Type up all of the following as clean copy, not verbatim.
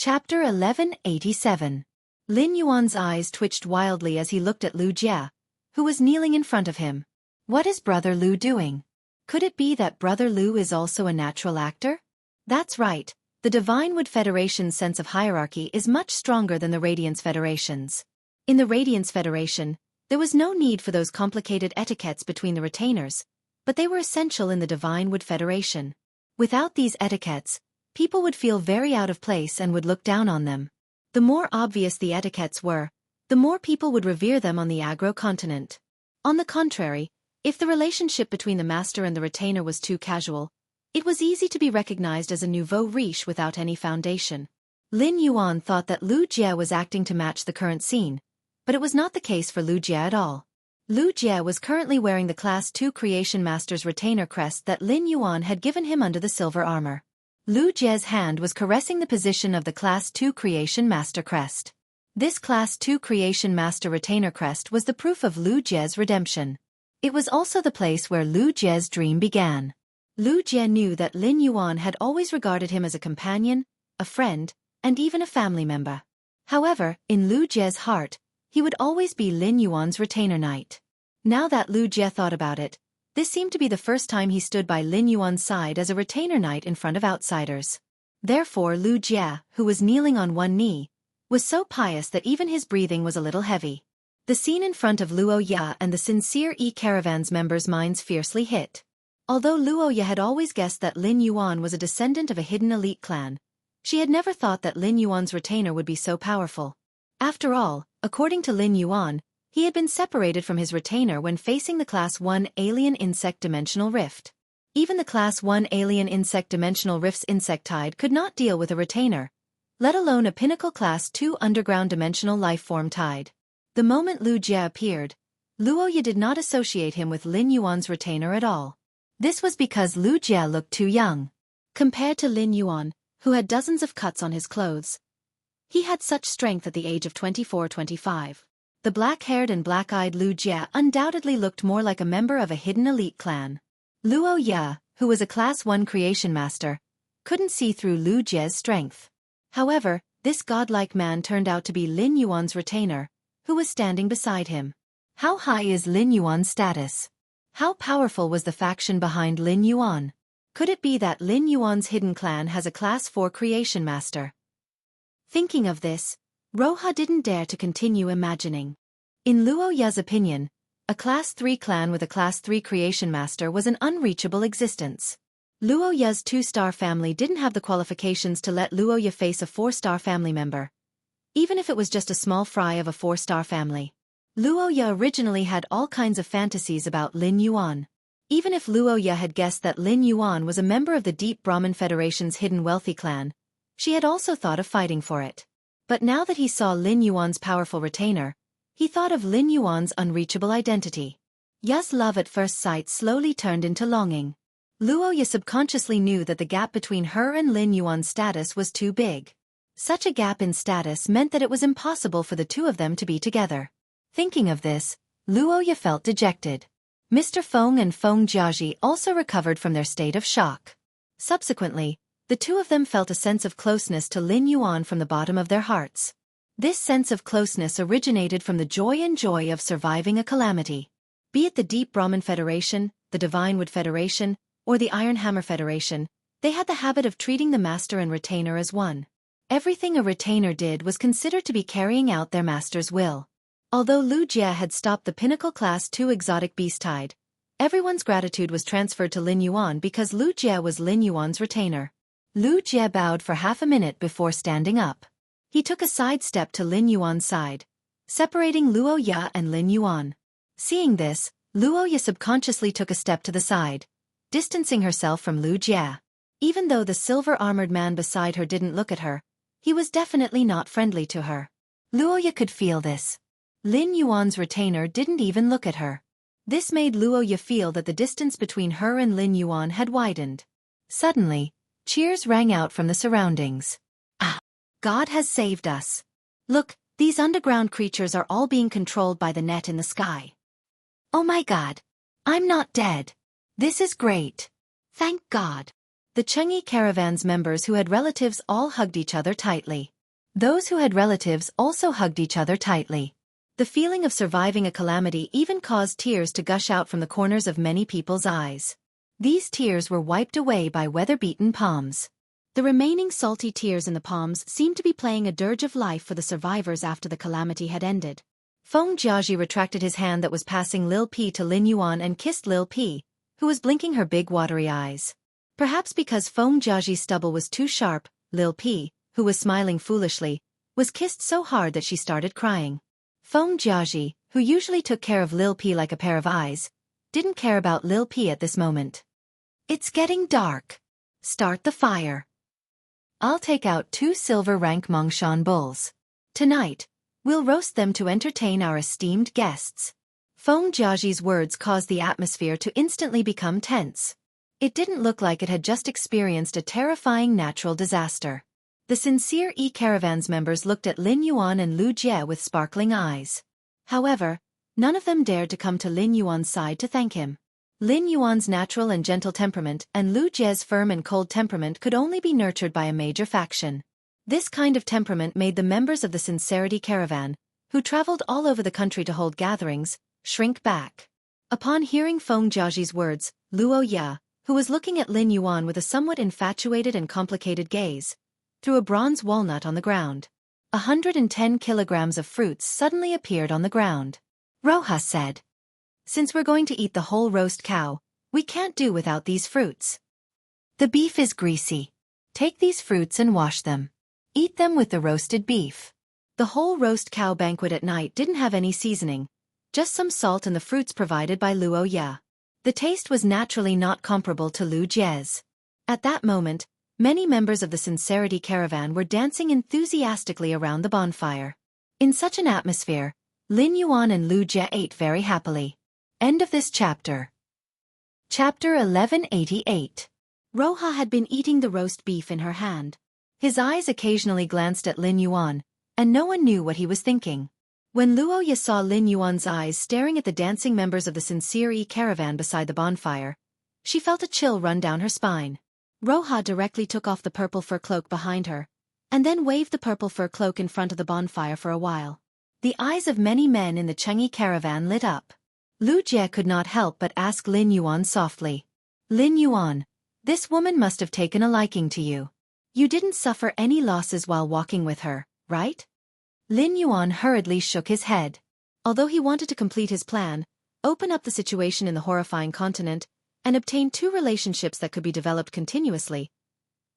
Chapter 1187. Lin Yuan's eyes twitched wildly as he looked at Lu Jie, who was kneeling in front of him. What is Brother Lu doing? Could it be that Brother Lu is also a natural actor? That's right, the Divine Wood Federation's sense of hierarchy is much stronger than the Radiance Federation's. In the Radiance Federation, there was no need for those complicated etiquettes between the retainers, but they were essential in the Divine Wood Federation. Without these etiquettes, people would feel very out of place and would look down on them. The more obvious the etiquettes were, the more people would revere them on the Agro continent. On the contrary, if the relationship between the master and the retainer was too casual, it was easy to be recognized as a nouveau riche without any foundation. Lin Yuan thought that Lu Jie was acting to match the current scene, but it was not the case for Lu Jie at all. Lu Jie was currently wearing the Class 2 Creation Master's retainer crest that Lin Yuan had given him under the silver armor. Lu Jie's hand was caressing the position of the Class 2 Creation Master crest. This Class 2 Creation Master retainer crest was the proof of Lu Jie's redemption. It was also the place where Lu Jie's dream began. Lu Jie knew that Lin Yuan had always regarded him as a companion, a friend, and even a family member. However, in Lu Jie's heart, he would always be Lin Yuan's retainer knight. Now that Lu Jie thought about it, this seemed to be the first time he stood by Lin Yuan's side as a retainer knight in front of outsiders. Therefore Lu Jie, who was kneeling on one knee, was so pious that even his breathing was a little heavy. The scene in front of Luo Ye and the sincere Caravan's members' minds fiercely hit. Although Luo Ye had always guessed that Lin Yuan was a descendant of a hidden elite clan, she had never thought that Lin Yuan's retainer would be so powerful. After all, according to Lin Yuan, he had been separated from his retainer when facing the Class 1 Alien Insect Dimensional Rift. Even the Class 1 Alien Insect Dimensional Rift's Insectide could not deal with a retainer, let alone a Pinnacle Class 2 Underground Dimensional Lifeform Tide. The moment Lu Jie appeared, Luo Ye did not associate him with Lin Yuan's retainer at all. This was because Lu Jie looked too young. Compared to Lin Yuan, who had dozens of cuts on his clothes, he had such strength at the age of 24-25. The black-haired and black-eyed Lu Jie undoubtedly looked more like a member of a hidden elite clan. Luo Ye, who was a Class 1 Creation Master, couldn't see through Lu Jie's strength. However, this godlike man turned out to be Lin Yuan's retainer, who was standing beside him. How high is Lin Yuan's status? How powerful was the faction behind Lin Yuan? Could it be that Lin Yuan's hidden clan has a Class 4 Creation Master? Thinking of this, Roha didn't dare to continue imagining. In Luo Ye's opinion, a Class 3 clan with a Class 3 Creation Master was an unreachable existence. Luo Ye's 2-star family didn't have the qualifications to let Luo Ye face a 4-star family member, even if it was just a small fry of a 4-star family. Luo Ye originally had all kinds of fantasies about Lin Yuan. Even if Luo Ye had guessed that Lin Yuan was a member of the Deep Brahmin Federation's hidden wealthy clan, she had also thought of fighting for it. But now that he saw Lin Yuan's powerful retainer, he thought of Lin Yuan's unreachable identity. Ye's love at first sight slowly turned into longing. Luo Ye subconsciously knew that the gap between her and Lin Yuan's status was too big. Such a gap in status meant that it was impossible for the two of them to be together. Thinking of this, Luo Ye felt dejected. Mr. Feng and Feng Jiaji also recovered from their state of shock. Subsequently, the two of them felt a sense of closeness to Lin Yuan from the bottom of their hearts. This sense of closeness originated from the joy of surviving a calamity. Be it the Deep Brahmin Federation, the Divine Wood Federation, or the Iron Hammer Federation, they had the habit of treating the master and retainer as one. Everything a retainer did was considered to be carrying out their master's will. Although Lu Jie had stopped the Pinnacle Class 2 Exotic Beast Tide, everyone's gratitude was transferred to Lin Yuan because Lu Jie was Lin Yuan's retainer. Lu Jie bowed for half a minute before standing up. He took a side step to Lin Yuan's side, separating Luo Ye and Lin Yuan. Seeing this, Luo Ye subconsciously took a step to the side, distancing herself from Lu Jie. Even though the silver-armored man beside her didn't look at her, he was definitely not friendly to her. Luo Ye could feel this. Lin Yuan's retainer didn't even look at her. This made Luo Ye feel that the distance between her and Lin Yuan had widened. Suddenly, cheers rang out from the surroundings. Ah! God has saved us. Look, these underground creatures are all being controlled by the net in the sky. Oh my God! I'm not dead. This is great. Thank God. The Xueqi Caravan's members who had relatives all hugged each other tightly. Those who had relatives also hugged each other tightly. The feeling of surviving a calamity even caused tears to gush out from the corners of many people's eyes. These tears were wiped away by weather-beaten palms. The remaining salty tears in the palms seemed to be playing a dirge of life for the survivors after the calamity had ended. Feng Jiaji retracted his hand that was passing Lil P to Lin Yuan and kissed Lil P, who was blinking her big watery eyes. Perhaps because Feng Jiaji's stubble was too sharp, Lil P, who was smiling foolishly, was kissed so hard that she started crying. Feng Jiaji, who usually took care of Lil P like a pair of eyes, didn't care about Lil P at this moment. It's getting dark. Start the fire. I'll take out 2 silver rank Mongshan bulls. Tonight, we'll roast them to entertain our esteemed guests. Feng Jiaji's words caused the atmosphere to instantly become tense. It didn't look like it had just experienced a terrifying natural disaster. The sincere E-Caravan's members looked at Lin Yuan and Lu Jie with sparkling eyes. However, none of them dared to come to Lin Yuan's side to thank him. Lin Yuan's natural and gentle temperament and Lu Jie's firm and cold temperament could only be nurtured by a major faction. This kind of temperament made the members of the Sincerity Caravan, who traveled all over the country to hold gatherings, shrink back. Upon hearing Feng Jiaji's words, Luo Ya, who was looking at Lin Yuan with a somewhat infatuated and complicated gaze, threw a bronze walnut on the ground. 110 kilograms of fruits suddenly appeared on the ground. Roja said, "Since we're going to eat the whole roast cow, we can't do without these fruits. The beef is greasy. Take these fruits and wash them. Eat them with the roasted beef." The whole roast cow banquet at night didn't have any seasoning, just some salt and the fruits provided by Luo Ya. The taste was naturally not comparable to Lu Jie's. At that moment, many members of the Sincerity Caravan were dancing enthusiastically around the bonfire. In such an atmosphere, Lin Yuan and Lu Jie ate very happily. End of this chapter. Chapter 1188. Roja had been eating the roast beef in her hand. His eyes occasionally glanced at Lin Yuan, and no one knew what he was thinking. When Luo Ya saw Lin Yuan's eyes staring at the dancing members of the Sincerity Caravan beside the bonfire, she felt a chill run down her spine. Roja directly took off the purple fur cloak behind her, and then waved the purple fur cloak in front of the bonfire for a while. The eyes of many men in the Chengyi caravan lit up. Lu Jie could not help but ask Lin Yuan softly, "Lin Yuan, this woman must have taken a liking to you. You didn't suffer any losses while walking with her, right?" Lin Yuan hurriedly shook his head. Although he wanted to complete his plan, open up the situation in the horrifying continent, and obtain 2 relationships that could be developed continuously,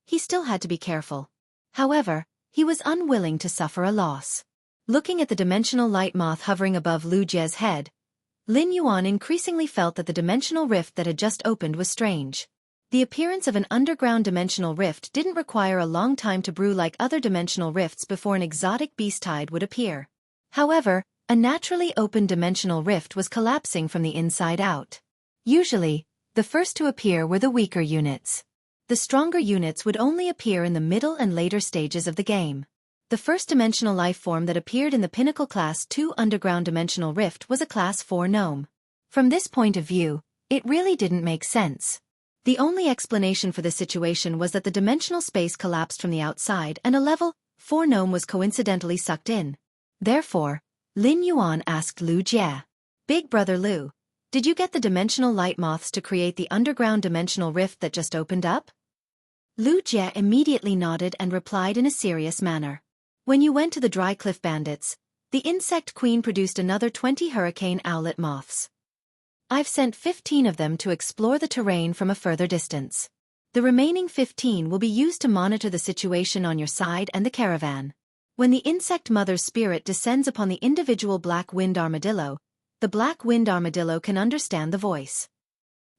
he still had to be careful. However, he was unwilling to suffer a loss. Looking at the dimensional light moth hovering above Lu Jie's head, Lin Yuan increasingly felt that the dimensional rift that had just opened was strange. The appearance of an underground dimensional rift didn't require a long time to brew like other dimensional rifts before an exotic beast tide would appear. However, a naturally open dimensional rift was collapsing from the inside out. Usually, the first to appear were the weaker units. The stronger units would only appear in the middle and later stages of the game. The first dimensional life form that appeared in the Pinnacle Class 2 Underground Dimensional Rift was a Class 4 gnome. From this point of view, it really didn't make sense. The only explanation for this situation was that the dimensional space collapsed from the outside and a level 4 gnome was coincidentally sucked in. Therefore, Lin Yuan asked Lu Jie, "Big brother Lu, did you get the dimensional light moths to create the underground dimensional rift that just opened up?" Lu Jie immediately nodded and replied in a serious manner. "When you went to the Dry Cliff Bandits, the insect queen produced another 20 hurricane owlet moths. I've sent 15 of them to explore the terrain from a further distance. The remaining 15 will be used to monitor the situation on your side and the caravan. When the insect mother's spirit descends upon the individual black winged armadillo, the black winged armadillo can understand the voice.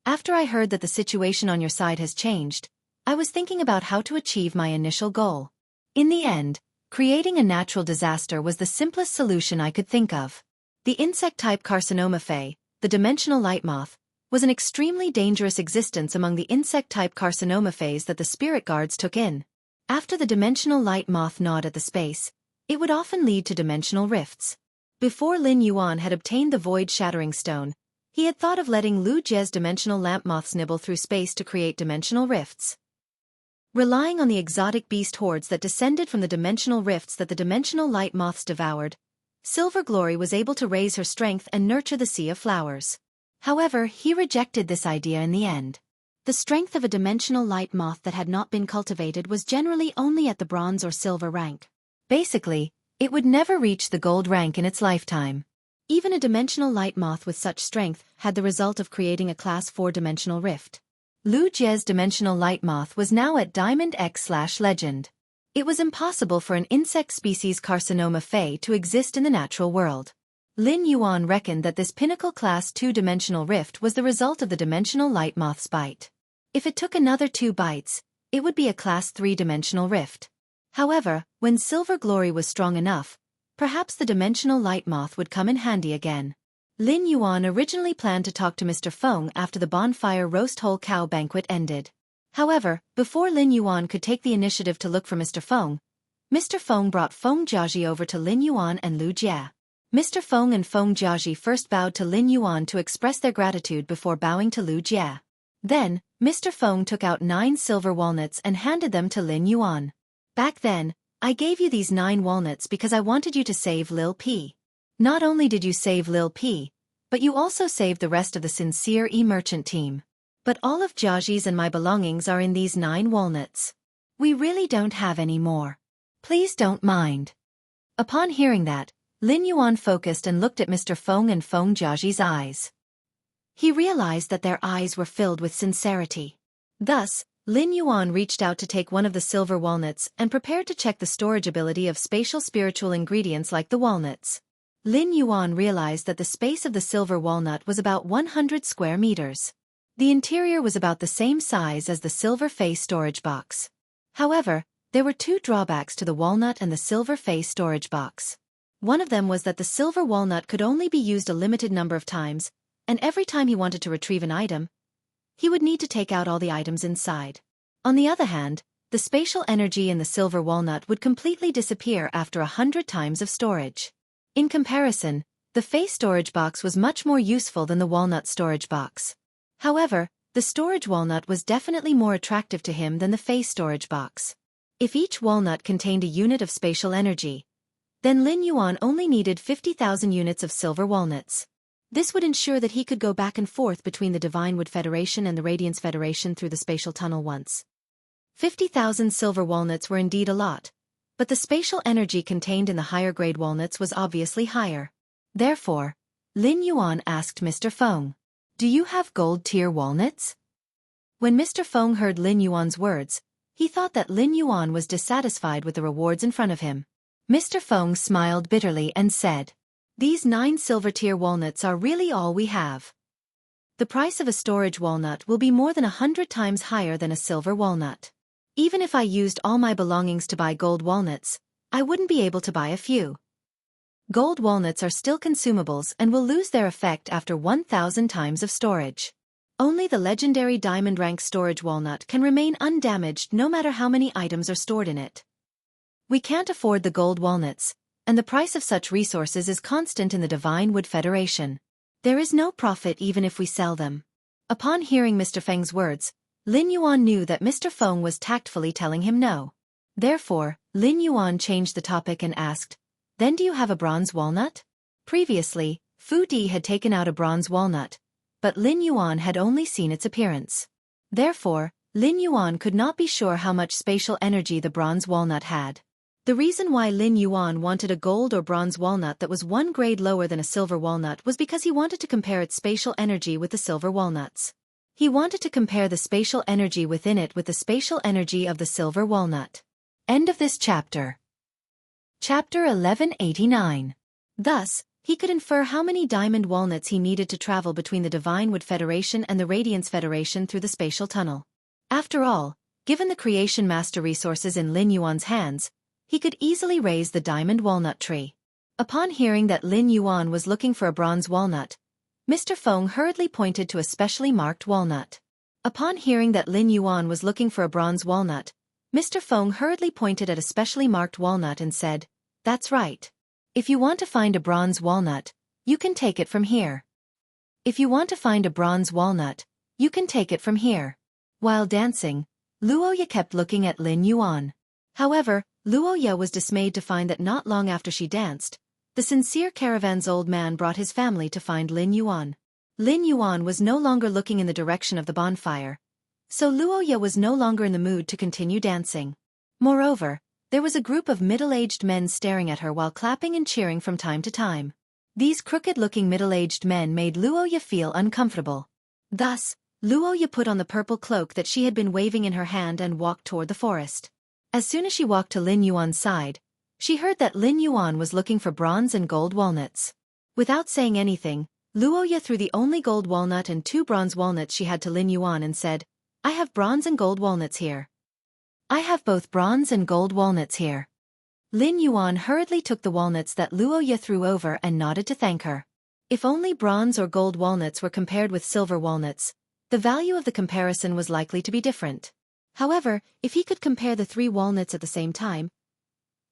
After I heard that the situation on your side has changed, I was thinking about how to achieve my initial goal. In the end, creating a natural disaster was the simplest solution I could think of. The insect-type Carcinomaphage, the dimensional light moth, was an extremely dangerous existence among the insect-type Carcinomaphages that the spirit guards took in. After the dimensional light moth gnawed at the space, it would often lead to dimensional rifts. Before Lin Yuan had obtained the void-shattering stone, he had thought of letting Lu Jie's dimensional lamp moths nibble through space to create dimensional rifts. Relying on the exotic beast hordes that descended from the dimensional rifts that the dimensional light moths devoured, Silver Glory was able to raise her strength and nurture the Sea of Flowers. However, he rejected this idea in the end. The strength of a dimensional light moth that had not been cultivated was generally only at the bronze or silver rank. Basically, it would never reach the gold rank in its lifetime. Even a dimensional light moth with such strength had the result of creating a Class 4 dimensional rift. Lu Jie's dimensional light moth was now at Diamond X/Legend. It was impossible for an insect species Carcinoma Fey to exist in the natural world. Lin Yuan reckoned that this pinnacle Class 2 dimensional rift was the result of the dimensional light moth's bite. If it took another 2 bites, it would be a Class 3 dimensional rift. However, when Silver Glory was strong enough, perhaps the dimensional light moth would come in handy again. Lin Yuan originally planned to talk to Mr. Feng after the bonfire roast whole cow banquet ended. However, before Lin Yuan could take the initiative to look for Mr. Feng brought Feng Jiaji over to Lin Yuan and Lu Jie. Mr. Feng and Feng Jiaji first bowed to Lin Yuan to express their gratitude before bowing to Lu Jie. Then, Mr. Feng took out 9 silver walnuts and handed them to Lin Yuan. Back then, I gave you these 9 walnuts because I wanted you to save Lil P. Not only did you save Lil P, but you also saved the rest of the Sincere E-Merchant team. But all of Jiaji's and my belongings are in these 9 walnuts. We really don't have any more. Please don't mind. Upon hearing that, Lin Yuan focused and looked at Mr. Feng and Feng Jiaji's eyes. He realized that their eyes were filled with sincerity. Thus, Lin Yuan reached out to take one of the silver walnuts and prepared to check the storage ability of spatial spiritual ingredients like the walnuts. Lin Yuan realized that the space of the silver walnut was about 100 square meters. The interior was about the same size as the silver face storage box. However, there were 2 drawbacks to the walnut and the silver face storage box. One of them was that the silver walnut could only be used a limited number of times, and every time he wanted to retrieve an item, he would need to take out all the items inside. On the other hand, the spatial energy in the silver walnut would completely disappear after 100 times of storage. In comparison, the face storage box was much more useful than the walnut storage box. However, the storage walnut was definitely more attractive to him than the face storage box. If each walnut contained a unit of spatial energy, then Lin Yuan only needed 50,000 units of silver walnuts. This would ensure that he could go back and forth between the Divine Wood Federation and the Radiance Federation through the spatial tunnel once. 50,000 silver walnuts were indeed a lot, but the spatial energy contained in the higher-grade walnuts was obviously higher. Therefore, Lin Yuan asked Mr. Feng, "Do you have gold-tier walnuts?" When Mr. Feng heard Lin Yuan's words, he thought that Lin Yuan was dissatisfied with the rewards in front of him. Mr. Feng smiled bitterly and said, "These 9 silver-tier walnuts are really all we have. The price of a storage walnut will be more than 100 times higher than a silver walnut. Even if I used all my belongings to buy gold walnuts, I wouldn't be able to buy a few. Gold walnuts are still consumables and will lose their effect after 1,000 times of storage. Only the legendary diamond rank storage walnut can remain undamaged no matter how many items are stored in it. We can't afford the gold walnuts, and the price of such resources is constant in the Divine Wood Federation. There is no profit even if we sell them." Upon hearing Mr. Feng's words, Lin Yuan knew that Mr. Feng was tactfully telling him no. Therefore, Lin Yuan changed the topic and asked, "Then do you have a bronze walnut?" Previously, Fu Di had taken out a bronze walnut, but Lin Yuan had only seen its appearance. Therefore, Lin Yuan could not be sure how much spatial energy the bronze walnut had. The reason why Lin Yuan wanted a gold or bronze walnut that was 1 grade lower than a silver walnut was because he wanted to compare its spatial energy with the silver walnuts. He wanted to compare the spatial energy within it with the spatial energy of the silver walnut. End of this chapter. Chapter 1189. Thus, he could infer how many diamond walnuts he needed to travel between the Divine Wood Federation and the Radiance Federation through the spatial tunnel. After all, given the Creation Master resources in Lin Yuan's hands, he could easily raise the diamond walnut tree. Upon hearing that Lin Yuan was looking for a bronze walnut, Mr. Feng hurriedly pointed to a specially marked walnut. Upon hearing that Lin Yuan was looking for a bronze walnut, Mr. Feng hurriedly pointed at a specially marked walnut and said, "That's right. If you want to find a bronze walnut, you can take it from here. If you want to find a bronze walnut, you can take it from here." While dancing, Luoya kept looking at Lin Yuan. However, Luoya was dismayed to find that not long after she danced, the sincere caravan's old man brought his family to find Lin Yuan. Lin Yuan was no longer looking in the direction of the bonfire, so Luoya was no longer in the mood to continue dancing. Moreover, there was a group of middle-aged men staring at her while clapping and cheering from time to time. These crooked-looking middle-aged men made Luoya feel uncomfortable. Thus, Luoya put on the purple cloak that she had been waving in her hand and walked toward the forest. As soon as she walked to Lin Yuan's side, she heard that Lin Yuan was looking for bronze and gold walnuts. Without saying anything, Luoya threw the only gold walnut and 2 bronze walnuts she had to Lin Yuan and said, "I have bronze and gold walnuts here." "I have both bronze and gold walnuts here." Lin Yuan hurriedly took the walnuts that Luoya threw over and nodded to thank her. If only bronze or gold walnuts were compared with silver walnuts, the value of the comparison was likely to be different. However, if he could compare the 3 walnuts at the same time,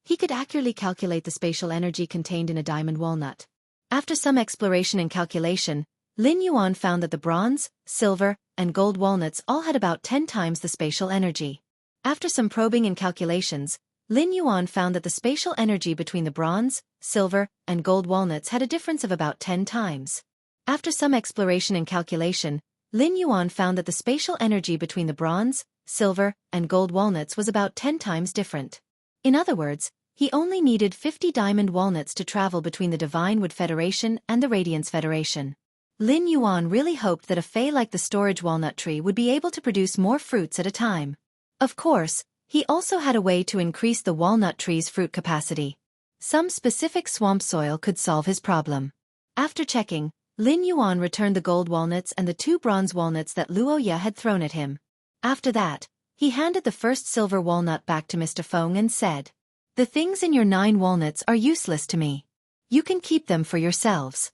he could accurately calculate the spatial energy contained in a diamond walnut. After some exploration and calculation, Lin Yuan found that the bronze, silver, and gold walnuts all had about 10 times the spatial energy. After some probing and calculations, Lin Yuan found that the spatial energy between the bronze, silver, and gold walnuts had a difference of about 10 times. After some exploration and calculation, Lin Yuan found that the spatial energy between the bronze, silver, and gold walnuts was about 10 times different. In other words, he only needed 50 diamond walnuts to travel between the Divine Wood Federation and the Radiance Federation. Lin Yuan really hoped that a fey like the storage walnut tree would be able to produce more fruits at a time. Of course, he also had a way to increase the walnut tree's fruit capacity. Some specific swamp soil could solve his problem. After checking, Lin Yuan returned the gold walnuts and the 2 bronze walnuts that Luoya had thrown at him. After that, he handed the first silver walnut back to Mr. Feng and said, "The things in your 9 walnuts are useless to me. You can keep them for yourselves.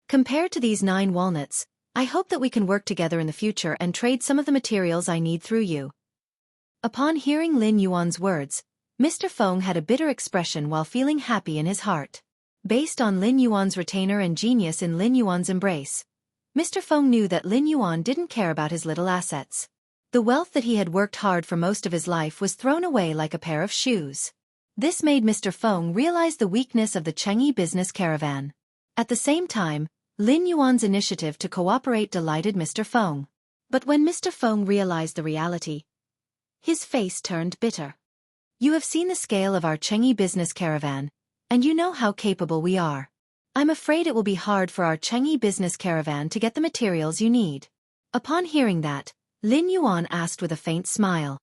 Compared to these 9 walnuts, I hope that we can work together in the future and trade some of the materials I need through you." Upon hearing Lin Yuan's words, Mr. Feng had a bitter expression while feeling happy in his heart. Based on Lin Yuan's retainer and genius in Lin Yuan's embrace, Mr. Feng knew that Lin Yuan didn't care about his little assets. The wealth that he had worked hard for most of his life was thrown away like a pair of shoes. This made Mr. Feng realize the weakness of the Xueqi business caravan. At the same time, Lin Yuan's initiative to cooperate delighted Mr. Feng. But when Mr. Feng realized the reality, his face turned bitter. "You have seen the scale of our Xueqi business caravan, and you know how capable we are. I'm afraid it will be hard for our Xueqi business caravan to get the materials you need." Upon hearing that, Lin Yuan asked with a faint smile,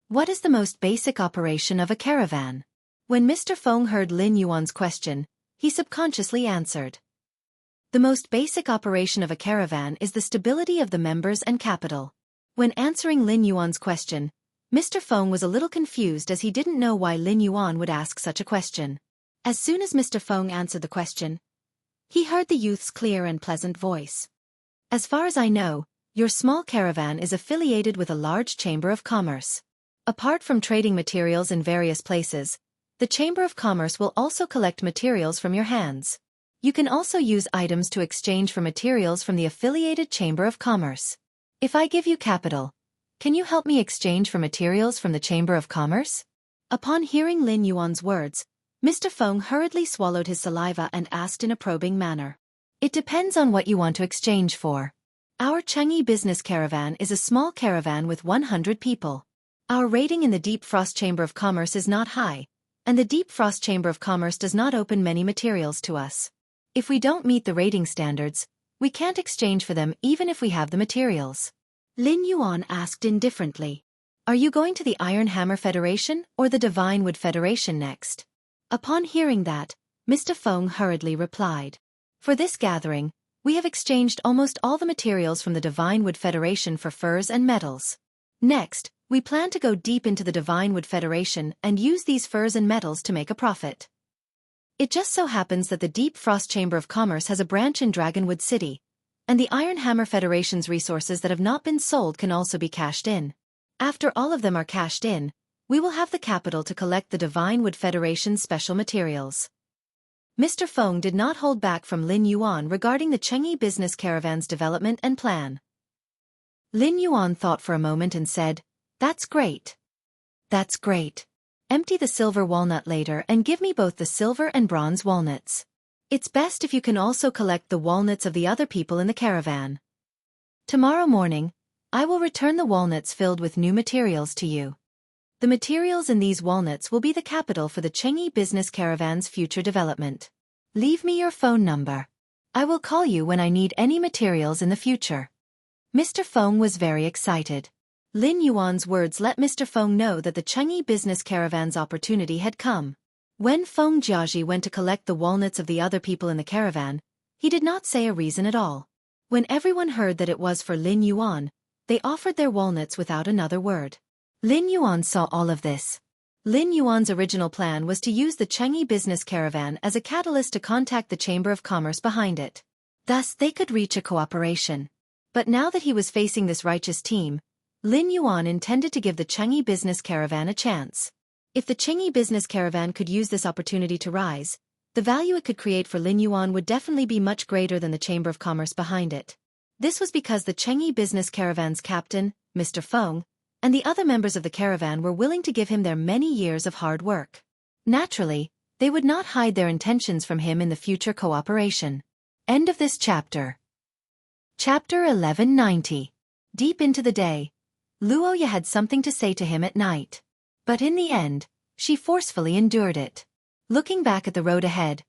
"What is the most basic operation of a caravan?" When Mr. Feng heard Lin Yuan's question, he subconsciously answered, "The most basic operation of a caravan is the stability of the members and capital." When answering Lin Yuan's question, Mr. Feng was a little confused as he didn't know why Lin Yuan would ask such a question. As soon as Mr. Feng answered the question, he heard the youth's clear and pleasant voice. "As far as I know, your small caravan is affiliated with a large chamber of commerce. Apart from trading materials in various places, the Chamber of Commerce will also collect materials from your hands. You can also use items to exchange for materials from the affiliated Chamber of Commerce. If I give you capital, can you help me exchange for materials from the Chamber of Commerce?" Upon hearing Lin Yuan's words, Mr. Feng hurriedly swallowed his saliva and asked in a probing manner, "It depends on what you want to exchange for. Our Xueqi business caravan is a small caravan with 100 people. Our rating in the Deep Frost Chamber of Commerce is not high, and the Deep Frost Chamber of Commerce does not open many materials to us. If we don't meet the rating standards, we can't exchange for them even if we have the materials." Lin Yuan asked indifferently, "Are you going to the Iron Hammer Federation or the Divine Wood Federation next?" Upon hearing that, Mr. Feng hurriedly replied, "For this gathering, we have exchanged almost all the materials from the Divine Wood Federation for furs and metals. Next, we plan to go deep into the Divine Wood Federation and use these furs and metals to make a profit. It just so happens that the Deep Frost Chamber of Commerce has a branch in Dragonwood City, and the Iron Hammer Federation's resources that have not been sold can also be cashed in. After all of them are cashed in, we will have the capital to collect the Divine Wood Federation's special materials." Mr. Feng did not hold back from Lin Yuan regarding the Xueqi business caravan's development and plan. Lin Yuan thought for a moment and said, That's great. That's great. Empty the silver walnut later and give me both the silver and bronze walnuts. It's best if you can also collect the walnuts of the other people in the caravan. Tomorrow morning, I will return the walnuts filled with new materials to you. The materials in these walnuts will be the capital for the Xueqi business caravan's future development. Leave me your phone number. I will call you when I need any materials in the future. Mr. Feng was very excited. Lin Yuan's words let Mr. Feng know that the Xueqi business caravan's opportunity had come. When Feng Jiaji went to collect the walnuts of the other people in the caravan, he did not say a reason at all. When everyone heard that it was for Lin Yuan, they offered their walnuts without another word. Lin Yuan saw all of this. Lin Yuan's original plan was to use the Xueqi business caravan as a catalyst to contact the Chamber of Commerce behind it. Thus they could reach a cooperation. But now that he was facing this righteous team, Lin Yuan intended to give the Xueqi business caravan a chance. If the Xueqi business caravan could use this opportunity to rise, the value it could create for Lin Yuan would definitely be much greater than the Chamber of Commerce behind it. This was because the Xueqi business caravan's captain, Mr. Feng, and the other members of the caravan were willing to give him their many years of hard work. Naturally, they would not hide their intentions from him in the future cooperation. End of this chapter. Chapter 1190. Deep into the day, Luoya had something to say to him at night. But in the end, she forcefully endured it. Looking back at the road ahead,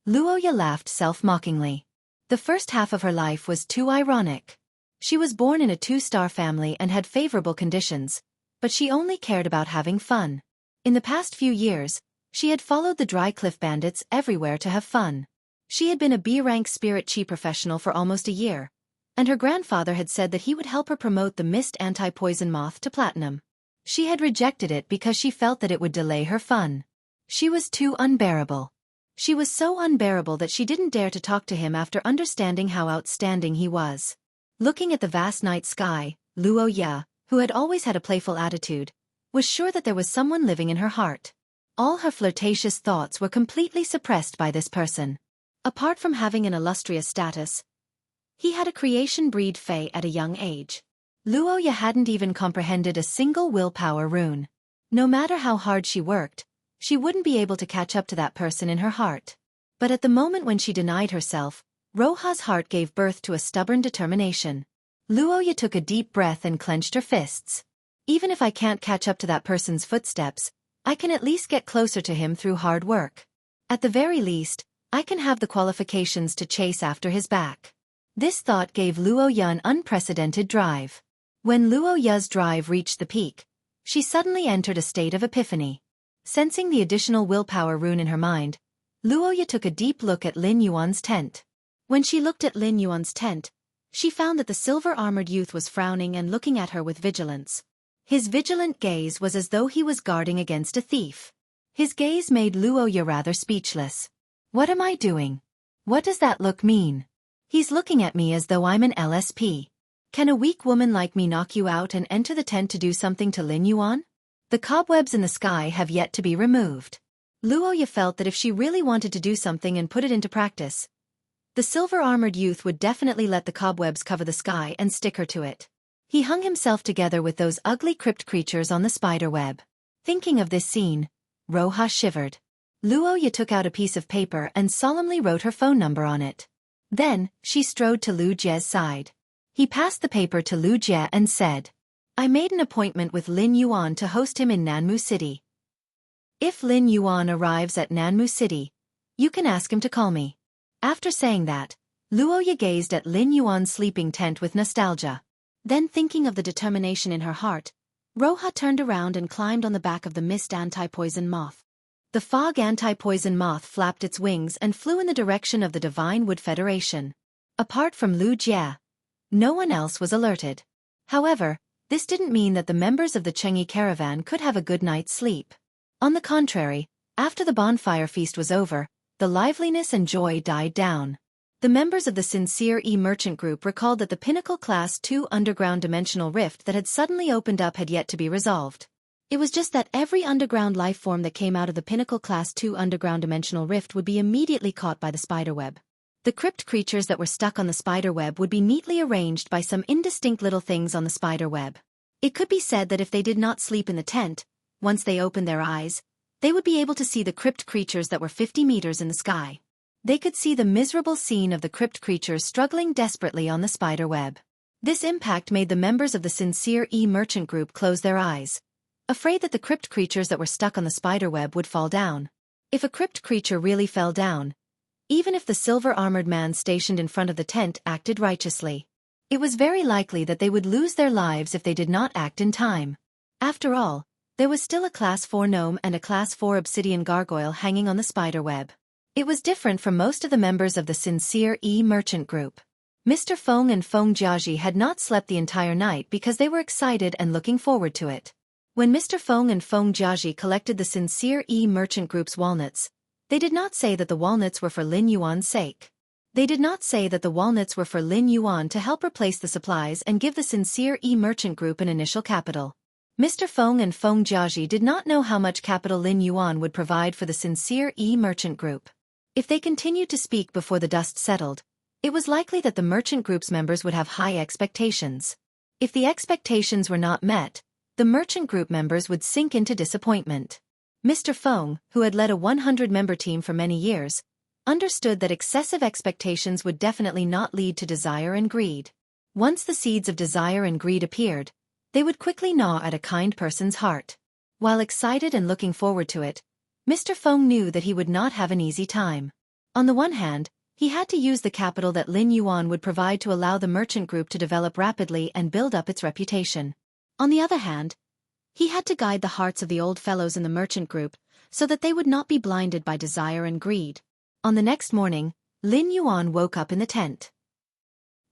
Luoya laughed self-mockingly. The first half of her life was too ironic. She was born in a two-star family and had favorable conditions, but she only cared about having fun. In the past few years, she had followed the Dry Cliff Bandits everywhere to have fun. She had been a B-rank spirit chi professional for almost a year, and her grandfather had said that he would help her promote the mist anti-poison moth to platinum. She had rejected it because she felt that it would delay her fun. She was too unbearable. She was so unbearable that she didn't dare to talk to him after understanding how outstanding he was. Looking at the vast night sky, Luoya, who had always had a playful attitude, was sure that there was someone living in her heart. All her flirtatious thoughts were completely suppressed by this person. Apart from having an illustrious status, he had a creation breed Fey at a young age. Luoya hadn't even comprehended a single willpower rune. No matter how hard she worked, she wouldn't be able to catch up to that person in her heart. But at the moment when she denied herself, Roha's heart gave birth to a stubborn determination. Luoya took a deep breath and clenched her fists. Even if I can't catch up to that person's footsteps, I can at least get closer to him through hard work. At the very least, I can have the qualifications to chase after his back. This thought gave Luoya an unprecedented drive. When Luoya's drive reached the peak, she suddenly entered a state of epiphany. Sensing the additional willpower rune in her mind, Luoya took a deep look at Lin Yuan's tent. When she looked at Lin Yuan's tent, she found that the silver-armored youth was frowning and looking at her with vigilance. His vigilant gaze was as though he was guarding against a thief. His gaze made Luoya rather speechless. What am I doing? What does that look mean? He's looking at me as though I'm an LSP. Can a weak woman like me knock you out and enter the tent to do something to Lin Yuan? The cobwebs in the sky have yet to be removed. Luoya felt that if she really wanted to do something and put it into practice, the silver-armored youth would definitely let the cobwebs cover the sky and stick her to it. He hung himself together with those ugly crypt creatures on the spider web. Thinking of this scene, Roha shivered. Luoya took out a piece of paper and solemnly wrote her phone number on it. Then, she strode to Lu Jie's side. He passed the paper to Lu Jie and said, I made an appointment with Lin Yuan to host him in Nanmu City. If Lin Yuan arrives at Nanmu City, you can ask him to call me. After saying that, Luoya gazed at Lin Yuan's sleeping tent with nostalgia. Then thinking of the determination in her heart, Roha turned around and climbed on the back of the mist anti-poison moth. The fog anti-poison moth flapped its wings and flew in the direction of the Divine Wood Federation. Apart from Lu Jie, no one else was alerted. However, this didn't mean that the members of the Xueqi caravan could have a good night's sleep. On the contrary, after the bonfire feast was over, the liveliness and joy died down. The members of the Sincere E-Merchant Group recalled that the Pinnacle Class 2 underground dimensional rift that had suddenly opened up had yet to be resolved. It was just that every underground life form that came out of the Pinnacle Class 2 underground dimensional rift would be immediately caught by the spiderweb. The crypt creatures that were stuck on the spiderweb would be neatly arranged by some indistinct little things on the spiderweb. It could be said that if they did not sleep in the tent, once they opened their eyes, they would be able to see the crypt creatures that were 50 meters in the sky. They could see the miserable scene of the crypt creatures struggling desperately on the spider web. This impact made the members of the Sincere Merchant group close their eyes, afraid that the crypt creatures that were stuck on the spider web would fall down. If a crypt creature really fell down, even if the silver-armored man stationed in front of the tent acted righteously, it was very likely that they would lose their lives if they did not act in time. After all, there was still a Class 4 gnome and a Class 4 obsidian gargoyle hanging on the spider web. It was different from most of the members of the Sincere Merchant group. Mr. Feng and Feng Jiaji had not slept the entire night because they were excited and looking forward to it. When Mr. Feng and Feng Jiaji collected the Sincere Merchant group's walnuts, they did not say that the walnuts were for Lin Yuan's sake. They did not say that the walnuts were for Lin Yuan to help replace the supplies and give the Sincere Merchant group an initial capital. Mr. Feng and Feng Jiaji did not know how much capital Lin Yuan would provide for the Sincere Merchant group. If they continued to speak before the dust settled, it was likely that the merchant group's members would have high expectations. If the expectations were not met, the merchant group members would sink into disappointment. Mr. Feng, who had led a 100-member team for many years, understood that excessive expectations would definitely not lead to desire and greed. Once the seeds of desire and greed appeared, they would quickly gnaw at a kind person's heart. While excited and looking forward to it, Mr. Feng knew that he would not have an easy time. On the one hand, he had to use the capital that Lin Yuan would provide to allow the merchant group to develop rapidly and build up its reputation. On the other hand, he had to guide the hearts of the old fellows in the merchant group so that they would not be blinded by desire and greed. On the next morning, Lin Yuan woke up in the tent.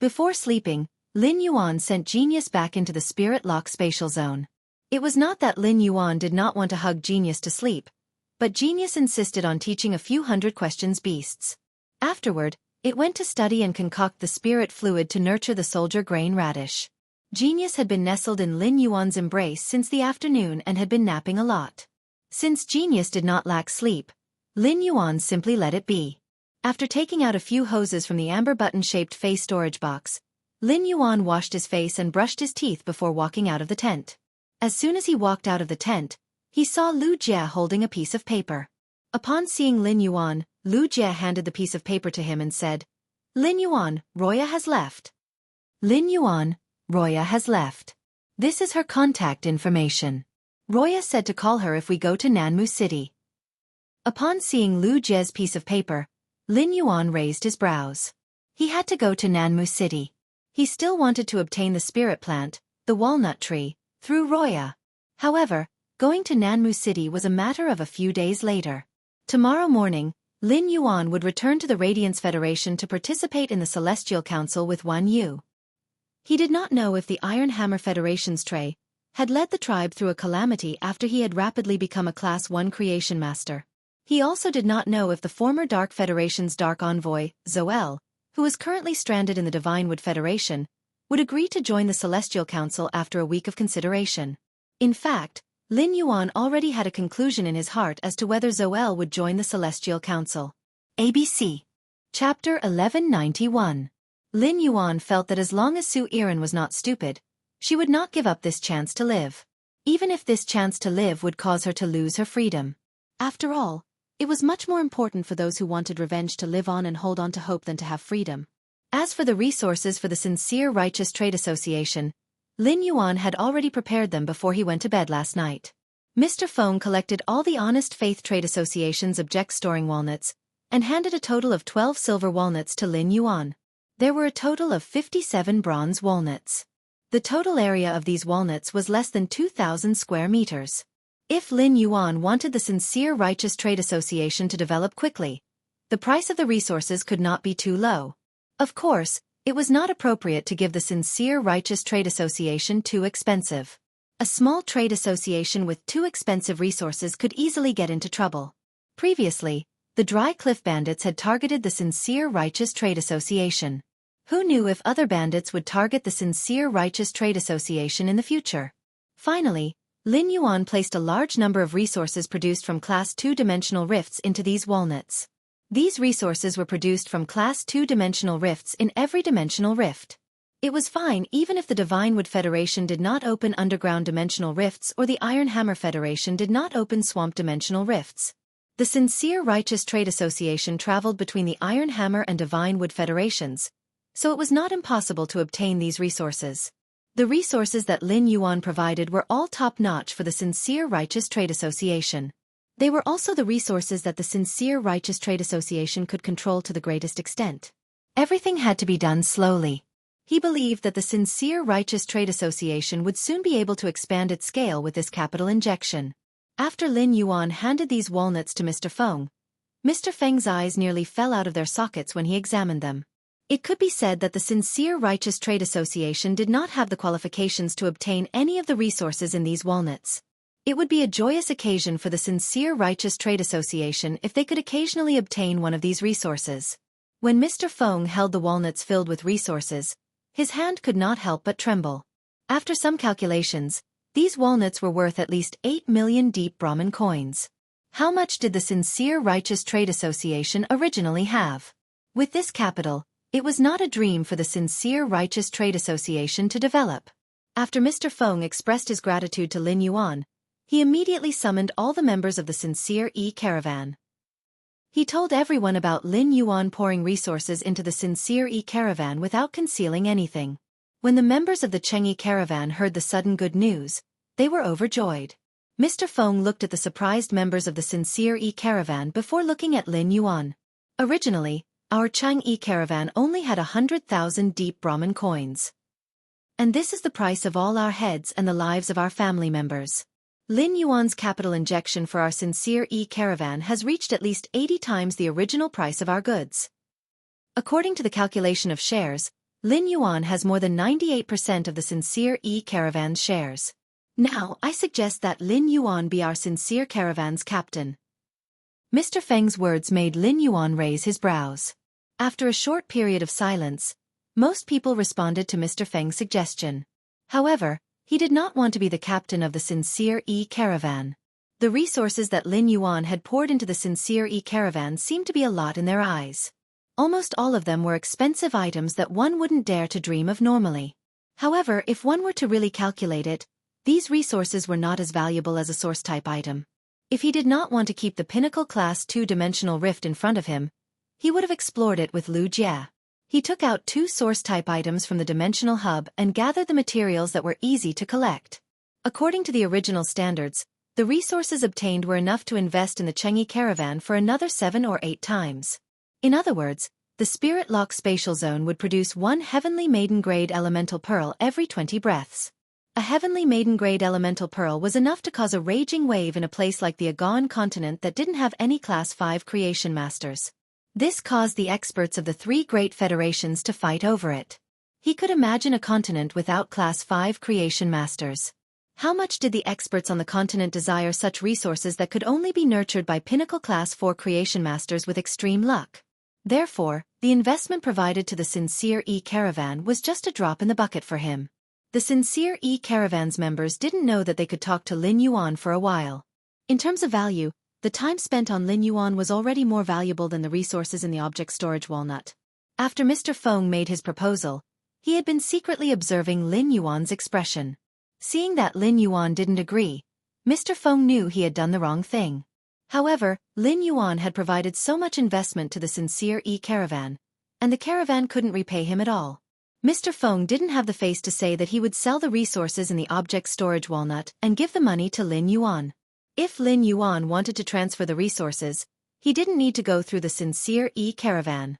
Before sleeping, Lin Yuan sent Genius back into the Spirit Lock spatial zone. It was not that Lin Yuan did not want to hug Genius to sleep, but Genius insisted on teaching a few hundred questions beasts. Afterward, it went to study and concoct the spirit fluid to nurture the soldier grain radish. Genius had been nestled in Lin Yuan's embrace since the afternoon and had been napping a lot. Since Genius did not lack sleep, Lin Yuan simply let it be. After taking out a few hoses from the amber button-shaped face storage box, Lin Yuan washed his face and brushed his teeth before walking out of the tent. As soon as he walked out of the tent, he saw Lu Jie holding a piece of paper. Upon seeing Lin Yuan, Lu Jie handed the piece of paper to him and said, "Lin Yuan, Roya has left." "Lin Yuan, Roya has left. This is her contact information. Roya said to call her if we go to Nanmu City." Upon seeing Lu Jie's piece of paper, Lin Yuan raised his brows. He had to go to Nanmu City. He still wanted to obtain the spirit plant, the walnut tree, through Roya. However, going to Nanmu City was a matter of a few days later. Tomorrow morning, Lin Yuan would return to the Radiance Federation to participate in the Celestial Council with Wan Yu. He did not know if the Iron Hammer Federation's Trey had led the tribe through a calamity after he had rapidly become a Class 1 creation master. He also did not know if the former Dark Federation's Dark Envoy, Zoel, who was currently stranded in the Divinewood Federation, would agree to join the Celestial Council after a week of consideration. In fact, Lin Yuan already had a conclusion in his heart as to whether Zoel would join the Celestial Council. ABC. Chapter 1191. Lin Yuan felt that as long as Su Iran was not stupid, she would not give up this chance to live. Even if this chance to live would cause her to lose her freedom. After all, it was much more important for those who wanted revenge to live on and hold on to hope than to have freedom. As for the resources for the Sincere Righteous Trade Association, Lin Yuan had already prepared them before he went to bed last night. Mr. Feng collected all the Honest Faith Trade Association's object storing walnuts, and handed a total of 12 silver walnuts to Lin Yuan. There were a total of 57 bronze walnuts. The total area of these walnuts was less than 2,000 square meters. If Lin Yuan wanted the Sincere Righteous Trade Association to develop quickly, the price of the resources could not be too low. Of course, it was not appropriate to give the Sincere Righteous Trade Association too expensive. A small trade association with too expensive resources could easily get into trouble. Previously, the Dry Cliff Bandits had targeted the Sincere Righteous Trade Association. Who knew if other bandits would target the Sincere Righteous Trade Association in the future? Finally, Lin Yuan placed a large number of resources produced from Class 2-dimensional rifts into these walnuts. These resources were produced from Class 2-dimensional rifts in every dimensional rift. It was fine even if the Divine Wood Federation did not open underground dimensional rifts or the Iron Hammer Federation did not open swamp dimensional rifts. The Sincere Righteous Trade Association traveled between the Iron Hammer and Divine Wood Federations, so it was not impossible to obtain these resources. The resources that Lin Yuan provided were all top-notch for the Sincere Righteous Trade Association. They were also the resources that the Sincere Righteous Trade Association could control to the greatest extent. Everything had to be done slowly. He believed that the Sincere Righteous Trade Association would soon be able to expand its scale with this capital injection. After Lin Yuan handed these walnuts to Mr. Feng, Mr. Feng's eyes nearly fell out of their sockets when he examined them. It could be said that the Sincere Righteous Trade Association did not have the qualifications to obtain any of the resources in these walnuts. It would be a joyous occasion for the Sincere Righteous Trade Association if they could occasionally obtain one of these resources. When Mr. Feng held the walnuts filled with resources, his hand could not help but tremble. After some calculations, these walnuts were worth at least 8 million deep Brahmin coins. How much did the Sincere Righteous Trade Association originally have? With this capital, it was not a dream for the Sincere Righteous Trade Association to develop. After Mr. Feng expressed his gratitude to Lin Yuan, he immediately summoned all the members of the Sincere Caravan. He told everyone about Lin Yuan pouring resources into the Sincere Caravan without concealing anything. When the members of the Xueqi caravan heard the sudden good news, they were overjoyed. Mr. Feng looked at the surprised members of the Sincere caravan before looking at Lin Yuan. Originally, our Xueqi caravan only had 100,000 deep Brahmin coins. And this is the price of all our heads and the lives of our family members. Lin Yuan's capital injection for our Sincere caravan has reached at least 80 times the original price of our goods. According to the calculation of shares, Lin Yuan has more than 98% of the Sincere caravan's shares. Now, I suggest that Lin Yuan be our Sincere caravan's captain. Mr. Feng's words made Lin Yuan raise his brows. After a short period of silence, most people responded to Mr. Feng's suggestion. However, he did not want to be the captain of the Sincere caravan. The resources that Lin Yuan had poured into the Sincere caravan seemed to be a lot in their eyes. Almost all of them were expensive items that one wouldn't dare to dream of normally. However, if one were to really calculate it, these resources were not as valuable as a source-type item. If he did not want to keep the pinnacle class 2-dimensional rift in front of him, he would have explored it with Lu Jie. He took out 2 source-type items from the dimensional hub and gathered the materials that were easy to collect. According to the original standards, the resources obtained were enough to invest in the Xueqi caravan for another 7 or 8 times. In other words, the Spirit Lock Spatial Zone would produce 1 Heavenly Maiden-grade elemental pearl every 20 breaths. A Heavenly Maiden-grade elemental pearl was enough to cause a raging wave in a place like the Aghawan continent that didn't have any Class 5 creation masters. This caused the experts of the 3 great federations to fight over it. He could imagine a continent without Class 5 creation masters. How much did the experts on the continent desire such resources that could only be nurtured by pinnacle Class 4 creation masters with extreme luck? Therefore, the investment provided to the Sincere caravan was just a drop in the bucket for him. The Sincere caravan's members didn't know that they could talk to Lin Yuan for a while. In terms of value, the time spent on Lin Yuan was already more valuable than the resources in the object storage walnut. After Mr. Feng made his proposal, he had been secretly observing Lin Yuan's expression. Seeing that Lin Yuan didn't agree, Mr. Feng knew he had done the wrong thing. However, Lin Yuan had provided so much investment to the Sincere caravan, and the caravan couldn't repay him at all. Mr. Feng didn't have the face to say that he would sell the resources in the object storage walnut and give the money to Lin Yuan. If Lin Yuan wanted to transfer the resources, he didn't need to go through the Sincere caravan.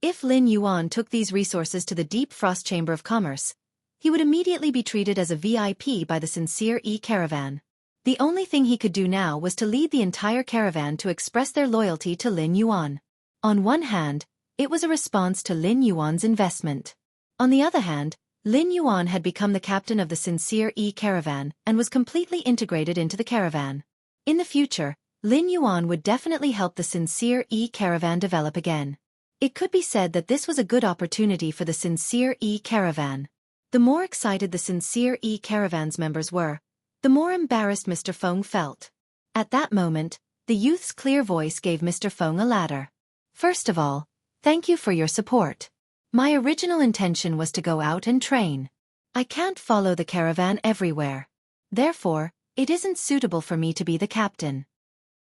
If Lin Yuan took these resources to the Deep Frost Chamber of Commerce, he would immediately be treated as a VIP by the Sincere caravan. The only thing he could do now was to lead the entire caravan to express their loyalty to Lin Yuan. On one hand, it was a response to Lin Yuan's investment. On the other hand, Lin Yuan had become the captain of the Sincere caravan and was completely integrated into the caravan. In the future, Lin Yuan would definitely help the Sincere caravan develop again. It could be said that this was a good opportunity for the Sincere caravan. The more excited the Sincere caravan's members were, the more embarrassed Mr. Feng felt. At that moment, the youth's clear voice gave Mr. Feng a ladder. First of all, thank you for your support. My original intention was to go out and train. I can't follow the caravan everywhere. Therefore, it isn't suitable for me to be the captain.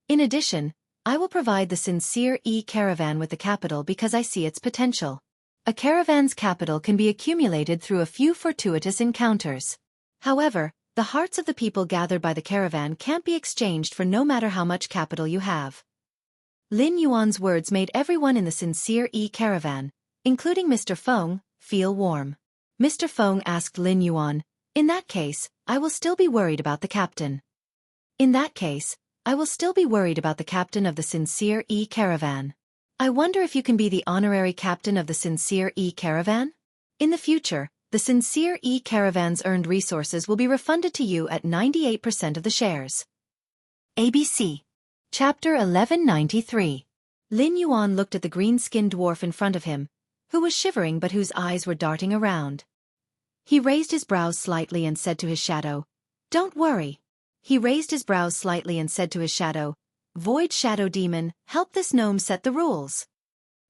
In addition, I will provide the sincere caravan with the capital because I see its potential. A caravan's capital can be accumulated through a few fortuitous encounters. However, the hearts of the people gathered by the caravan can't be exchanged for no matter how much capital you have. Lin Yuan's words made everyone in the sincere caravan, including Mr. Feng, feel warm. Mr. Feng asked Lin Yuan, "In that case, I will still be worried about the captain." "In that case, I will still be worried about the captain of the sincere caravan. I wonder if you can be the honorary captain of the sincere caravan? In the future, the sincere caravan's earned resources will be refunded to you at 98% of the shares." ABC. Chapter 1193. Lin Yuan looked at the green-skinned dwarf in front of him, who was shivering but whose eyes were darting around. He raised his brows slightly and said to his shadow, "Don't worry." He raised his brows slightly and said to his shadow, "Void Shadow Demon, help this gnome set the rules."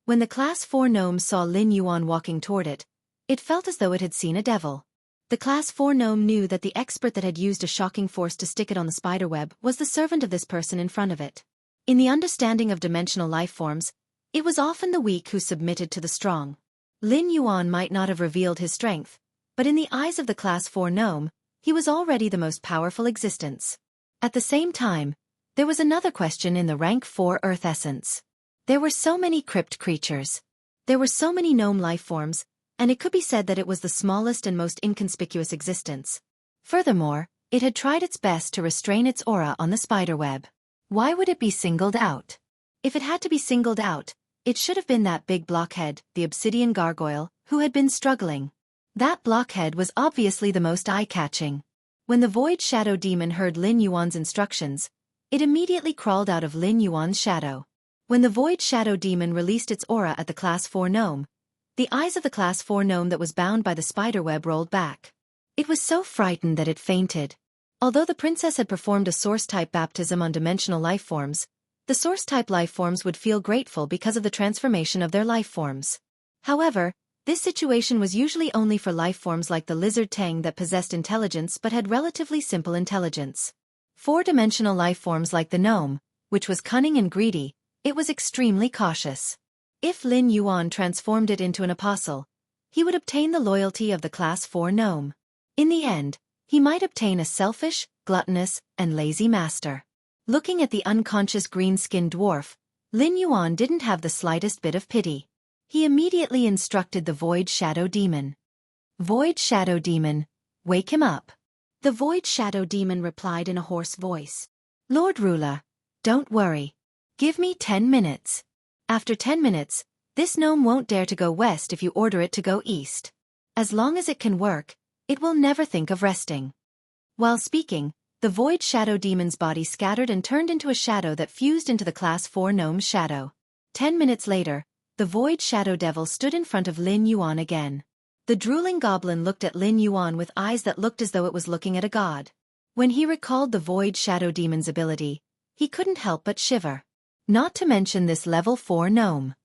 When the Class 4 gnome saw Lin Yuan walking toward it, it felt as though it had seen a devil. The Class 4 gnome knew that the expert that had used a shocking force to stick it on the spiderweb was the servant of this person in front of it. In the understanding of dimensional life forms, it was often the weak who submitted to the strong. Lin Yuan might not have revealed his strength, but in the eyes of the Class 4 gnome, he was already the most powerful existence. At the same time, there was another question in the rank 4 Earth essence. There were so many crypt creatures. There were so many gnome life forms, and it could be said that it was the smallest and most inconspicuous existence. Furthermore, it had tried its best to restrain its aura on the spiderweb. Why would it be singled out? If it had to be singled out, it should have been that big blockhead, the obsidian gargoyle, who had been struggling. That blockhead was obviously the most eye-catching. When the Void Shadow Demon heard Lin Yuan's instructions, it immediately crawled out of Lin Yuan's shadow. When the Void Shadow Demon released its aura at the Class 4 gnome, the eyes of the Class 4 gnome that was bound by the spiderweb rolled back. It was so frightened that it fainted. Although the princess had performed a source-type baptism on dimensional life forms, the source-type life forms would feel grateful because of the transformation of their life forms. However, this situation was usually only for life forms like the lizard tang that possessed intelligence but had relatively simple intelligence. Four-dimensional life forms like the gnome, which was cunning and greedy, it was extremely cautious. If Lin Yuan transformed it into an apostle, he would obtain the loyalty of the Class 4 gnome. In the end, he might obtain a selfish, gluttonous, and lazy master. Looking at the unconscious green-skinned dwarf, Lin Yuan didn't have the slightest bit of pity. He immediately instructed the Void Shadow Demon. "Void Shadow Demon, wake him up." The Void Shadow Demon replied in a hoarse voice. "Lord Ruler, don't worry. Give me 10 minutes. After 10 minutes, this gnome won't dare to go west if you order it to go east. As long as it can work, it will never think of resting." While speaking, the Void Shadow Demon's body scattered and turned into a shadow that fused into the Class 4 gnome's shadow. 10 minutes later, the Void Shadow Devil stood in front of Lin Yuan again. The drooling goblin looked at Lin Yuan with eyes that looked as though it was looking at a god. When he recalled the Void Shadow Demon's ability, he couldn't help but shiver. Not to mention this level 4 gnome.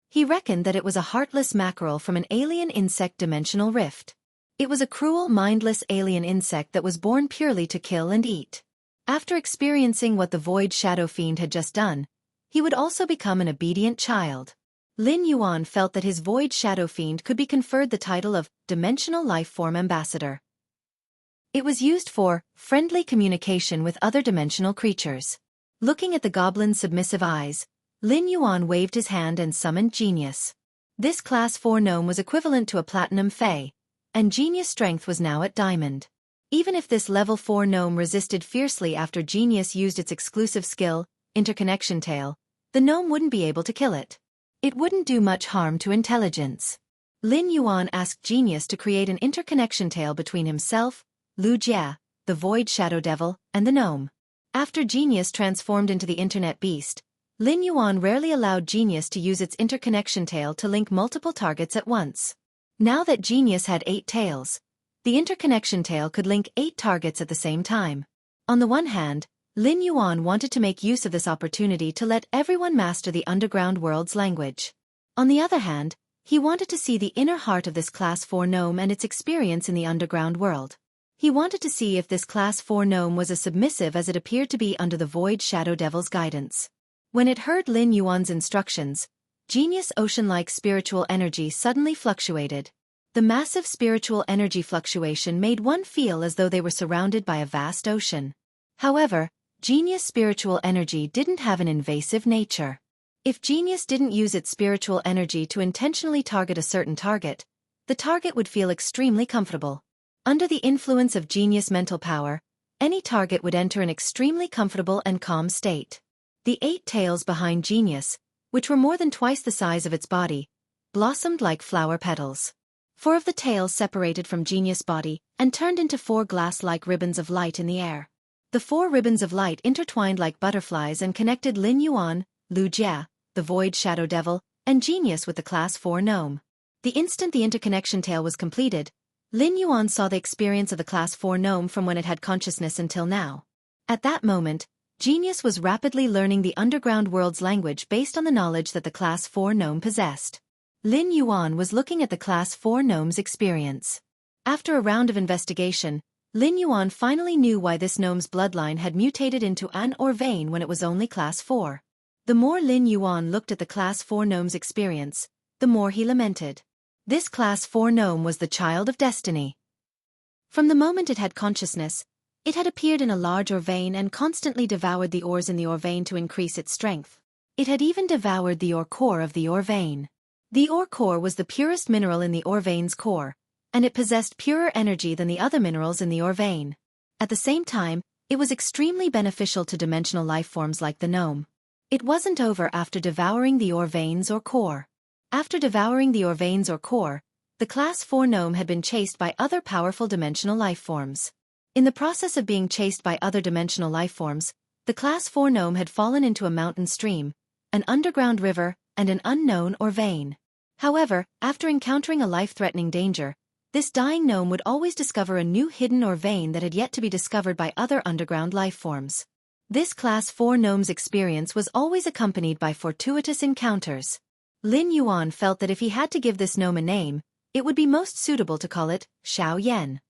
He reckoned that it was a heartless mackerel from an alien insect dimensional rift. It was a cruel, mindless alien insect that was born purely to kill and eat. After experiencing what the Void Shadow Fiend had just done, he would also become an obedient child. Lin Yuan felt that his Void Shadow Fiend could be conferred the title of Dimensional Life Form Ambassador. It was used for friendly communication with other dimensional creatures. Looking at the goblin's submissive eyes, Lin Yuan waved his hand and summoned Genius. This Class 4 gnome was equivalent to a Platinum Fae, and Genius' strength was now at Diamond. Even if this level 4 gnome resisted fiercely after Genius used its exclusive skill, Interconnection Tail, the gnome wouldn't be able to kill it. It wouldn't do much harm to intelligence. Lin Yuan asked Genius to create an interconnection tail between himself, Lu Jia, the Void Shadow Devil, and the gnome. After Genius transformed into the Internet Beast, Lin Yuan rarely allowed Genius to use its interconnection tail to link multiple targets at once. Now that Genius had 8 tails, the interconnection tail could link 8 targets at the same time. On the one hand, Lin Yuan wanted to make use of this opportunity to let everyone master the underground world's language. On the other hand, He wanted to see the inner heart of this Class 4 gnome and its experience in the underground world. He wanted to see if this Class 4 gnome was as submissive as it appeared to be under the Void Shadow Devil's guidance. When it heard Lin Yuan's instructions, genius ocean-like spiritual energy suddenly fluctuated. The massive spiritual energy fluctuation made one feel as though they were surrounded by a vast ocean. However, genius spiritual energy didn't have an invasive nature. If genius didn't use its spiritual energy to intentionally target a certain target, the target would feel extremely comfortable. Under the influence of genius mental power, any target would enter an extremely comfortable and calm state. The 8 tails behind genius, which were more than twice the size of its body, blossomed like flower petals. 4 of the tails separated from genius' body and turned into 4 glass-like ribbons of light in the air. The 4 ribbons of light intertwined like butterflies and connected Lin Yuan, Lu Jie, the Void Shadow Devil, and genius with the Class 4 gnome. The instant the interconnection tale was completed, Lin Yuan saw the experience of the Class 4 gnome from when it had consciousness until now. At that moment, genius was rapidly learning the underground world's language based on the knowledge that the Class 4 gnome possessed. Lin Yuan was looking at the Class 4 gnome's experience. After a round of investigation, Lin Yuan finally knew why this gnome's bloodline had mutated into an or vein when it was only Class 4. The more Lin Yuan looked at the Class 4 gnome's experience, the more he lamented. This Class 4 gnome was the child of destiny. From the moment it had consciousness, it had appeared in a large ore vein and constantly devoured the ores in the ore vein to increase its strength. It had even devoured the ore core of the ore vein. The ore core was the purest mineral in the ore vein's core, and it possessed purer energy than the other minerals in the ore vein. At the same time, it was extremely beneficial to dimensional life forms like the gnome. It wasn't over after devouring the ore veins or core. After devouring the ore veins or core, the Class 4 gnome had been chased by other powerful dimensional life forms. In the process of being chased by other dimensional life forms, the Class 4 gnome had fallen into a mountain stream, an underground river, and an unknown ore vein. However, after encountering a life-threatening danger, this dying gnome would always discover a new hidden ore vein that had yet to be discovered by other underground life forms. This Class 4 gnome's experience was always accompanied by fortuitous encounters. Lin Yuan felt that if he had to give this gnome a name, it would be most suitable to call it Xiao Yan.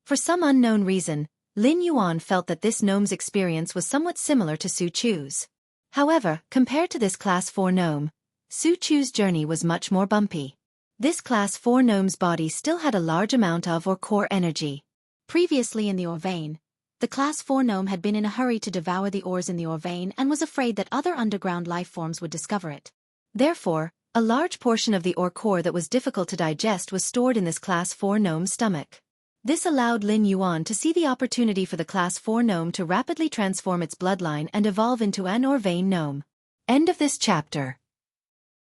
For some unknown reason, Lin Yuan felt that this gnome's experience was somewhat similar to Su Chu's. However, compared to this Class 4 gnome, Su Chu's journey was much more bumpy. This Class 4 gnome's body still had a large amount of ore core energy. Previously in the ore vein, the Class 4 gnome had been in a hurry to devour the ores in the ore vein and was afraid that other underground life forms would discover it. Therefore, a large portion of the ore core that was difficult to digest was stored in this Class 4 gnome's stomach. This allowed Lin Yuan to see the opportunity for the Class 4 gnome to rapidly transform its bloodline and evolve into an ore vein gnome. End of this chapter.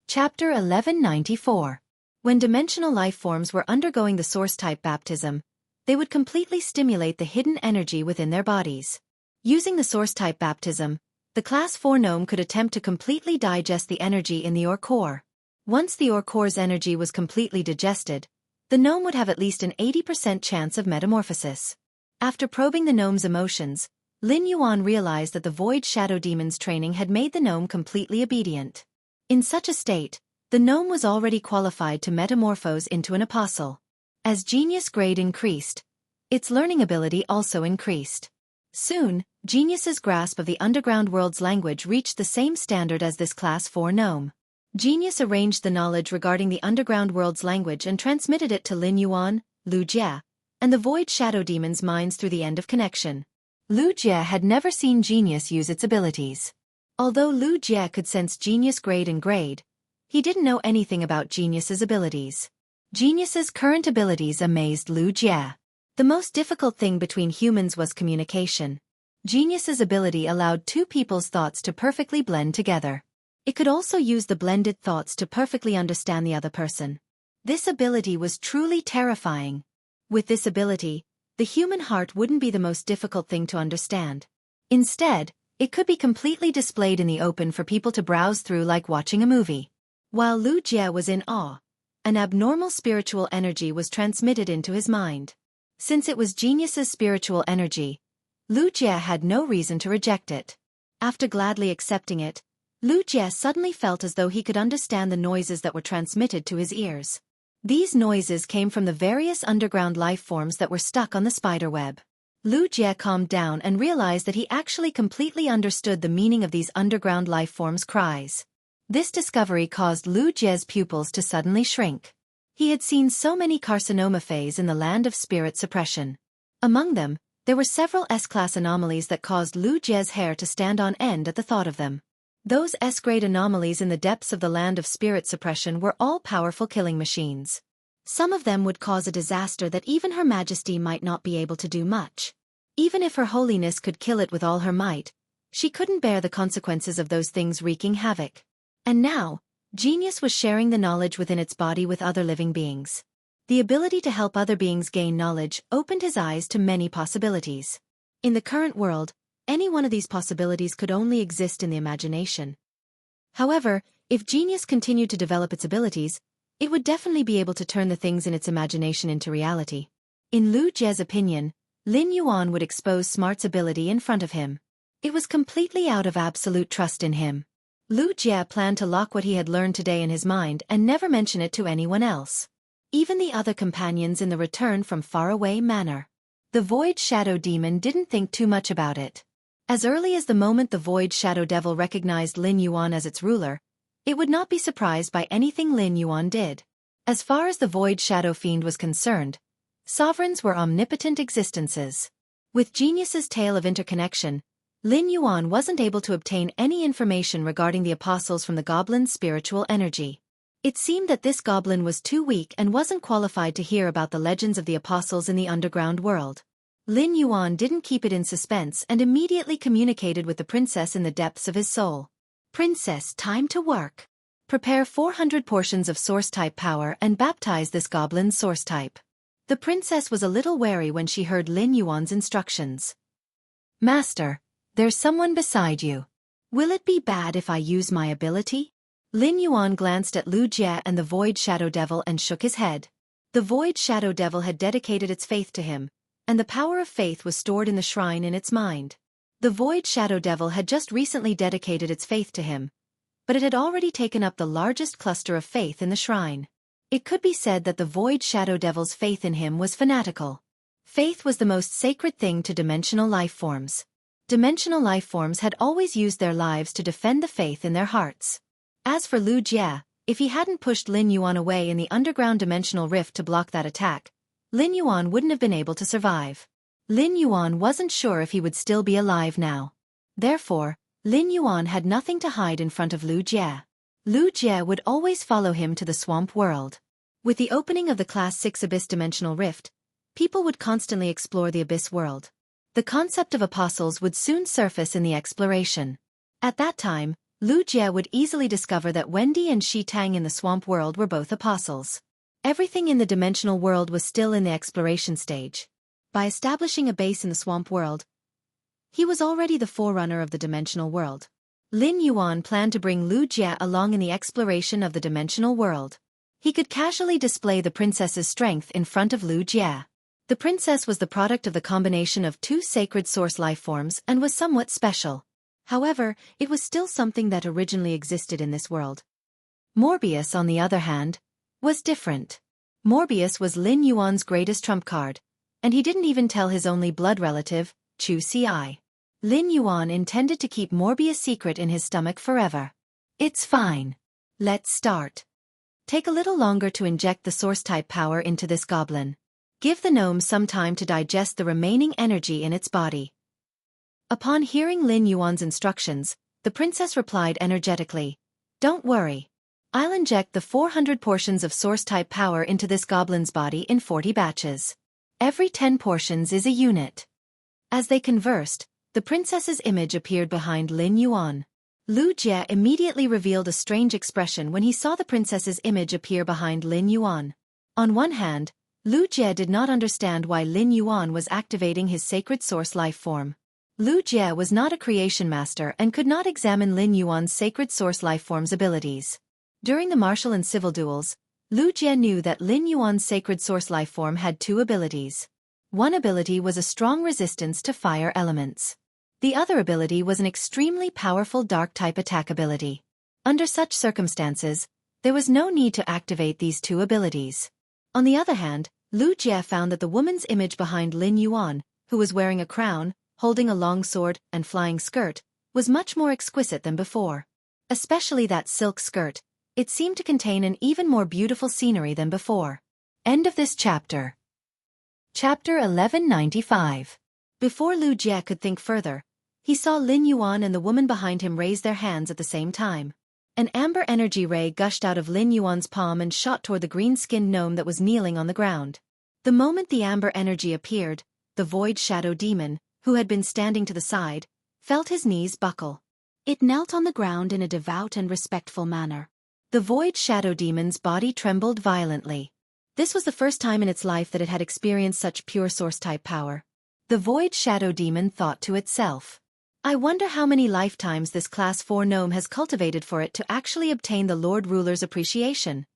Chapter 1194. When dimensional life forms were undergoing the source-type baptism, they would completely stimulate the hidden energy within their bodies. Using the source-type baptism, the Class 4 gnome could attempt to completely digest the energy in the ore core. Once the ore core's energy was completely digested, the gnome would have at least an 80% chance of metamorphosis. After probing the gnome's emotions, Lin Yuan realized that the Void Shadow Demon's training had made the gnome completely obedient. In such a state, the gnome was already qualified to metamorphose into an apostle. As genius grade increased, its learning ability also increased. Soon, Genius's grasp of the underground world's language reached the same standard as this Class 4 gnome. Genius arranged the knowledge regarding the underground world's language and transmitted it to Lin Yuan, Lu Jie, and the Void Shadow Demon's minds through the end of connection. Lu Jie had never seen Genius use its abilities. Although Lu Jie could sense Genius grade and grade, he didn't know anything about Genius's abilities. Genius's current abilities amazed Lu Jie. The most difficult thing between humans was communication. Genius's ability allowed two people's thoughts to perfectly blend together. It could also use the blended thoughts to perfectly understand the other person. This ability was truly terrifying. With this ability, the human heart wouldn't be the most difficult thing to understand. Instead, it could be completely displayed in the open for people to browse through like watching a movie. While Lu Jie was in awe, an abnormal spiritual energy was transmitted into his mind. Since it was Genius's spiritual energy, Lu Jie had no reason to reject it. After gladly accepting it, Lu Jie suddenly felt as though he could understand the noises that were transmitted to his ears. These noises came from the various underground life forms that were stuck on the spiderweb. Lu Jie calmed down and realized that he actually completely understood the meaning of these underground life forms' cries. This discovery caused Lu Jie's pupils to suddenly shrink. He had seen so many carcinomorphes in the land of spirit suppression. Among them, there were several S-class anomalies that caused Lu Jie's hair to stand on end at the thought of them. Those S-grade anomalies in the depths of the land of spirit suppression were all powerful killing machines. Some of them would cause a disaster that even Her Majesty might not be able to do much. Even if Her Holiness could kill it with all her might, she couldn't bear the consequences of those things wreaking havoc. And now, Genius was sharing the knowledge within its body with other living beings. The ability to help other beings gain knowledge opened his eyes to many possibilities. In the current world, any one of these possibilities could only exist in the imagination. However, if Genius continued to develop its abilities, it would definitely be able to turn the things in its imagination into reality. In Lu Jie's opinion, Lin Yuan would expose Smart's ability in front of him. It was completely out of absolute trust in him. Lu Jie planned to lock what he had learned today in his mind and never mention it to anyone else. Even the other companions in the Return from Faraway Manor. The Void Shadow Demon didn't think too much about it. As early as the moment the Void Shadow Devil recognized Lin Yuan as its ruler, it would not be surprised by anything Lin Yuan did. As far as the Void Shadow Fiend was concerned, sovereigns were omnipotent existences. With Genius's tale of interconnection, Lin Yuan wasn't able to obtain any information regarding the apostles from the goblin's spiritual energy. It seemed that this goblin was too weak and wasn't qualified to hear about the legends of the apostles in the underground world. Lin Yuan didn't keep it in suspense and immediately communicated with the princess in the depths of his soul. Princess, time to work. Prepare 400 portions of source-type power and baptize this goblin's source type. The princess was a little wary when she heard Lin Yuan's instructions. Master, there's someone beside you. Will it be bad if I use my ability? Lin Yuan glanced at Lu Jie and the Void Shadow Devil and shook his head. The Void Shadow Devil had dedicated its faith to him, and the power of faith was stored in the shrine in its mind. The Void Shadow Devil had just recently dedicated its faith to him, but it had already taken up the largest cluster of faith in the shrine. It could be said that the Void Shadow Devil's faith in him was fanatical. Faith was the most sacred thing to dimensional life forms. Dimensional life forms had always used their lives to defend the faith in their hearts. As for Lu Jie, if he hadn't pushed Lin Yuan away in the underground dimensional rift to block that attack, Lin Yuan wouldn't have been able to survive. Lin Yuan wasn't sure if he would still be alive now. Therefore, Lin Yuan had nothing to hide in front of Lu Jie. Lu Jie would always follow him to the swamp world. With the opening of the Class 6 Abyss Dimensional Rift, people would constantly explore the Abyss world. The concept of apostles would soon surface in the exploration. At that time, Lu Jie would easily discover that Wendy and Shi Tang in the swamp world were both apostles. Everything in the dimensional world was still in the exploration stage. By establishing a base in the swamp world, he was already the forerunner of the dimensional world. Lin Yuan planned to bring Lu Jie along in the exploration of the dimensional world. He could casually display the princess's strength in front of Lu Jie. The princess was the product of the combination of two sacred source life forms and was somewhat special. However, it was still something that originally existed in this world. Morbius, on the other hand, was different. Morbius was Lin Yuan's greatest trump card, and he didn't even tell his only blood relative, Xueqi. Lin Yuan intended to keep Morbius' secret in his stomach forever. It's fine. Let's start. Take a little longer to inject the source-type power into this goblin. Give the gnome some time to digest the remaining energy in its body. Upon hearing Lin Yuan's instructions, the princess replied energetically, "Don't worry. I'll inject the 400 portions of source-type power into this goblin's body in 40 batches. Every 10 portions is a unit." As they conversed, the princess's image appeared behind Lin Yuan. Lu Jie immediately revealed a strange expression when he saw the princess's image appear behind Lin Yuan. On one hand, Lu Jie did not understand why Lin Yuan was activating his sacred source life form. Lu Jie was not a creation master and could not examine Lin Yuan's sacred source life form's abilities. During the martial and civil duels, Lu Jie knew that Lin Yuan's sacred source life form had two abilities. One ability was a strong resistance to fire elements. The other ability was an extremely powerful dark-type attack ability. Under such circumstances, there was no need to activate these two abilities. On the other hand, Lu Jie found that the woman's image behind Lin Yuan, who was wearing a crown, holding a long sword and flying skirt, was much more exquisite than before. Especially that silk skirt, it seemed to contain an even more beautiful scenery than before. End of this chapter. Chapter 1195. Before Lu Jie could think further, he saw Lin Yuan and the woman behind him raise their hands at the same time. An amber energy ray gushed out of Lin Yuan's palm and shot toward the green-skinned gnome that was kneeling on the ground. The moment the amber energy appeared, the void shadow demon, who had been standing to the side, felt his knees buckle. It knelt on the ground in a devout and respectful manner. The void shadow demon's body trembled violently. This was the first time in its life that it had experienced such pure source-type power. The void shadow demon thought to itself, I wonder how many lifetimes this Class 4 gnome has cultivated for it to actually obtain the Lord Ruler's appreciation.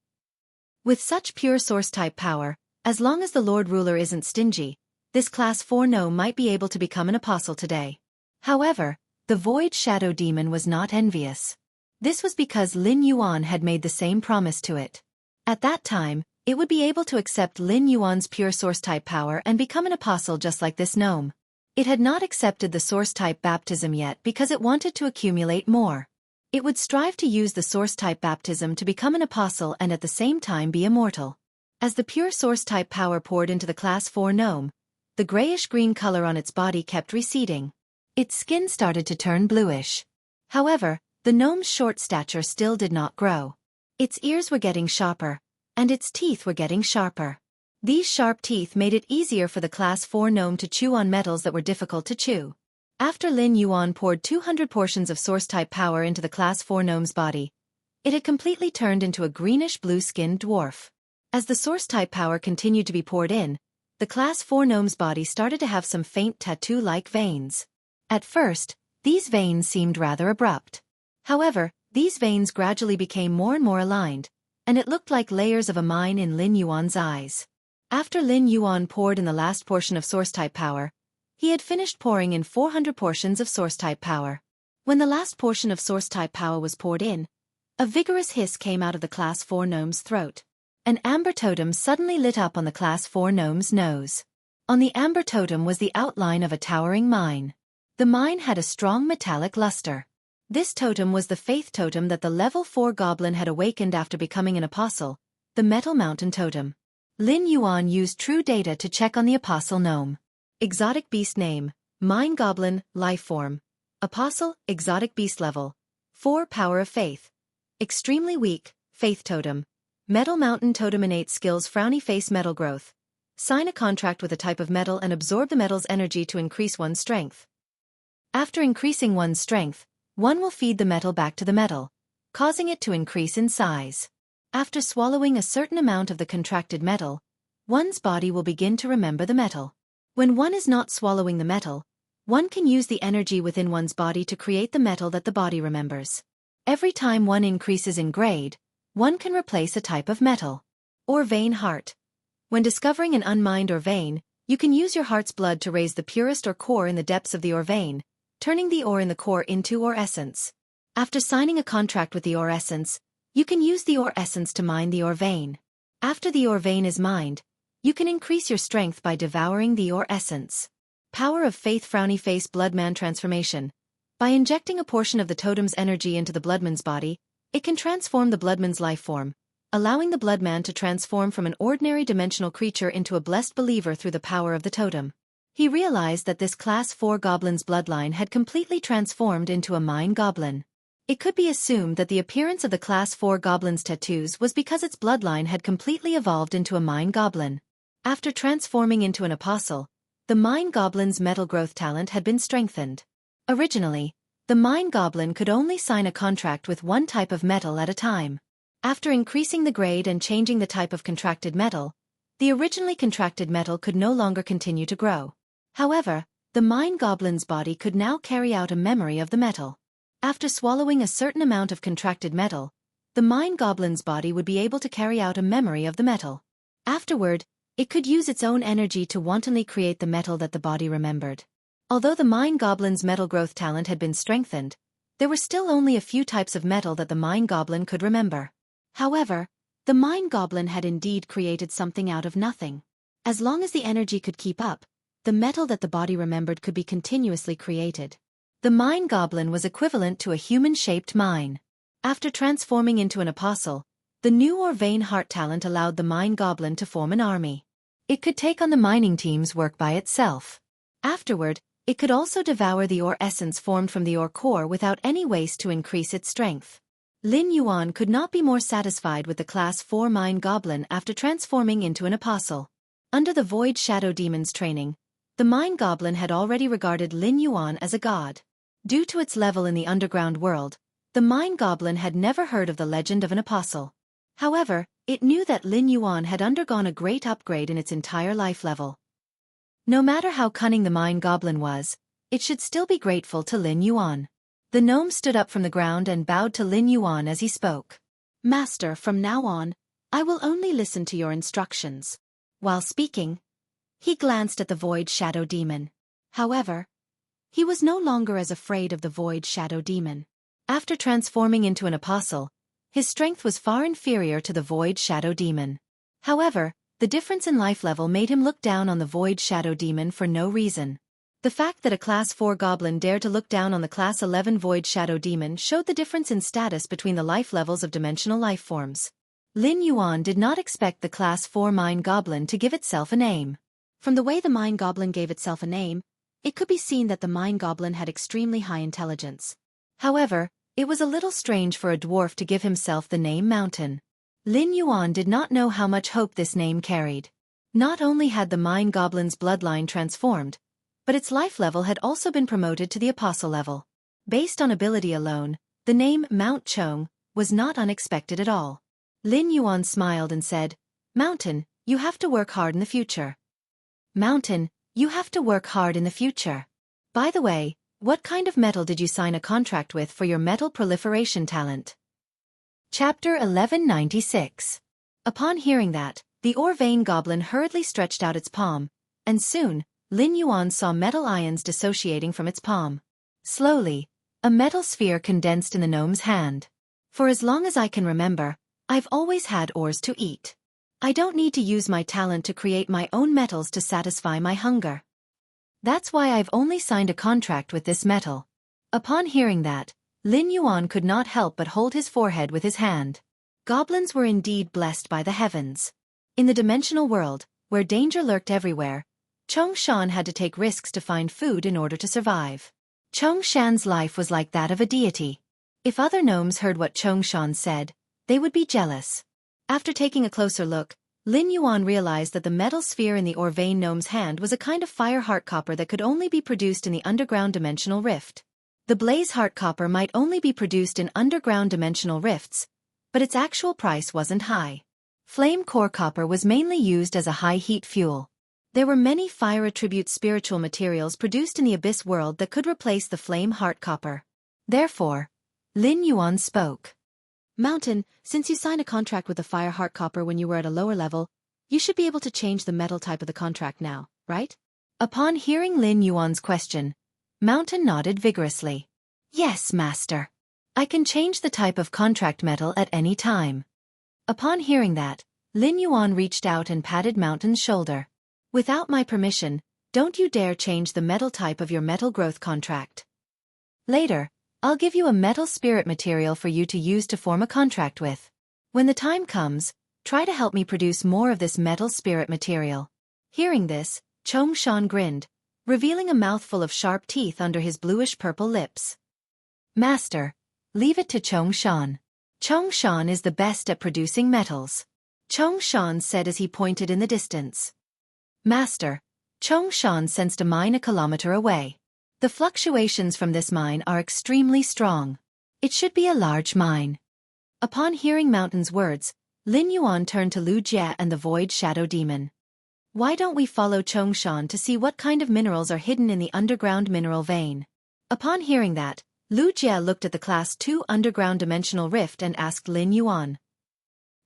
With such pure source-type power, as long as the Lord Ruler isn't stingy, this Class 4 gnome might be able to become an apostle today. However, the void shadow demon was not envious. This was because Lin Yuan had made the same promise to it. At that time, it would be able to accept Lin Yuan's pure source-type power and become an apostle just like this gnome. It had not accepted the source-type baptism yet because it wanted to accumulate more. It would strive to use the source-type baptism to become an apostle and at the same time be immortal. As the pure source-type power poured into the Class 4 gnome, the grayish-green color on its body kept receding. Its skin started to turn bluish. However, the gnome's short stature still did not grow. Its ears were getting sharper, and its teeth were getting sharper. These sharp teeth made it easier for the Class 4 gnome to chew on metals that were difficult to chew. After Lin Yuan poured 200 portions of source-type power into the Class 4 gnome's body, it had completely turned into a greenish-blue-skinned dwarf. As the source-type power continued to be poured in, the Class 4 gnome's body started to have some faint tattoo-like veins. At first, these veins seemed rather abrupt. However, these veins gradually became more and more aligned, and it looked like layers of a mine in Lin Yuan's eyes. After Lin Yuan poured in the last portion of source-type power, he had finished pouring in 400 portions of source-type power. When the last portion of source-type power was poured in, a vigorous hiss came out of the Class 4 gnome's throat. An amber totem suddenly lit up on the Class 4 gnome's nose. On the amber totem was the outline of a towering mine. The mine had a strong metallic luster. This totem was the faith totem that the level 4 goblin had awakened after becoming an apostle, the Metal Mountain Totem. Lin Yuan used true data to check on the apostle gnome. Exotic beast name, Mine Goblin, life form. Apostle, exotic beast level. 4 power of faith. Extremely weak, faith totem. Metal Mountain Totem innate skills frowny face metal growth. Sign a contract with a type of metal and absorb the metal's energy to increase one's strength. After increasing one's strength, one will feed the metal back to the metal, causing it to increase in size. After swallowing a certain amount of the contracted metal, one's body will begin to remember the metal. When one is not swallowing the metal, one can use the energy within one's body to create the metal that the body remembers. Every time one increases in grade, one can replace a type of metal. Or vein heart. When discovering an unmined or vein, you can use your heart's blood to raise the purest or core in the depths of the ore vein, turning the ore in the core into ore essence. After signing a contract with the ore essence, you can use the ore essence to mine the ore vein. After the ore vein is mined, you can increase your strength by devouring the ore essence. Power of Faith Frowny Face Bloodman Transformation. By injecting a portion of the totem's energy into the bloodman's body, it can transform the bloodman's life form, allowing the bloodman to transform from an ordinary dimensional creature into a blessed believer through the power of the totem. He realized that this Class 4 goblin's bloodline had completely transformed into a mine goblin. It could be assumed that the appearance of the Class 4 goblin's tattoos was because its bloodline had completely evolved into a mine goblin. After transforming into an apostle, the mine goblin's metal growth talent had been strengthened. Originally, the mine goblin could only sign a contract with one type of metal at a time. After increasing the grade and changing the type of contracted metal, the originally contracted metal could no longer continue to grow. However, the mine goblin's body could now carry out a memory of the metal. After swallowing a certain amount of contracted metal, the mine goblin's body would be able to carry out a memory of the metal. Afterward, it could use its own energy to wantonly create the metal that the body remembered. Although the mine goblin's metal growth talent had been strengthened, there were still only a few types of metal that the mine goblin could remember. However, the mine goblin had indeed created something out of nothing. As long as the energy could keep up, the metal that the body remembered could be continuously created. The mine goblin was equivalent to a human-shaped mine. After transforming into an apostle, the new or vein heart talent allowed the mine goblin to form an army. It could take on the mining team's work by itself. Afterward, it could also devour the ore essence formed from the ore core without any waste to increase its strength. Lin Yuan could not be more satisfied with the Class 4 mine goblin after transforming into an apostle. Under the Void Shadow Demon's training, the mine goblin had already regarded Lin Yuan as a god. Due to its level in the underground world, the mine goblin had never heard of the legend of an apostle. However, it knew that Lin Yuan had undergone a great upgrade in its entire life level. No matter how cunning the mine goblin was, it should still be grateful to Lin Yuan. The gnome stood up from the ground and bowed to Lin Yuan as he spoke. "Master, from now on, I will only listen to your instructions." While speaking, he glanced at the Void Shadow Demon. However, he was no longer as afraid of the Void Shadow Demon. After transforming into an apostle, his strength was far inferior to the Void Shadow Demon. However, the difference in life level made him look down on the Void Shadow Demon for no reason. The fact that a Class 4 goblin dared to look down on the Class 11 Void Shadow Demon showed the difference in status between the life levels of dimensional life forms. Lin Yuan did not expect the Class 4 mine goblin to give itself a name. From the way the mine goblin gave itself a name, it could be seen that the mine goblin had extremely high intelligence. However, it was a little strange for a dwarf to give himself the name Mountain. Lin Yuan did not know how much hope this name carried. Not only had the mine goblin's bloodline transformed, but its life level had also been promoted to the apostle level. Based on ability alone, the name Mount Chong was not unexpected at all. Lin Yuan smiled and said, "Mountain, you have to work hard in the future. Mountain, you have to work hard in the future. By the way, what kind of metal did you sign a contract with for your metal proliferation talent?" Chapter 1196. Upon hearing that, the ore vein goblin hurriedly stretched out its palm, and soon, Lin Yuan saw metal ions dissociating from its palm. Slowly, a metal sphere condensed in the gnome's hand. "For as long as I can remember, I've always had ores to eat. I don't need to use my talent to create my own metals to satisfy my hunger. That's why I've only signed a contract with this metal." Upon hearing that, Lin Yuan could not help but hold his forehead with his hand. Goblins were indeed blessed by the heavens. In the dimensional world, where danger lurked everywhere, Chongshan had to take risks to find food in order to survive. Chongshan's life was like that of a deity. If other gnomes heard what Chongshan said, they would be jealous. After taking a closer look, Lin Yuan realized that the metal sphere in the ore vein gnome's hand was a kind of fire heart copper that could only be produced in the underground dimensional rift. The blaze heart copper might only be produced in underground dimensional rifts, but its actual price wasn't high. Flame core copper was mainly used as a high-heat fuel. There were many fire attribute spiritual materials produced in the abyss world that could replace the flame heart copper. Therefore, Lin Yuan spoke. "Mountain, since you signed a contract with the fire heart copper when you were at a lower level, you should be able to change the metal type of the contract now, right?" Upon hearing Lin Yuan's question, Mountain nodded vigorously. "Yes, master. I can change the type of contract metal at any time." Upon hearing that, Lin Yuan reached out and patted Mountain's shoulder. "Without my permission, don't you dare change the metal type of your metal growth contract. Later, I'll give you a metal spirit material for you to use to form a contract with. When the time comes, try to help me produce more of this metal spirit material." Hearing this, Chongshan grinned, revealing a mouthful of sharp teeth under his bluish-purple lips. "Master, leave it to Chongshan. Chongshan is the best at producing metals," Chongshan said as he pointed in the distance. "Master," Chongshan sensed a mine a kilometer away. "The fluctuations from this mine are extremely strong. It should be a large mine." Upon hearing Mountain's words, Lin Yuan turned to Lu Jie and the Void Shadow Demon. "Why don't we follow Chongshan to see what kind of minerals are hidden in the underground mineral vein?" Upon hearing that, Lu Jie looked at the Class 2 underground dimensional rift and asked Lin Yuan.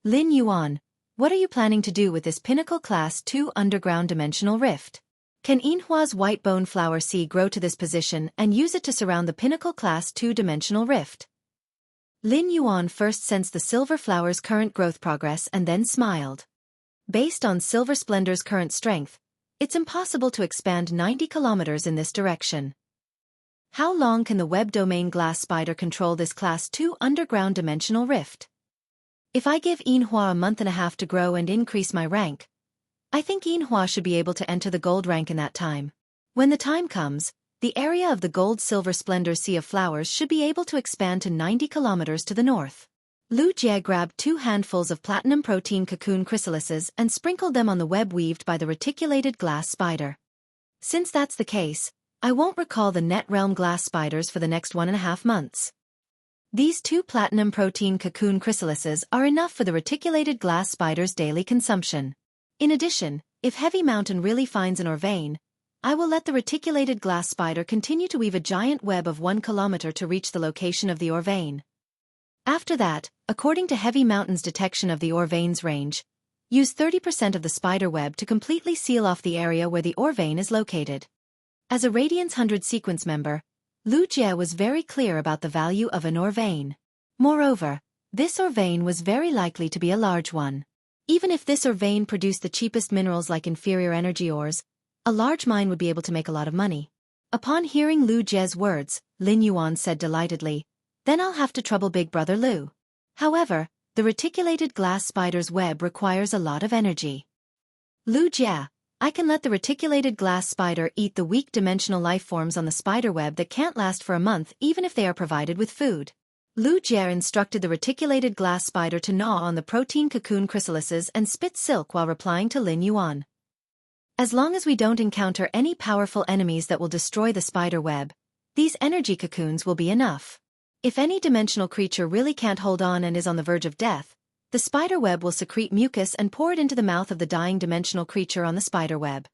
"Lin Yuan, what are you planning to do with this pinnacle Class 2 underground dimensional rift?" Can Inhua's white bone flower seed grow to this position and use it to surround the pinnacle class 2-dimensional rift? Lin Yuan first sensed the silver flower's current growth progress and then smiled. Based on Silver Splendor's current strength, it's impossible to expand 90 kilometers in this direction. How long can the web domain glass spider control this class 2 underground dimensional rift? If I give Inhua a month and a half to grow and increase my rank, I think Inhua should be able to enter the gold rank in that time. When the time comes, the area of the gold-silver splendor sea of flowers should be able to expand to 90 kilometers to the north. Lu Jie grabbed 2 handfuls of platinum protein cocoon chrysalises and sprinkled them on the web weaved by the reticulated glass spider. Since that's the case, I won't recall the net realm glass spiders for the next 1.5 months. These 2 platinum protein cocoon chrysalises are enough for the reticulated glass spider's daily consumption. In addition, if Heavy Mountain really finds an ore vein, I will let the reticulated glass spider continue to weave a giant web of 1 kilometer to reach the location of the ore vein. After that, according to Heavy Mountain's detection of the ore vein's range, use 30% of the spider web to completely seal off the area where the ore vein is located. As a Radiance 100 sequence member, Lu Jie was very clear about the value of an ore vein. Moreover, this ore vein was very likely to be a large one. Even if this ore vein produced the cheapest minerals like inferior energy ores, a large mine would be able to make a lot of money. Upon hearing Lu Jie's words, Lin Yuan said delightedly, "Then I'll have to trouble Big Brother Lu." However, the reticulated glass spider's web requires a lot of energy. Lu Jie, I can let the reticulated glass spider eat the weak dimensional life forms on the spider web that can't last for a month even if they are provided with food. Lu Jie instructed the reticulated glass spider to gnaw on the protein cocoon chrysalises and spit silk while replying to Lin Yuan. As long as we don't encounter any powerful enemies that will destroy the spider web, these energy cocoons will be enough. If any dimensional creature really can't hold on and is on the verge of death, the spider web will secrete mucus and pour it into the mouth of the dying dimensional creature on the spider web.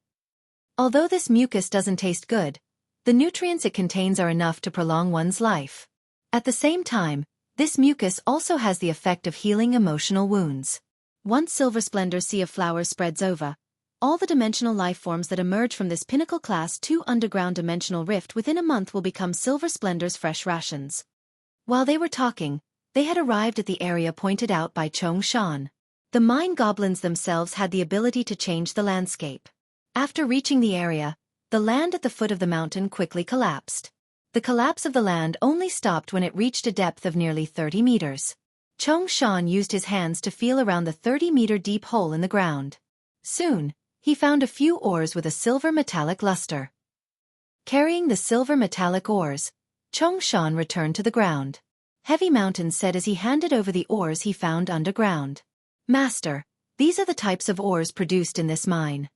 Although this mucus doesn't taste good, the nutrients it contains are enough to prolong one's life. At the same time, this mucus also has the effect of healing emotional wounds. Once Silver Splendor Sea of Flowers spreads over, all the dimensional life forms that emerge from this pinnacle class 2 underground dimensional rift within a month will become Silver Splendor's fresh rations. While they were talking, they had arrived at the area pointed out by Chong Shan. The mine goblins themselves had the ability to change the landscape. After reaching the area, the land at the foot of the mountain quickly collapsed. The collapse of the land only stopped when it reached a depth of nearly 30 meters. Chong Shan used his hands to feel around the 30-meter deep hole in the ground. Soon, he found a few ores with a silver metallic luster. Carrying the silver metallic ores, Chong Shan returned to the ground. Heavy Mountain said as he handed over the ores he found underground. "Master, these are the types of ores produced in this mine.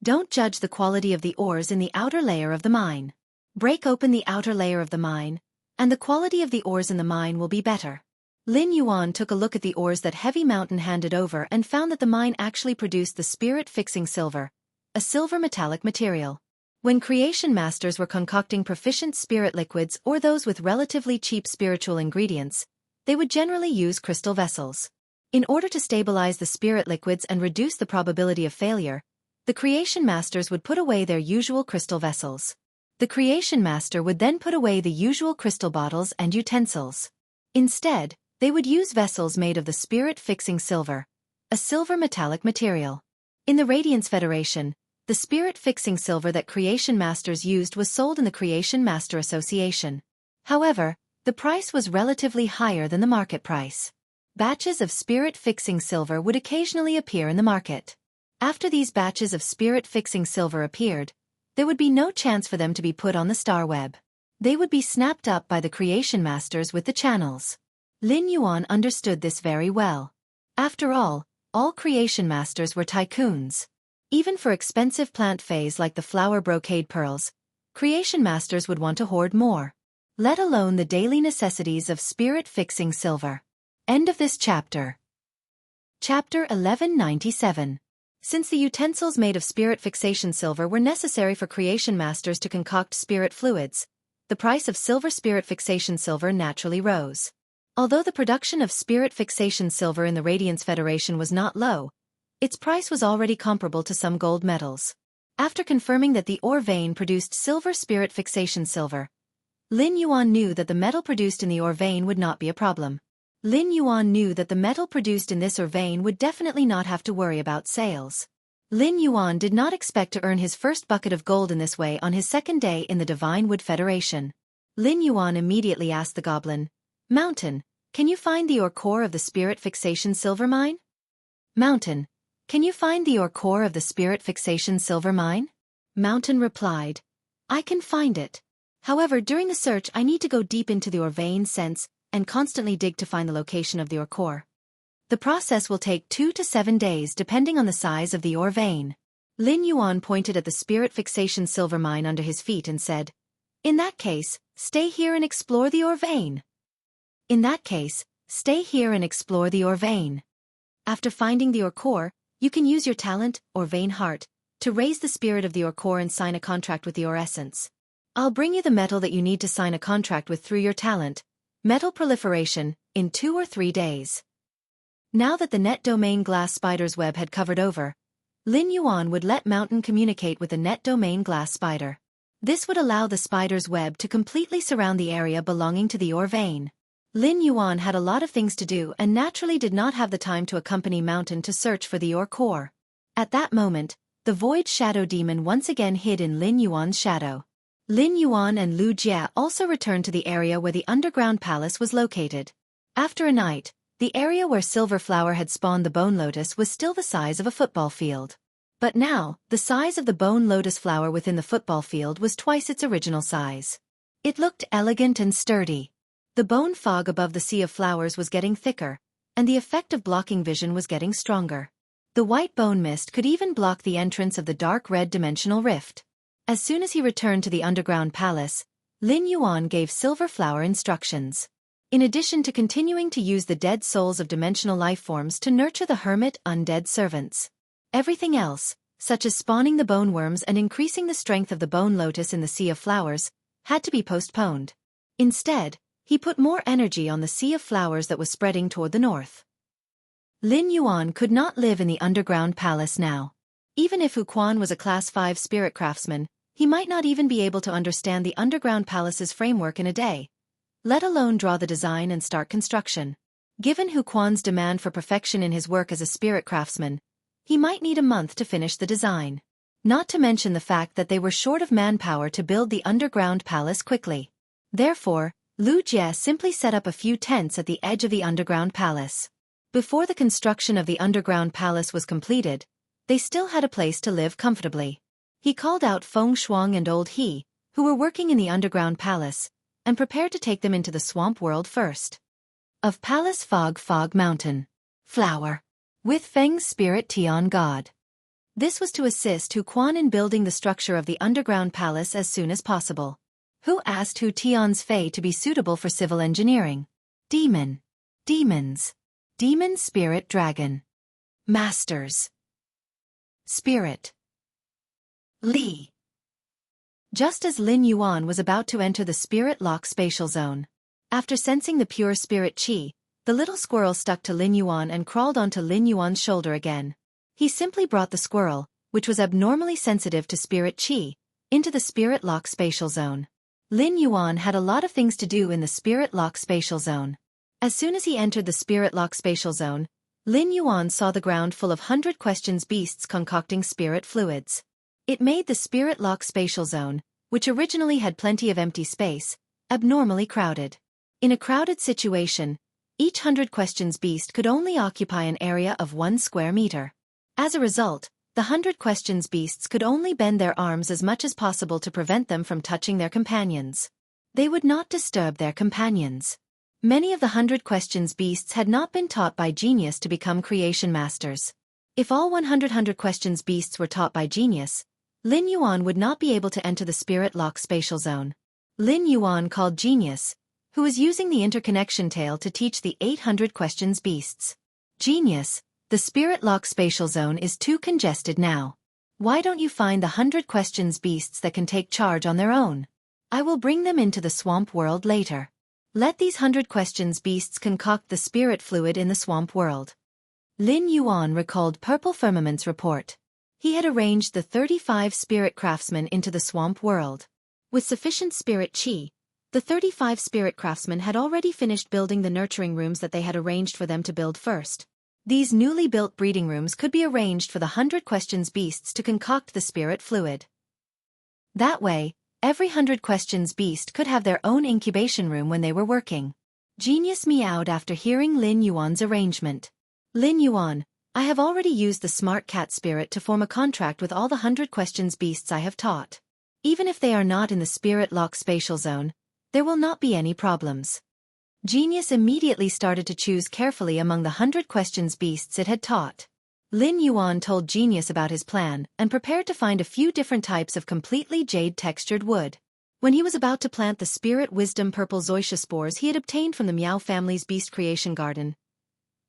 Don't judge the quality of the ores in the outer layer of the mine. Break open the outer layer of the mine, and the quality of the ores in the mine will be better." Lin Yuan took a look at the ores that Heavy Mountain handed over and found that the mine actually produced the spirit-fixing silver, a silver metallic material. When creation masters were concocting proficient spirit liquids or those with relatively cheap spiritual ingredients, they would generally use crystal vessels. In order to stabilize the spirit liquids and reduce the probability of failure, the creation masters would put away their usual crystal vessels. The creation master would then put away the usual crystal bottles and utensils. Instead, they would use vessels made of the spirit-fixing silver, a silver metallic material. In the Radiance Federation, the spirit-fixing silver that creation masters used was sold in the Creation Master Association. However, the price was relatively higher than the market price. Batches of spirit-fixing silver would occasionally appear in the market. After these batches of spirit-fixing silver appeared, there would be no chance for them to be put on the star web. They would be snapped up by the creation masters with the channels. Lin Yuan understood this very well. After all creation masters were tycoons. Even for expensive plant phase like the flower brocade pearls, creation masters would want to hoard more. Let alone the daily necessities of spirit-fixing silver. End of this chapter. Chapter 1197. Since the utensils made of spirit fixation silver were necessary for creation masters to concoct spirit fluids, the price of silver spirit fixation silver naturally rose. Although the production of spirit fixation silver in the Radiance Federation was not low, its price was already comparable to some gold metals. After confirming that the ore vein produced silver spirit fixation silver, Lin Yuan knew that the metal produced in the ore vein would not be a problem. Lin Yuan knew that the metal produced in this ore vein would definitely not have to worry about sales. Lin Yuan did not expect to earn his first bucket of gold in this way on his second day in the Divine Wood Federation. Lin Yuan immediately asked the goblin, "Mountain, can you find the ore core of the spirit fixation silver mine?" "Mountain, can you find the ore core of the spirit fixation silver mine?" Mountain replied, "I can find it. However, during the search I need to go deep into the ore vein sense and constantly dig to find the location of the ore core. The process will take 2 to 7 days depending on the size of the ore vein." Lin Yuan pointed at the spirit fixation silver mine under his feet and said, "In that case, stay here and explore the ore vein." In that case, stay here and explore the ore vein. After finding the ore core, you can use your talent, or vein heart, to raise the spirit of the ore core and sign a contract with the ore essence. I'll bring you the metal that you need to sign a contract with through your talent, metal proliferation, in 2 or 3 days. Now that the net domain glass spider's web had covered over, Lin Yuan would let Mountain communicate with the net domain glass spider. This would allow the spider's web to completely surround the area belonging to the ore vein. Lin Yuan had a lot of things to do and naturally did not have the time to accompany Mountain to search for the ore core. At that moment, the Void Shadow Demon once again hid in Lin Yuan's shadow. Lin Yuan and Lu Jie also returned to the area where the underground palace was located. After a night, the area where Silver Flower had spawned the Bone Lotus was still the size of a football field. But now, the size of the Bone Lotus flower within the football field was twice its original size. It looked elegant and sturdy. The bone fog above the sea of flowers was getting thicker, and the effect of blocking vision was getting stronger. The white bone mist could even block the entrance of the dark red dimensional rift. As soon as he returned to the underground palace, Lin Yuan gave Silver Flower instructions. In addition to continuing to use the dead souls of dimensional life forms to nurture the hermit undead servants, everything else, such as spawning the bone worms and increasing the strength of the bone lotus in the sea of flowers, had to be postponed. Instead, he put more energy on the sea of flowers that was spreading toward the north. Lin Yuan could not live in the underground palace now. Even if Hu Quan was a Class 5 spirit craftsman, he might not even be able to understand the underground palace's framework in a day, let alone draw the design and start construction. Given Hu Quan's demand for perfection in his work as a spirit craftsman, he might need a month to finish the design. Not to mention the fact that they were short of manpower to build the underground palace quickly. Therefore, Lu Jie simply set up a few tents at the edge of the underground palace. Before the construction of the underground palace was completed, they still had a place to live comfortably. He called out Feng Shuang and Old He, who were working in the underground palace, and prepared to take them into the swamp world first. Of Palace Fog Mountain. Flower. With Feng's spirit Tian God. This was to assist Hu Quan in building the structure of the underground palace as soon as possible. Who asked Hu Tian's Fei to be suitable for civil engineering? Demon. Demons. Demon Spirit Dragon. Masters. Spirit. Li. Just as Lin Yuan was about to enter the Spirit Lock spatial zone, after sensing the pure spirit qi, the little squirrel stuck to Lin Yuan and crawled onto Lin Yuan's shoulder again. He simply brought the squirrel, which was abnormally sensitive to spirit qi, into the Spirit Lock spatial zone. Lin Yuan had a lot of things to do in the Spirit Lock spatial zone. As soon as he entered the Spirit Lock spatial zone, Lin Yuan saw the ground full of 100 questions beasts concocting spirit fluids. It made the Spirit Lock spatial zone, which originally had plenty of empty space, abnormally crowded. In a crowded situation, each 100 questions beast could only occupy an area of 1 square meter. As a result, the 100 questions beasts could only bend their arms as much as possible to prevent them from touching their companions. They would not disturb their companions. Many of the 100 questions beasts had not been taught by genius to become creation masters. If all 100 questions beasts were taught by genius, Lin Yuan would not be able to enter the Spirit Lock spatial zone. Lin Yuan called Genius, who was using the interconnection tail to teach the 800 questions beasts. Genius, the Spirit Lock spatial zone is too congested now. Why don't you find the 100 questions beasts that can take charge on their own? I will bring them into the swamp world later. Let these 100 questions beasts concoct the spirit fluid in the swamp world. Lin Yuan recalled Purple Firmament's report. He had arranged the 35 spirit craftsmen into the swamp world. With sufficient spirit chi, the 35 spirit craftsmen had already finished building the nurturing rooms that they had arranged for them to build first. These newly built breeding rooms could be arranged for the 100 questions beasts to concoct the spirit fluid. That way, every 100 questions beast could have their own incubation room when they were working. Genius meowed after hearing Lin Yuan's arrangement. Lin Yuan, I have already used the smart cat spirit to form a contract with all the 100 questions beasts I have taught. Even if they are not in the spirit lock spatial zone, there will not be any problems. Genius immediately started to choose carefully among the 100 questions beasts it had taught. Lin Yuan told Genius about his plan and prepared to find a few different types of completely jade-textured wood. When he was about to plant the spirit wisdom purple zoysia spores he had obtained from the Miao family's beast creation garden,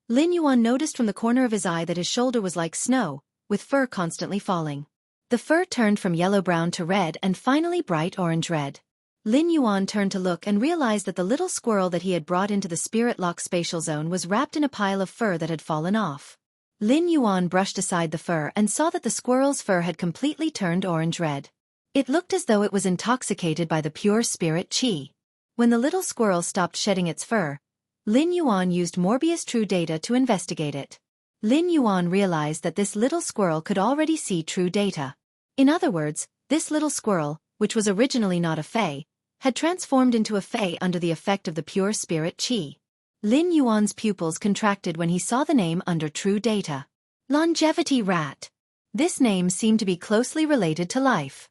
Lin Yuan noticed from the corner of his eye that his shoulder was like snow, with fur constantly falling. The fur turned from yellow-brown to red and finally bright orange-red. Lin Yuan turned to look and realized that the little squirrel that he had brought into the spirit lock spatial zone was wrapped in a pile of fur that had fallen off. Lin Yuan brushed aside the fur and saw that the squirrel's fur had completely turned orange-red. It looked as though it was intoxicated by the pure spirit chi. When the little squirrel stopped shedding its fur, Lin Yuan used Morbius True Data to investigate it. Lin Yuan realized that this little squirrel could already see true data. In other words, this little squirrel, which was originally not a fae, had transformed into a fae under the effect of the pure spirit chi. Lin Yuan's pupils contracted when he saw the name under True Data. Longevity Rat. This name seemed to be closely related to life.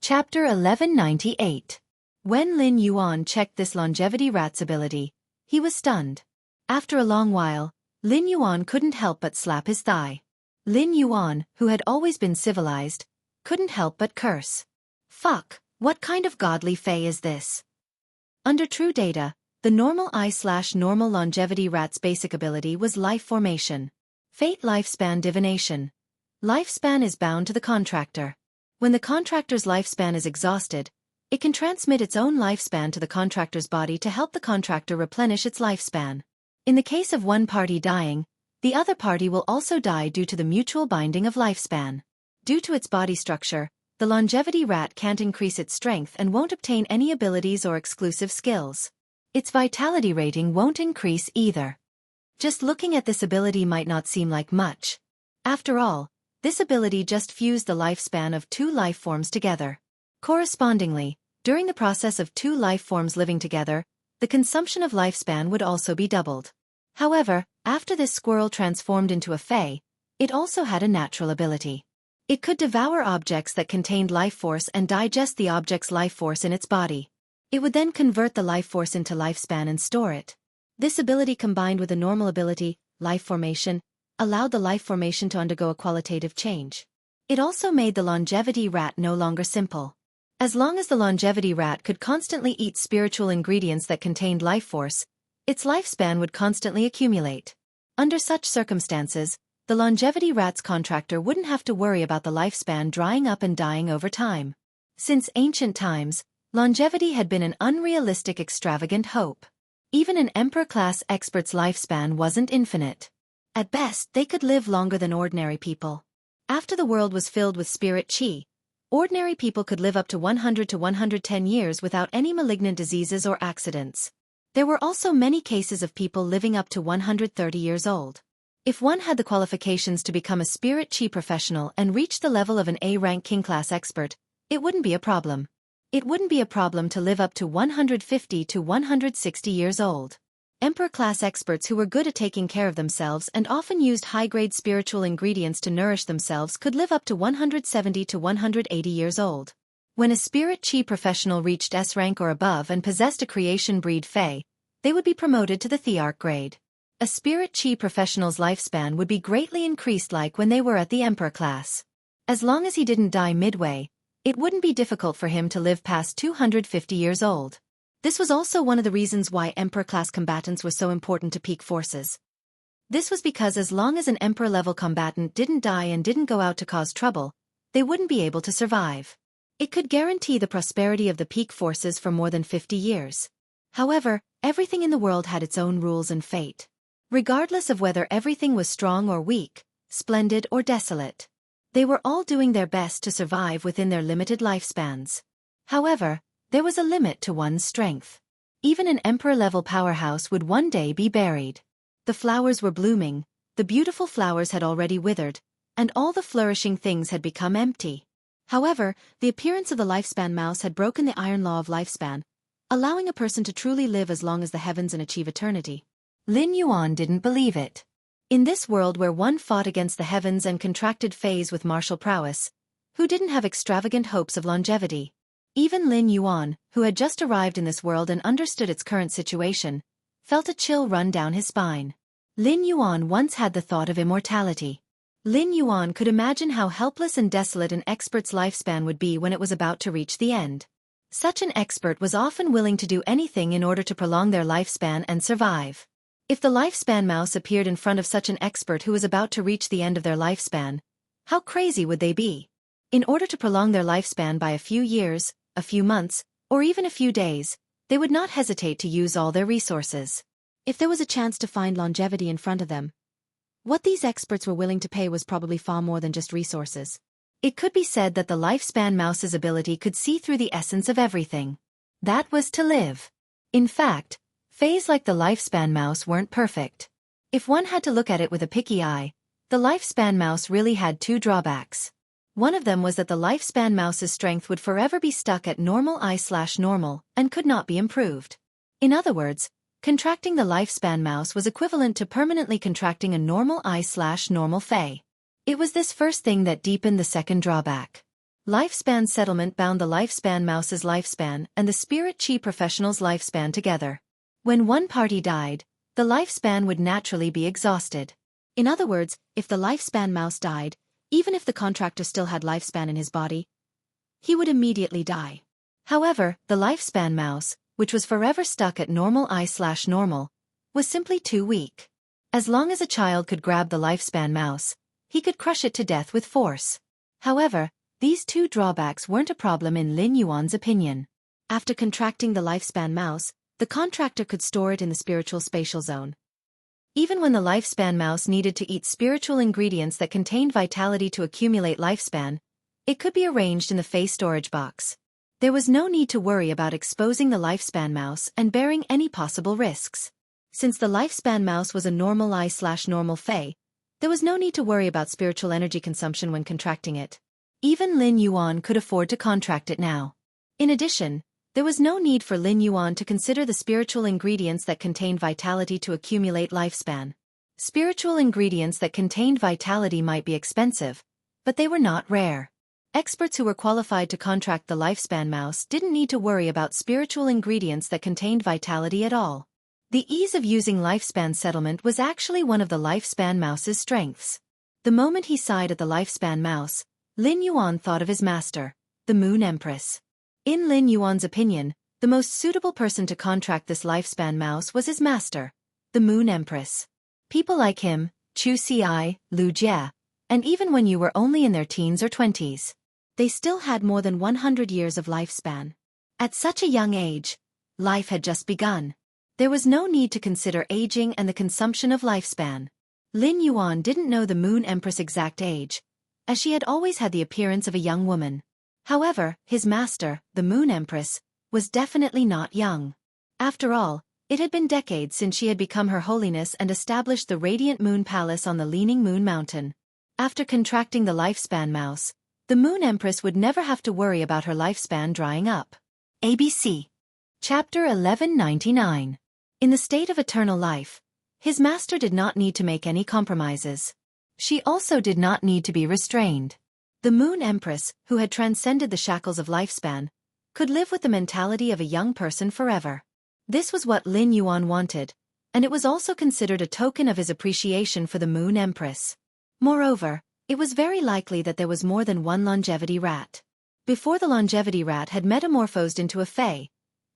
Chapter 1198. When Lin Yuan checked this longevity rat's ability, he was stunned. After a long while, Lin Yuan couldn't help but slap his thigh. Lin Yuan, who had always been civilized, couldn't help but curse. Fuck, what kind of godly fae is this? Under True Data, the normal normal longevity rat's basic ability was life formation. Fate lifespan divination. Lifespan is bound to the contractor. When the contractor's lifespan is exhausted, it can transmit its own lifespan to the contractor's body to help the contractor replenish its lifespan. In the case of one party dying, the other party will also die due to the mutual binding of lifespan. Due to its body structure, the longevity rat can't increase its strength and won't obtain any abilities or exclusive skills. Its vitality rating won't increase either. Just looking at this ability might not seem like much. After all, this ability just fused the lifespan of two life forms together. Correspondingly, during the process of two life forms living together, the consumption of lifespan would also be doubled. However, after this squirrel transformed into a fae, it also had a natural ability. It could devour objects that contained life force and digest the object's life force in its body. It would then convert the life force into lifespan and store it. This ability combined with a normal ability, life formation, allowed the life formation to undergo a qualitative change. It also made the longevity rat no longer simple. As long as the longevity rat could constantly eat spiritual ingredients that contained life force, its lifespan would constantly accumulate. Under such circumstances, the longevity rat's contractor wouldn't have to worry about the lifespan drying up and dying over time. Since ancient times, longevity had been an unrealistic extravagant hope. Even an emperor-class expert's lifespan wasn't infinite. At best, they could live longer than ordinary people. After the world was filled with spirit chi, ordinary people could live up to 100 to 110 years without any malignant diseases or accidents. There were also many cases of people living up to 130 years old. If one had the qualifications to become a spirit chi professional and reach the level of an A-rank king-class expert, it wouldn't be a problem. It wouldn't be a problem to live up to 150 to 160 years old. Emperor-class experts who were good at taking care of themselves and often used high-grade spiritual ingredients to nourish themselves could live up to 170 to 180 years old. When a spirit chi professional reached S rank or above and possessed a creation breed fae, they would be promoted to the thearch grade. A spirit chi professional's lifespan would be greatly increased like when they were at the emperor class. As long as he didn't die midway, it wouldn't be difficult for him to live past 250 years old. This was also one of the reasons why Emperor-class combatants were so important to peak forces. This was because as long as an Emperor-level combatant didn't die and didn't go out to cause trouble, they wouldn't be able to survive. It could guarantee the prosperity of the peak forces for more than 50 years. However, everything in the world had its own rules and fate. Regardless of whether everything was strong or weak, splendid or desolate. They were all doing their best to survive within their limited lifespans. However, there was a limit to one's strength. Even an emperor-level powerhouse would one day be buried. The flowers were blooming, the beautiful flowers had already withered, and all the flourishing things had become empty. However, the appearance of the lifespan mouse had broken the iron law of lifespan, allowing a person to truly live as long as the heavens and achieve eternity. Lin Yuan didn't believe it. In this world where one fought against the heavens and contracted fays with martial prowess, who didn't have extravagant hopes of longevity? Even Lin Yuan, who had just arrived in this world and understood its current situation, felt a chill run down his spine. Lin Yuan once had the thought of immortality. Lin Yuan could imagine how helpless and desolate an expert's lifespan would be when it was about to reach the end. Such an expert was often willing to do anything in order to prolong their lifespan and survive. If the lifespan mouse appeared in front of such an expert who was about to reach the end of their lifespan, how crazy would they be? In order to prolong their lifespan by a few years, a few months, or even a few days, they would not hesitate to use all their resources. If there was a chance to find longevity in front of them, what these experts were willing to pay was probably far more than just resources. It could be said that the lifespan mouse's ability could see through the essence of everything. That was to live. In fact, fays like the lifespan mouse weren't perfect. If one had to look at it with a picky eye, the lifespan mouse really had two drawbacks. One of them was that the lifespan mouse's strength would forever be stuck at normal I/normal and could not be improved. In other words, contracting the lifespan mouse was equivalent to permanently contracting a normal I/normal fey. It was this first thing that deepened the second drawback. Lifespan settlement bound the lifespan mouse's lifespan and the spirit chi professional's lifespan together. When one party died, the lifespan would naturally be exhausted. In other words, if the lifespan mouse died, even if the contractor still had lifespan in his body, he would immediately die. However, the lifespan mouse, which was forever stuck at normal I/normal, was simply too weak. As long as a child could grab the lifespan mouse, he could crush it to death with force. However, these two drawbacks weren't a problem in Lin Yuan's opinion. After contracting the lifespan mouse, the contractor could store it in the spiritual spatial zone. Even when the lifespan mouse needed to eat spiritual ingredients that contained vitality to accumulate lifespan, it could be arranged in the fey storage box. There was no need to worry about exposing the lifespan mouse and bearing any possible risks. Since the lifespan mouse was a normal I/normal fey, there was no need to worry about spiritual energy consumption when contracting it. Even Lin Yuan could afford to contract it now. In addition, there was no need for Lin Yuan to consider the spiritual ingredients that contained vitality to accumulate lifespan. Spiritual ingredients that contained vitality might be expensive, but they were not rare. Experts who were qualified to contract the lifespan mouse didn't need to worry about spiritual ingredients that contained vitality at all. The ease of using lifespan settlement was actually one of the lifespan mouse's strengths. The moment he sighed at the lifespan mouse, Lin Yuan thought of his master, the Moon Empress. In Lin Yuan's opinion, the most suitable person to contract this lifespan mouse was his master, the Moon Empress. People like him, Xueqi, Lu Jie, and even when you were only in their teens or 20s, they still had more than 100 years of lifespan. At such a young age, life had just begun. There was no need to consider aging and the consumption of lifespan. Lin Yuan didn't know the Moon Empress' exact age, as she had always had the appearance of a young woman. However, his master, the Moon Empress, was definitely not young. After all, it had been decades since she had become Her Holiness and established the Radiant Moon Palace on the Leaning Moon Mountain. After contracting the lifespan mouse, the Moon Empress would never have to worry about her lifespan drying up. ABC. Chapter 1199. In the state of eternal life, his master did not need to make any compromises. She also did not need to be restrained. The Moon Empress, who had transcended the shackles of lifespan, could live with the mentality of a young person forever. This was what Lin Yuan wanted, and it was also considered a token of his appreciation for the Moon Empress. Moreover, it was very likely that there was more than one longevity rat. Before the longevity rat had metamorphosed into a fey,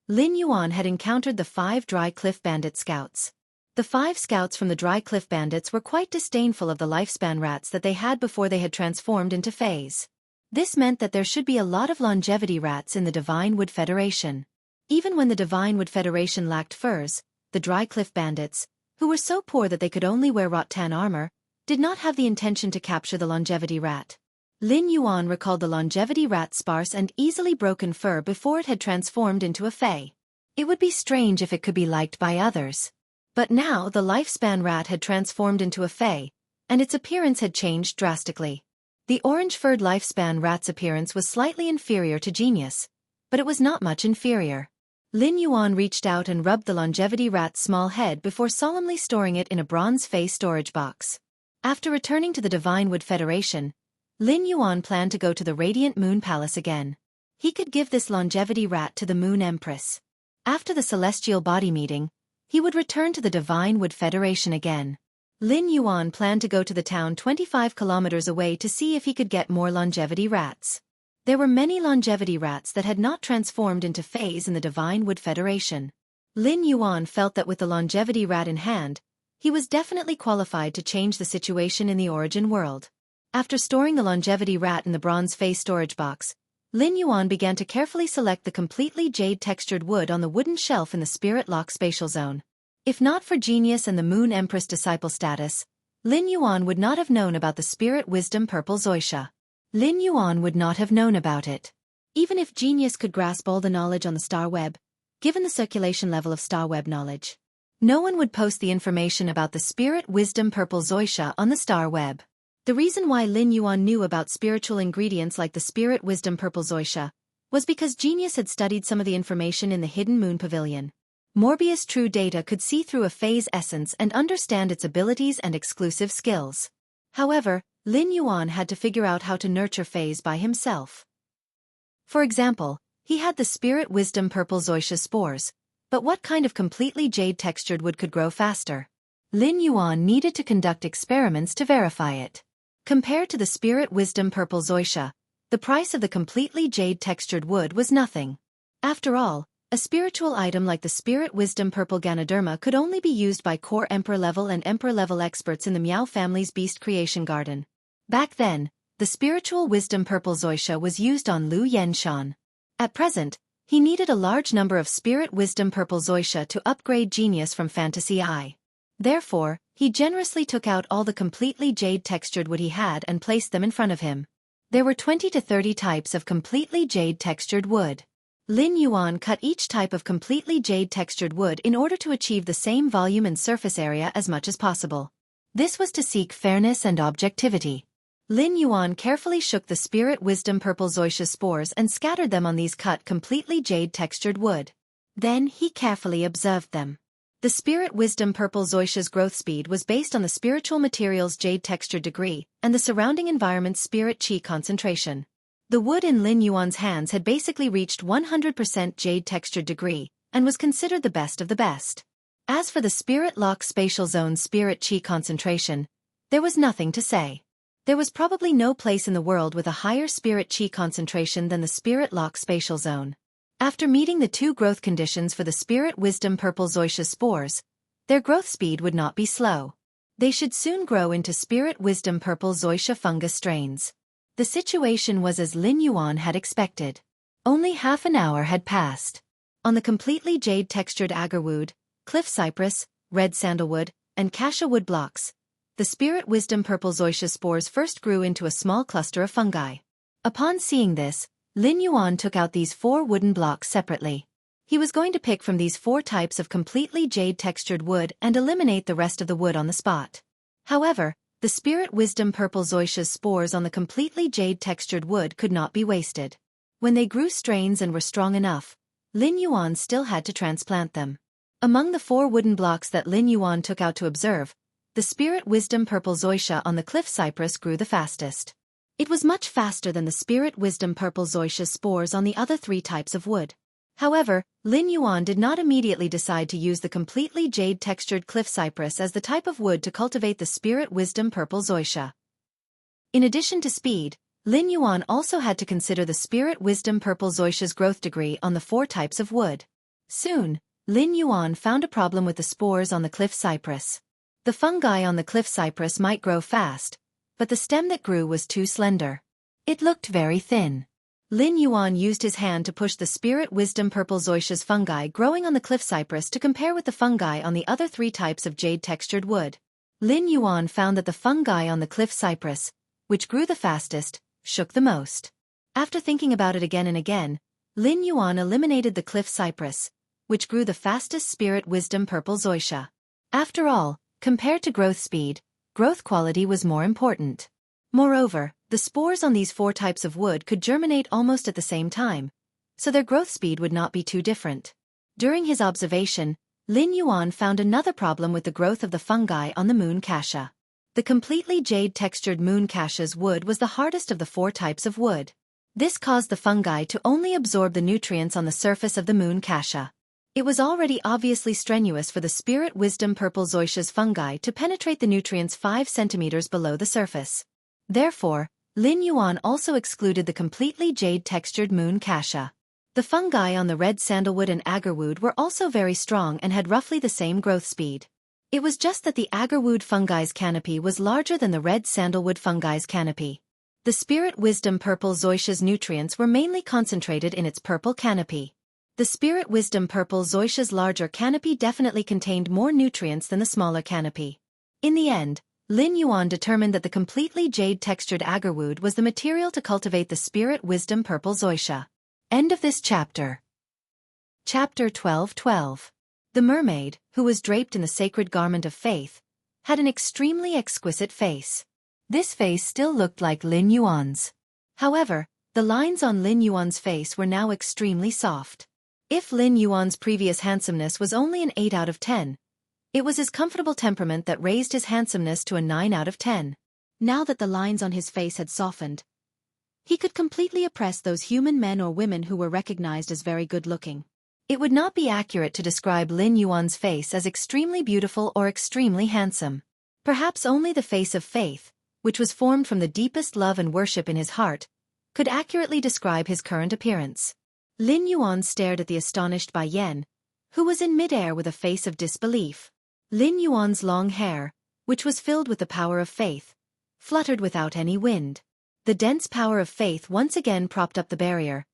Lin Yuan had encountered the 5 Dry Cliff Bandit scouts. The 5 scouts from the Dry Cliff Bandits were quite disdainful of the lifespan rats that they had before they had transformed into fays. This meant that there should be a lot of longevity rats in the Divine Wood Federation. Even when the Divine Wood Federation lacked furs, the Dry Cliff Bandits, who were so poor that they could only wear rattan armor, did not have the intention to capture the longevity rat. Lin Yuan recalled the longevity rat's sparse and easily broken fur before it had transformed into a fae. It would be strange if it could be liked by others. But now the lifespan rat had transformed into a fae, and its appearance had changed drastically. The orange-furred lifespan rat's appearance was slightly inferior to Genius, but it was not much inferior. Lin Yuan reached out and rubbed the longevity rat's small head before solemnly storing it in a bronze fae storage box. After returning to the Divine Wood Federation, Lin Yuan planned to go to the Radiant Moon Palace again. He could give this longevity rat to the Moon Empress. After the Celestial Body meeting, he would return to the Divine Wood Federation again. Lin Yuan planned to go to the town 25 kilometers away to see if he could get more longevity rats. There were many longevity rats that had not transformed into fays in the Divine Wood Federation. Lin Yuan felt that with the longevity rat in hand, he was definitely qualified to change the situation in the origin world. After storing the longevity rat in the bronze fay storage box, Lin Yuan began to carefully select the completely jade-textured wood on the wooden shelf in the Spirit Lock spatial zone. If not for Genius and the Moon Empress disciple status, Lin Yuan would not have known about the Spirit Wisdom Purple Zoisha. Lin Yuan would not have known about it. Even if Genius could grasp all the knowledge on the star web, given the circulation level of star web knowledge, no one would post the information about the Spirit Wisdom Purple Zoisha on the star web. The reason why Lin Yuan knew about spiritual ingredients like the Spirit Wisdom Purple Zoisha was because Genius had studied some of the information in the Hidden Moon Pavilion. Morbius True Data could see through a phase essence and understand its abilities and exclusive skills. However, Lin Yuan had to figure out how to nurture phase by himself. For example, he had the Spirit Wisdom Purple Zoisha spores, but what kind of completely jade-textured wood could grow faster? Lin Yuan needed to conduct experiments to verify it. Compared to the Spirit Wisdom Purple Zoisha, the price of the completely jade-textured wood was nothing. After all, a spiritual item like the Spirit Wisdom Purple Ganoderma could only be used by core Emperor-level and Emperor-level experts in the Miao family's Beast Creation Garden. Back then, the Spiritual Wisdom Purple Zoisha was used on Lu Yenshan. At present, he needed a large number of Spirit Wisdom Purple Zoisha to upgrade Genius from Fantasy Eye. Therefore, he generously took out all the completely jade-textured wood he had and placed them in front of him. There were 20 to 30 types of completely jade-textured wood. Lin Yuan cut each type of completely jade-textured wood in order to achieve the same volume and surface area as much as possible. This was to seek fairness and objectivity. Lin Yuan carefully shook the Spirit Wisdom Purple Zoisha spores and scattered them on these cut completely jade-textured wood. Then he carefully observed them. The Spirit Wisdom Purple Zoisha's growth speed was based on the spiritual material's jade-textured degree and the surrounding environment's spirit chi concentration. The wood in Lin Yuan's hands had basically reached 100% jade-textured degree and was considered the best of the best. As for the Spirit Lock spatial zone's spirit chi concentration, there was nothing to say. There was probably no place in the world with a higher spirit chi concentration than the Spirit Lock spatial zone. After meeting the two growth conditions for the Spirit Wisdom Purple Zoisha spores, their growth speed would not be slow. They should soon grow into Spirit Wisdom Purple Zoisha fungus strains. The situation was as Lin Yuan had expected. Only half an hour had passed. On the completely jade-textured agarwood, cliff cypress, red sandalwood, and cassia wood blocks, the Spirit Wisdom Purple Zoisha spores first grew into a small cluster of fungi. Upon seeing this, Lin Yuan took out these 4 wooden blocks separately. He was going to pick from these 4 types of completely jade-textured wood and eliminate the rest of the wood on the spot. However, the Spirit Wisdom Purple Zoisha's spores on the completely jade-textured wood could not be wasted. When they grew strains and were strong enough, Lin Yuan still had to transplant them. Among the 4 wooden blocks that Lin Yuan took out to observe, the Spirit Wisdom Purple Zoisha on the cliff cypress grew the fastest. It was much faster than the Spirit Wisdom Purple Zoisha spores on the other 3 types of wood. However, Lin Yuan did not immediately decide to use the completely jade-textured cliff cypress as the type of wood to cultivate the Spirit Wisdom Purple Zoisha. In addition to speed, Lin Yuan also had to consider the Spirit Wisdom Purple Zoisha's growth degree on the 4 types of wood. Soon, Lin Yuan found a problem with the spores on the cliff cypress. The fungi on the cliff cypress might grow fast, but the stem that grew was too slender. It looked very thin. Lin Yuan used his hand to push the Spirit Wisdom Purple Zoisha's fungi growing on the cliff cypress to compare with the fungi on the other 3 types of jade-textured wood. Lin Yuan found that the fungi on the cliff cypress, which grew the fastest, shook the most. After thinking about it again and again, Lin Yuan eliminated the cliff cypress, which grew the fastest spirit wisdom purple zoysia. After all, compared to growth speed, growth quality was more important. Moreover, the spores on these 4 types of wood could germinate almost at the same time, so their growth speed would not be too different. During his observation, Lin Yuan found another problem with the growth of the fungi on the moon cassia. The completely jade-textured moon cassia's wood was the hardest of the 4 types of wood. This caused the fungi to only absorb the nutrients on the surface of the moon cassia. It was already obviously strenuous for the spirit wisdom purple zoysia's fungi to penetrate the nutrients 5 centimeters below the surface. Therefore, Lin Yuan also excluded the completely jade-textured moon cassia. The fungi on the red sandalwood and agarwood were also very strong and had roughly the same growth speed. It was just that the agarwood fungi's canopy was larger than the red sandalwood fungi's canopy. The spirit wisdom purple zoysia's nutrients were mainly concentrated in its purple canopy. The spirit wisdom purple zoysia's larger canopy definitely contained more nutrients than the smaller canopy. In the end, Lin Yuan determined that the completely jade-textured agarwood was the material to cultivate the spirit wisdom purple zoysia. End of this chapter. Chapter 12:12. The mermaid, who was draped in the sacred garment of faith, had an extremely exquisite face. This face still looked like Lin Yuan's. However, the lines on Lin Yuan's face were now extremely soft. If Lin Yuan's previous handsomeness was only an 8 out of 10, it was his comfortable temperament that raised his handsomeness to a 9 out of 10. Now that the lines on his face had softened, he could completely oppress those human men or women who were recognized as very good-looking. It would not be accurate to describe Lin Yuan's face as extremely beautiful or extremely handsome. Perhaps only the face of faith, which was formed from the deepest love and worship in his heart, could accurately describe his current appearance. Lin Yuan stared at the astonished Bai Yan, who was in mid-air with a face of disbelief. Lin Yuan's long hair, which was filled with the power of faith, fluttered without any wind. The dense power of faith once again propped up the barrier,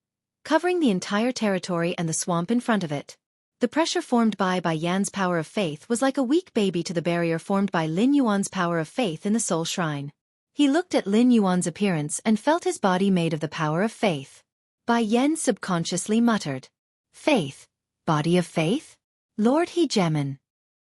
covering the entire territory and the swamp in front of it. The pressure formed by Bai Yan's power of faith was like a weak baby to the barrier formed by Lin Yuan's power of faith in the soul shrine. He looked at Lin Yuan's appearance and felt his body made of the power of faith. Bai Yan subconsciously muttered, "Faith, body of faith? Lord Hegemon."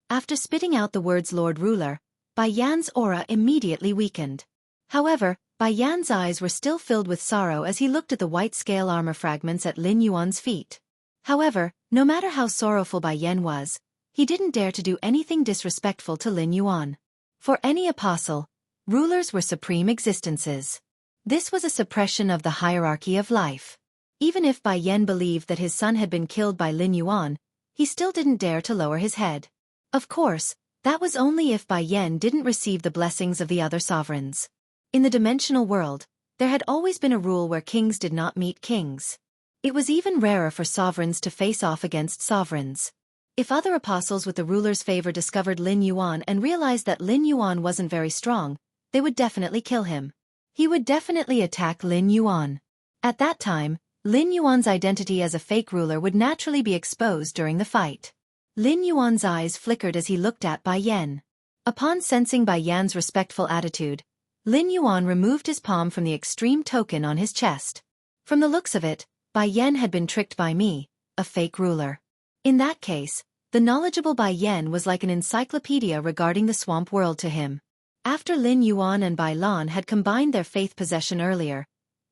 After spitting out the words Lord Ruler, Bai Yan's aura immediately weakened. However, Bai Yan's eyes were still filled with sorrow as he looked at the white scale armor fragments at Lin Yuan's feet. However, no matter how sorrowful Bai Yan was, he didn't dare to do anything disrespectful to Lin Yuan. For any apostle, rulers were supreme existences. This was a suppression of the hierarchy of life. Even if Bai Yan believed that his son had been killed by Lin Yuan, he still didn't dare to lower his head. Of course, that was only if Bai Yan didn't receive the blessings of the other sovereigns. In the dimensional world, there had always been a rule where kings did not meet kings. It was even rarer for sovereigns to face off against sovereigns. If other apostles with the ruler's favor discovered Lin Yuan and realized that Lin Yuan wasn't very strong, they would definitely kill him. He would definitely attack Lin Yuan. At that time, Lin Yuan's identity as a fake ruler would naturally be exposed during the fight. Lin Yuan's eyes flickered as he looked at Bai Yan. Upon sensing Bai Yan's respectful attitude, Lin Yuan removed his palm from the extreme token on his chest. From the looks of it, Bai Yan had been tricked by me, a fake ruler. In that case, the knowledgeable Bai Yan was like an encyclopedia regarding the swamp world to him. After Lin Yuan and Bai Lan had combined their faith possession earlier,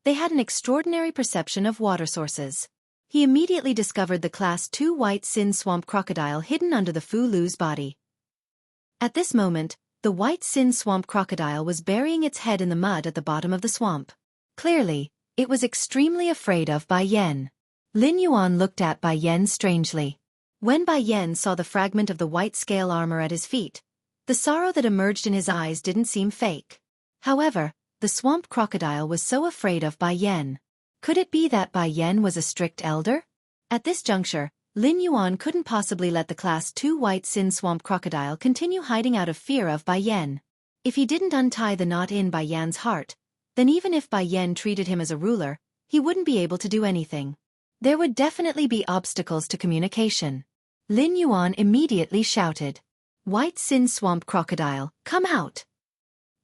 they had an extraordinary perception of water sources. He immediately discovered the Class 2 white sin swamp crocodile hidden under the Fu Lu's body. At this moment, the white sin swamp crocodile was burying its head in the mud at the bottom of the swamp. Clearly, it was extremely afraid of Bai Yan. Lin Yuan looked at Bai Yan strangely. When Bai Yan saw the fragment of the white scale armor at his feet, the sorrow that emerged in his eyes didn't seem fake. However, the swamp crocodile was so afraid of Bai Yan. Could it be that Bai Yan was a strict elder? At this juncture, Lin Yuan couldn't possibly let the Class 2 white sin swamp crocodile continue hiding out of fear of Bai Yan. If he didn't untie the knot in Bai Yan's heart, then even if Bai Yan treated him as a ruler, he wouldn't be able to do anything. There would definitely be obstacles to communication. Lin Yuan immediately shouted, "White sin swamp crocodile, come out!"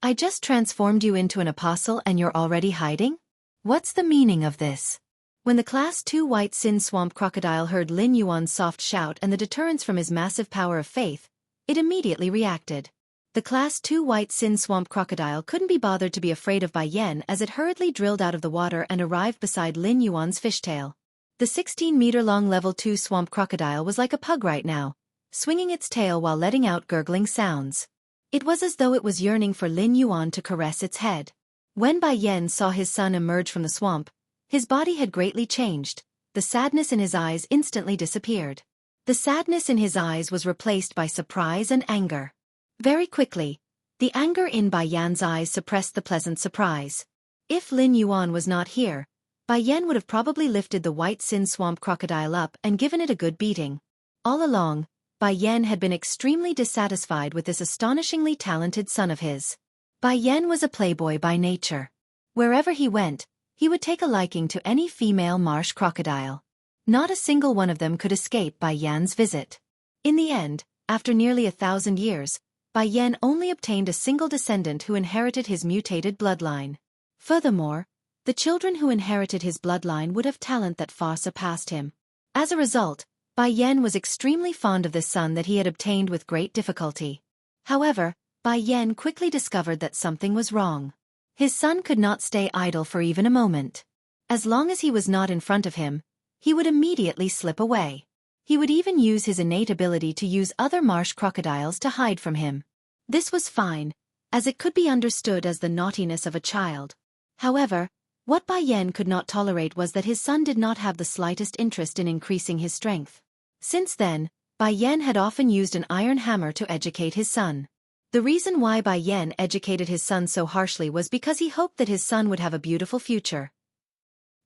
I just transformed you into an apostle and you're already hiding? What's the meaning of this? When the Class 2 White Sin Swamp Crocodile heard Lin Yuan's soft shout and the deterrence from his massive power of faith, it immediately reacted. The Class 2 White Sin Swamp Crocodile couldn't be bothered to be afraid of Bai Yan as it hurriedly drilled out of the water and arrived beside Lin Yuan's fishtail. The 16-meter-long Level 2 Swamp Crocodile was like a pug right now, swinging its tail while letting out gurgling sounds. It was as though it was yearning for Lin Yuan to caress its head. When Bai Yan saw his son emerge from the swamp, his body had greatly changed. The sadness in his eyes instantly disappeared. The sadness in his eyes was replaced by surprise and anger. Very quickly, the anger in Bai Yan's eyes suppressed the pleasant surprise. If Lin Yuan was not here, Bai Yan would have probably lifted the White Sin Swamp Crocodile up and given it a good beating. All along, Bai Yan had been extremely dissatisfied with this astonishingly talented son of his. Bai Yan was a playboy by nature. Wherever he went, he would take a liking to any female marsh crocodile. Not a single one of them could escape Bai Yan's visit. In the end, after nearly 1,000 years, Bai Yan only obtained a single descendant who inherited his mutated bloodline. Furthermore, the children who inherited his bloodline would have talent that far surpassed him. As a result, Bai Yan was extremely fond of this son that he had obtained with great difficulty. However, Bai Yan quickly discovered that something was wrong. His son could not stay idle for even a moment. As long as he was not in front of him, he would immediately slip away. He would even use his innate ability to use other marsh crocodiles to hide from him. This was fine, as it could be understood as the naughtiness of a child. However, what Bai Yan could not tolerate was that his son did not have the slightest interest in increasing his strength. Since then, Bai Yan had often used an iron hammer to educate his son. The reason why Bai Yan educated his son so harshly was because he hoped that his son would have a beautiful future.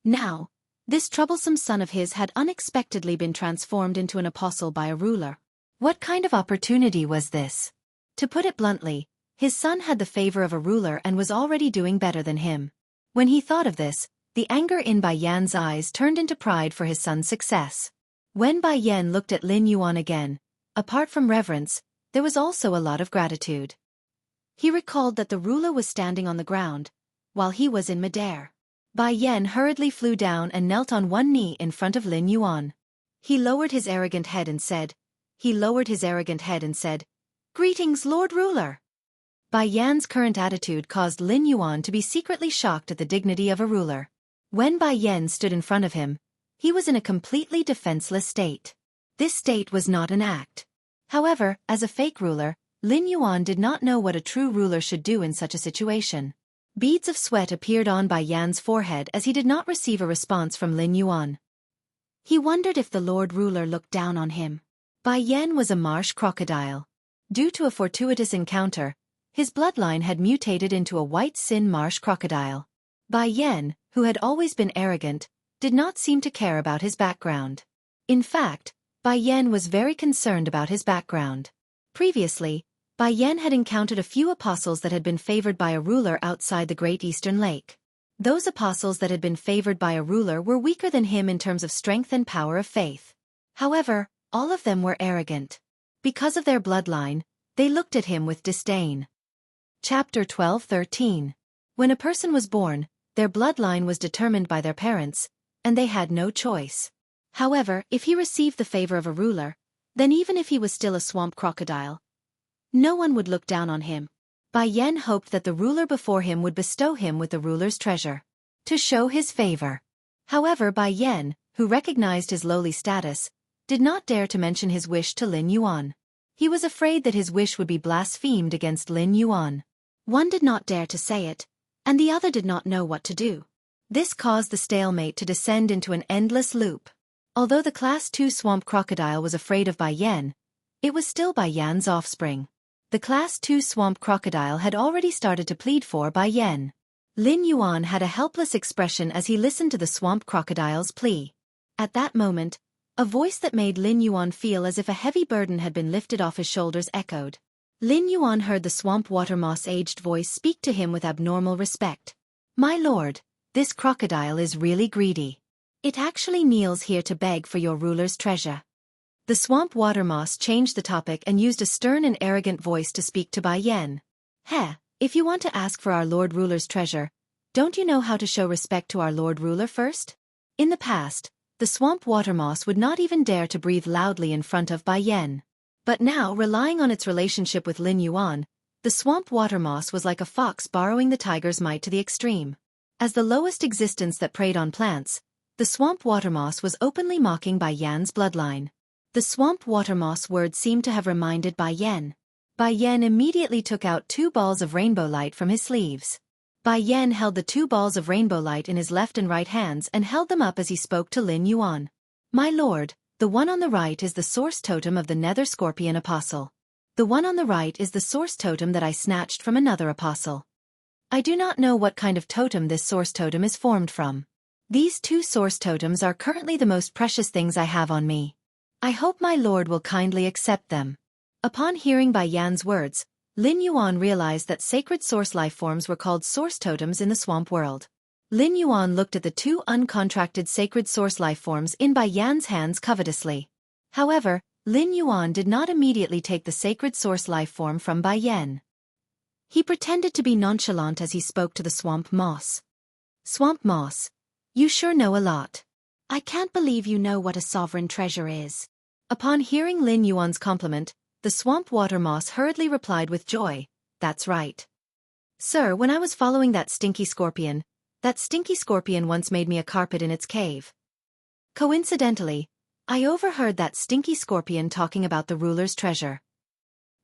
Now, this troublesome son of his had unexpectedly been transformed into an apostle by a ruler. What kind of opportunity was this? To put it bluntly, his son had the favor of a ruler and was already doing better than him. When he thought of this, the anger in Bai Yan's eyes turned into pride for his son's success. When Bai Yan looked at Lin Yuan again, apart from reverence, there was also a lot of gratitude. He recalled that the ruler was standing on the ground, while he was in midair. Bai Yan hurriedly flew down and knelt on one knee in front of Lin Yuan. He lowered his arrogant head and said, "Greetings, Lord Ruler." Bai Yan's current attitude caused Lin Yuan to be secretly shocked at the dignity of a ruler. When Bai Yan stood in front of him, he was in a completely defenseless state. This state was not an act. However, as a fake ruler, Lin Yuan did not know what a true ruler should do in such a situation. Beads of sweat appeared on Bai Yan's forehead as he did not receive a response from Lin Yuan. He wondered if the Lord Ruler looked down on him. Bai Yan was a marsh crocodile. Due to a fortuitous encounter, his bloodline had mutated into a white sin marsh crocodile. Bai Yan, who had always been arrogant, did not seem to care about his background. In fact, Bai Yan was very concerned about his background. Previously, Bai Yan had encountered a few apostles that had been favored by a ruler outside the Great Eastern Lake. Those apostles that had been favored by a ruler were weaker than him in terms of strength and power of faith. However, all of them were arrogant. Because of their bloodline, they looked at him with disdain. Chapter 12:13. When a person was born, their bloodline was determined by their parents, and they had no choice. However, if he received the favor of a ruler, then even if he was still a swamp crocodile, no one would look down on him. Bai Yan hoped that the ruler before him would bestow him with the ruler's treasure, to show his favor. However, Bai Yan, who recognized his lowly status, did not dare to mention his wish to Lin Yuan. He was afraid that his wish would be blasphemed against Lin Yuan. One did not dare to say it, and the other did not know what to do. This caused the stalemate to descend into an endless loop. Although the Class 2 swamp crocodile was afraid of Bai Yan, it was still Bai Yan's offspring. The Class 2 swamp crocodile had already started to plead for Bai Yan. Lin Yuan had a helpless expression as he listened to the swamp crocodile's plea. At that moment, a voice that made Lin Yuan feel as if a heavy burden had been lifted off his shoulders echoed. Lin Yuan heard the swamp water moss-aged voice speak to him with abnormal respect. "My lord, this crocodile is really greedy. It actually kneels here to beg for your ruler's treasure." The swamp water moss changed the topic and used a stern and arrogant voice to speak to Bai Yan. "Heh, If you want to ask for our Lord Ruler's treasure, don't you know how to show respect to our Lord Ruler first? In the past, the swamp water moss would not even dare to breathe loudly in front of Bai Yan. But now, relying on its relationship with Lin Yuan, the swamp water moss was like a fox borrowing the tiger's might to the extreme. As the lowest existence that preyed on plants, the swamp water moss was openly mocking Bai Yan's bloodline. The swamp water moss word seemed to have reminded Bai Yan. Bai Yan immediately took out 2 balls of rainbow light from his sleeves. Bai Yan held the 2 balls of rainbow light in his left and right hands and held them up as he spoke to Lin Yuan. My lord, the one on the right is the source totem of the Nether Scorpion Apostle. The one on the right is the source totem that I snatched from another apostle. I do not know what kind of totem this source totem is formed from. These 2 source totems are currently the most precious things I have on me. I hope my lord will kindly accept them. Upon hearing Bai Yan's words, Lin Yuan realized that sacred source lifeforms were called source totems in the swamp world. Lin Yuan looked at the 2 uncontracted sacred source lifeforms in Bai Yan's hands covetously. However, Lin Yuan did not immediately take the sacred source lifeform from Bai Yan. He pretended to be nonchalant as he spoke to the swamp moss. Swamp moss, you sure know a lot. I can't believe you know what a sovereign treasure is. Upon hearing Lin Yuan's compliment, the swamp water moss hurriedly replied with joy, that's right. Sir, when I was following that stinky scorpion once made me a carpet in its cave. Coincidentally, I overheard that stinky scorpion talking about the ruler's treasure.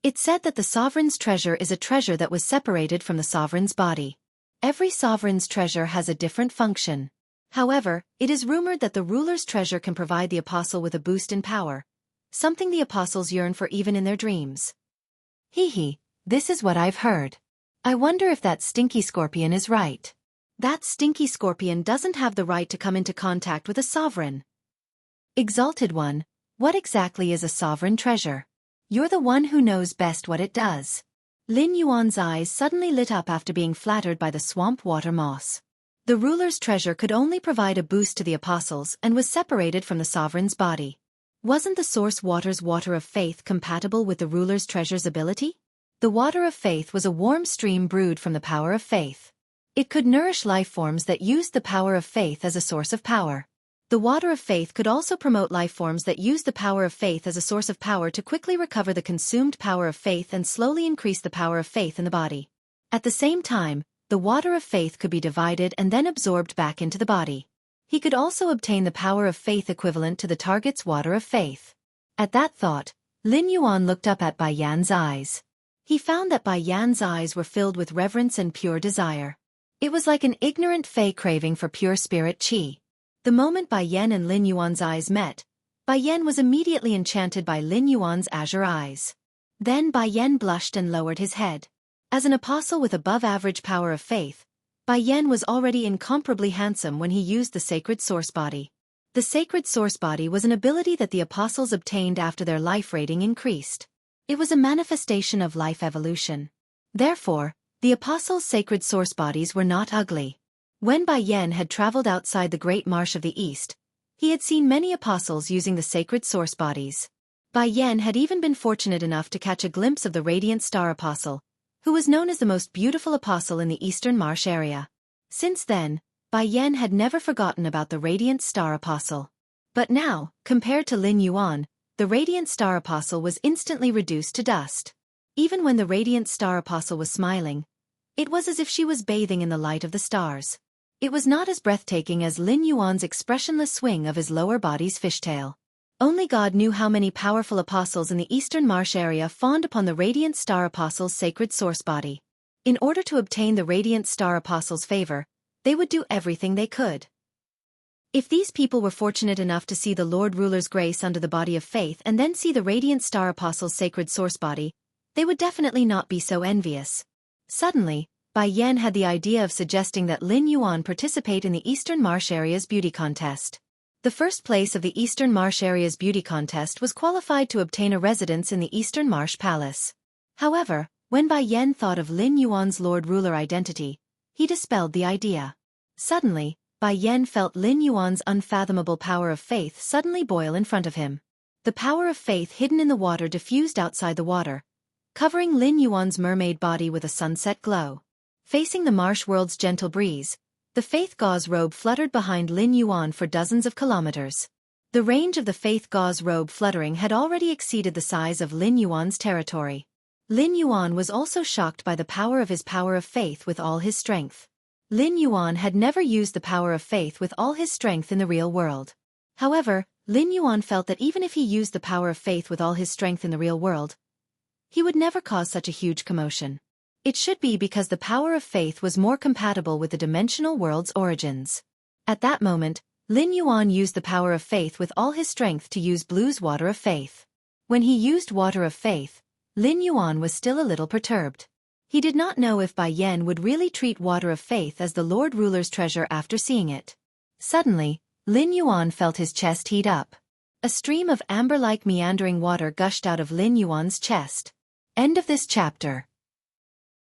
It said that the sovereign's treasure is a treasure that was separated from the sovereign's body. Every sovereign's treasure has a different function. However, it is rumored that the ruler's treasure can provide the apostle with a boost in power, something the apostles yearn for even in their dreams. Hee, this is what I've heard. I wonder if that stinky scorpion is right. That stinky scorpion doesn't have the right to come into contact with a sovereign. Exalted One, what exactly is a sovereign treasure? You're the one who knows best what it does. Lin Yuan's eyes suddenly lit up after being flattered by the swamp water moss. The ruler's treasure could only provide a boost to the apostles and was separated from the sovereign's body. Wasn't the source water's water of faith compatible with the ruler's treasure's ability? The water of faith was a warm stream brewed from the power of faith. It could nourish life forms that used the power of faith as a source of power. The water of faith could also promote life forms that used the power of faith as a source of power to quickly recover the consumed power of faith and slowly increase the power of faith in the body. At the same time, the water of faith could be divided and then absorbed back into the body. He could also obtain the power of faith equivalent to the target's water of faith. At that thought, Lin Yuan looked up at Bai Yan's eyes. He found that Bai Yan's eyes were filled with reverence and pure desire. It was like an ignorant fey craving for pure spirit qi. The moment Bai Yan and Lin Yuan's eyes met, Bai Yan was immediately enchanted by Lin Yuan's azure eyes. Then Bai Yan blushed and lowered his head. As an apostle with above-average power of faith, Bai Yan was already incomparably handsome when he used the sacred source body. The sacred source body was an ability that the apostles obtained after their life rating increased. It was a manifestation of life evolution. Therefore, the apostles' sacred source bodies were not ugly. When Bai Yan had traveled outside the Great Marsh of the East, he had seen many apostles using the sacred source bodies. Bai Yan had even been fortunate enough to catch a glimpse of the Radiant Star Apostle, who was known as the most beautiful apostle in the Eastern Marsh area. Since then, Bai Yan had never forgotten about the Radiant Star Apostle. But now, compared to Lin Yuan, the Radiant Star Apostle was instantly reduced to dust. Even when the Radiant Star Apostle was smiling, it was as if she was bathing in the light of the stars. It was not as breathtaking as Lin Yuan's expressionless swing of his lower body's fishtail. Only God knew how many powerful apostles in the Eastern Marsh area fawned upon the Radiant Star Apostle's sacred source body. In order to obtain the Radiant Star Apostle's favor, they would do everything they could. If these people were fortunate enough to see the Lord Ruler's grace under the body of faith and then see the Radiant Star Apostle's sacred source body, they would definitely not be so envious. Suddenly, Bai Yan had the idea of suggesting that Lin Yuan participate in the Eastern Marsh area's beauty contest. The first place of the Eastern Marsh area's beauty contest was qualified to obtain a residence in the Eastern Marsh Palace. However, when Bai Yan thought of Lin Yuan's Lord Ruler identity, he dispelled the idea. Suddenly, Bai Yan felt Lin Yuan's unfathomable power of faith suddenly boil in front of him. The power of faith hidden in the water diffused outside the water, covering Lin Yuan's mermaid body with a sunset glow. Facing the marsh world's gentle breeze, the faith gauze robe fluttered behind Lin Yuan for dozens of kilometers. The range of the faith gauze robe fluttering had already exceeded the size of Lin Yuan's territory. Lin Yuan was also shocked by the power of his power of faith with all his strength. Lin Yuan had never used the power of faith with all his strength in the real world. However, Lin Yuan felt that even if he used the power of faith with all his strength in the real world, he would never cause such a huge commotion. It should be because the power of faith was more compatible with the dimensional world's origins. At that moment, Lin Yuan used the power of faith with all his strength to use Blue's water of faith. When he used water of faith, Lin Yuan was still a little perturbed. He did not know if Bai Yan would really treat water of faith as the Lord Ruler's treasure after seeing it. Suddenly, Lin Yuan felt his chest heat up. A stream of amber-like meandering water gushed out of Lin Yuan's chest. End of this chapter.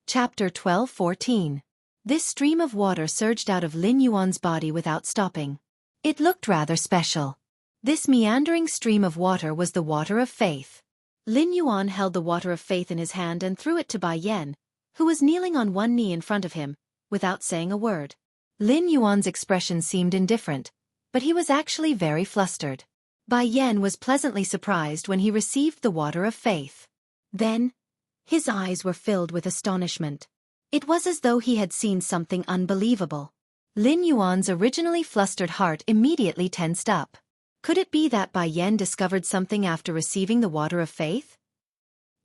Chapter 12-14. This stream of water surged out of Lin Yuan's body without stopping. It looked rather special. This meandering stream of water was the water of faith. Lin Yuan held the water of faith in his hand and threw it to Bai Yan, who was kneeling on one knee in front of him, without saying a word. Lin Yuan's expression seemed indifferent, but he was actually very flustered. Bai Yan was pleasantly surprised when he received the water of faith. Then, his eyes were filled with astonishment. It was as though he had seen something unbelievable. Lin Yuan's originally flustered heart immediately tensed up. Could it be that Bai Yan discovered something after receiving the water of faith?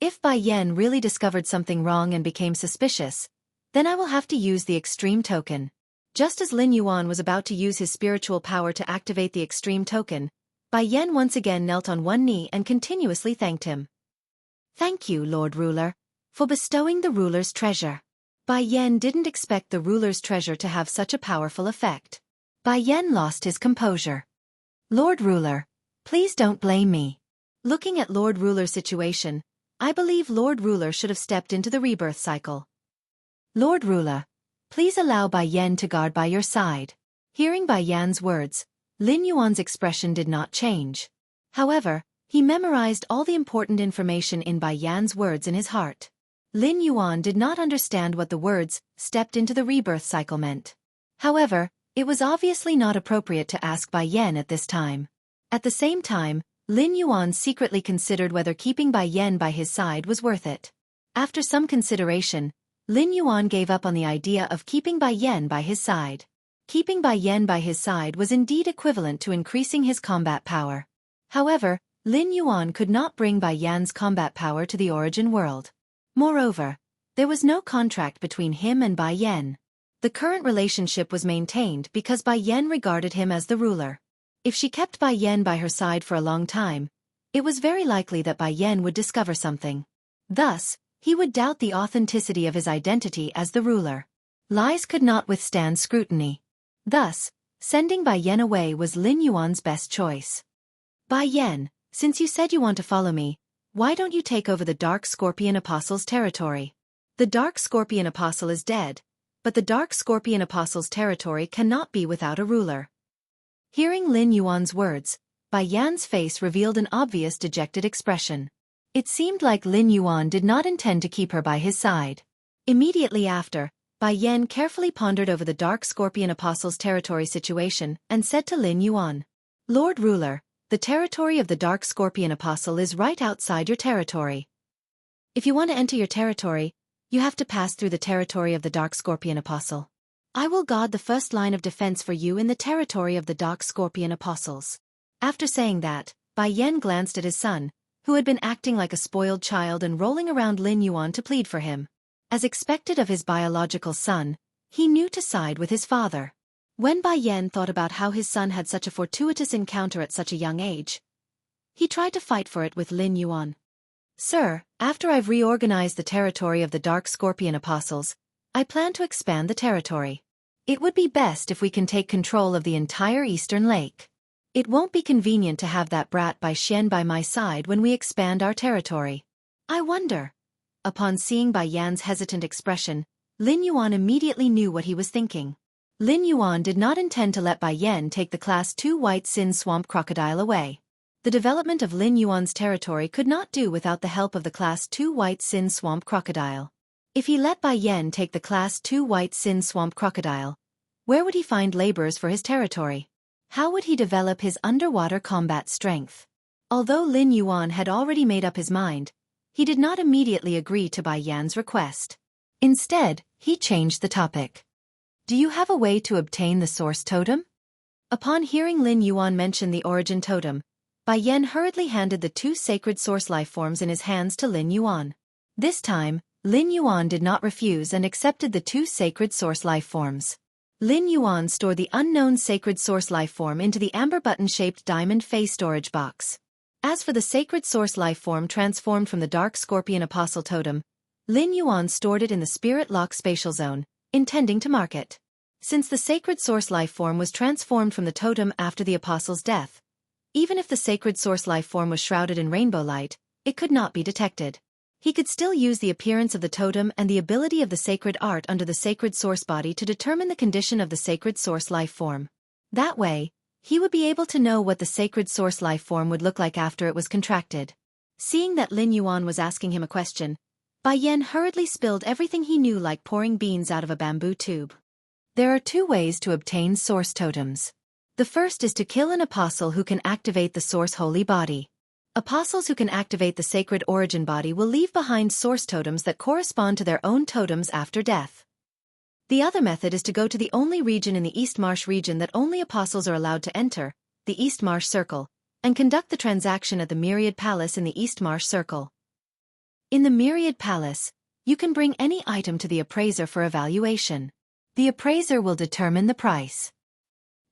If Bai Yan really discovered something wrong and became suspicious, then I will have to use the extreme token. Just as Lin Yuan was about to use his spiritual power to activate the extreme token, Bai Yan once again knelt on one knee and continuously thanked him. Thank you, Lord Ruler, for bestowing the ruler's treasure. Bai Yan didn't expect the ruler's treasure to have such a powerful effect. Bai Yan lost his composure. Lord Ruler, please don't blame me. Looking at Lord Ruler's situation, I believe Lord Ruler should have stepped into the rebirth cycle. Lord Ruler, please allow Bai Yan to guard by your side. Hearing Bai Yan's words, Lin Yuan's expression did not change. However, he memorized all the important information in Bai Yan's words in his heart. Lin Yuan did not understand what the words, stepped into the rebirth cycle meant. However, it was obviously not appropriate to ask Bai Yan at this time. At the same time, Lin Yuan secretly considered whether keeping Bai Yan by his side was worth it. After some consideration, Lin Yuan gave up on the idea of keeping Bai Yan by his side. Keeping Bai Yan by his side was indeed equivalent to increasing his combat power. However, Lin Yuan could not bring Bai Yan's combat power to the origin world. Moreover, there was no contract between him and Bai Yan. The current relationship was maintained because Bai Yan regarded him as the ruler. If she kept Bai Yan by her side for a long time, it was very likely that Bai Yan would discover something. Thus, he would doubt the authenticity of his identity as the ruler. Lies could not withstand scrutiny. Thus, sending Bai Yan away was Lin Yuan's best choice. Bai Yan, since you said you want to follow me, why don't you take over the Dark Scorpion Apostle's territory? The Dark Scorpion Apostle is dead, but the Dark Scorpion Apostle's territory cannot be without a ruler. Hearing Lin Yuan's words, Bai Yan's face revealed an obvious dejected expression. It seemed like Lin Yuan did not intend to keep her by his side. Immediately after, Bai Yan carefully pondered over the Dark Scorpion Apostle's territory situation and said to Lin Yuan, Lord Ruler, the territory of the Dark Scorpion Apostle is right outside your territory. If you want to enter your territory, you have to pass through the territory of the Dark Scorpion Apostle. I will guard the first line of defense for you in the territory of the Dark Scorpion Apostles. After saying that, Bai Yan glanced at his son, who had been acting like a spoiled child and rolling around Lin Yuan to plead for him. As expected of his biological son, he knew to side with his father. When Bai Yan thought about how his son had such a fortuitous encounter at such a young age, he tried to fight for it with Lin Yuan. Sir, after I've reorganized the territory of the Dark Scorpion Apostles, I plan to expand the territory. It would be best if we can take control of the entire Eastern Lake. It won't be convenient to have that brat Bai Xian by my side when we expand our territory. I wonder. Upon seeing Bai Yan's hesitant expression, Lin Yuan immediately knew what he was thinking. Lin Yuan did not intend to let Bai Yan take the Class 2 White Sin Swamp Crocodile away. the development of Lin Yuan's territory could not do without the help of the Class 2 White Sin Swamp Crocodile. If he let Bai Yan take the Class 2 White Sin Swamp Crocodile, where would he find laborers for his territory? How would he develop his underwater combat strength? Although Lin Yuan had already made up his mind, he did not immediately agree to Bai Yan's request. Instead, he changed the topic. Do you have a way to obtain the source totem? Upon hearing Lin Yuan mention the origin totem, Bai Yan hurriedly handed the 2 sacred source life forms in his hands to Lin Yuan. This time, Lin Yuan did not refuse and accepted the 2 sacred source life forms. Lin Yuan stored the unknown sacred source life form into the amber button-shaped diamond face storage box. As for the sacred source life form transformed from the dark scorpion apostle totem, Lin Yuan stored it in the spirit lock spatial zone, intending to mark it. Since the sacred source life form was transformed from the totem after the apostle's death, even if the sacred source life form was shrouded in rainbow light, it could not be detected. He could still use the appearance of the totem and the ability of the sacred art under the sacred source body to determine the condition of the sacred source life form. That way, he would be able to know what the sacred source life form would look like after it was contracted. Seeing that Lin Yuan was asking him a question, Bai Yan hurriedly spilled everything he knew like pouring beans out of a bamboo tube. There are 2 ways to obtain source totems. The first is to kill an apostle who can activate the source holy body. Apostles who can activate the sacred origin body will leave behind source totems that correspond to their own totems after death. The other method is to go to the only region in the East Marsh region that only apostles are allowed to enter, the East Marsh Circle, and conduct the transaction at the Myriad Palace in the East Marsh Circle. In the Myriad Palace, you can bring any item to the appraiser for evaluation. The appraiser will determine the price.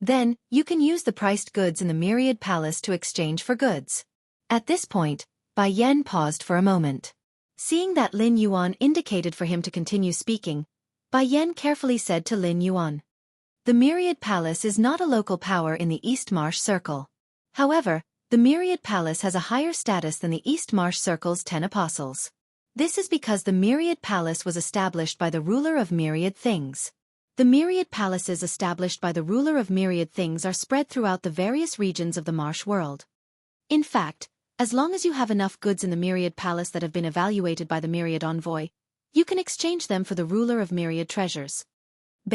Then, you can use the priced goods in the Myriad Palace to exchange for goods. At this point, Bai Yan paused for a moment. Seeing that Lin Yuan indicated for him to continue speaking, Bai Yan carefully said to Lin Yuan, "The Myriad Palace is not a local power in the East Marsh Circle. However, the Myriad Palace has a higher status than the East Marsh Circle's 10 apostles. This is because the Myriad Palace was established by the ruler of myriad things. The myriad palaces established by the ruler of myriad things are spread throughout the various regions of the Marsh world. In fact, as long as you have enough goods in the Myriad Palace that have been evaluated by the Myriad Envoy, you can exchange them for the ruler of myriad treasures."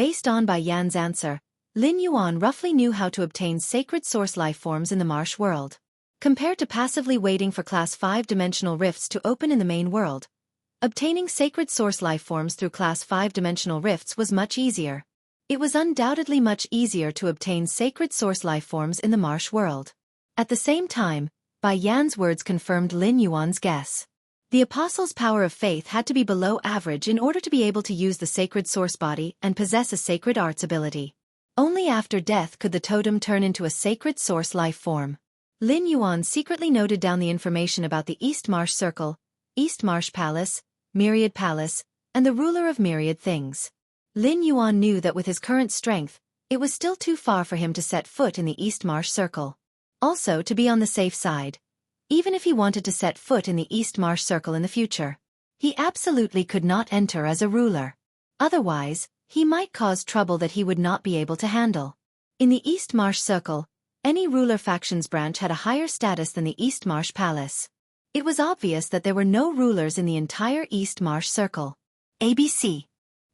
Based on Bai Yan's answer, Lin Yuan roughly knew how to obtain sacred source life forms in the Marsh world. Compared to passively waiting for Class 5 dimensional rifts to open in the main world, obtaining sacred source life forms through Class 5 dimensional rifts was much easier. It was undoubtedly much easier to obtain sacred source life forms in the Marsh world. At the same time, Bai Yan's words confirmed Lin Yuan's guess. The apostle's power of faith had to be below average in order to be able to use the sacred source body and possess a sacred arts ability. Only after death could the totem turn into a sacred source life form. Lin Yuan secretly noted down the information about the East Marsh Circle, East Marsh Palace, Myriad Palace, and the ruler of myriad things. Lin Yuan knew that with his current strength, it was still too far for him to set foot in the East Marsh Circle. Also, to be on the safe side, even if he wanted to set foot in the East Marsh Circle in the future, he absolutely could not enter as a ruler. Otherwise, he might cause trouble that he would not be able to handle. In the East Marsh Circle, any ruler faction's branch had a higher status than the East Marsh Palace. It was obvious that there were no rulers in the entire East Marsh Circle. ABC.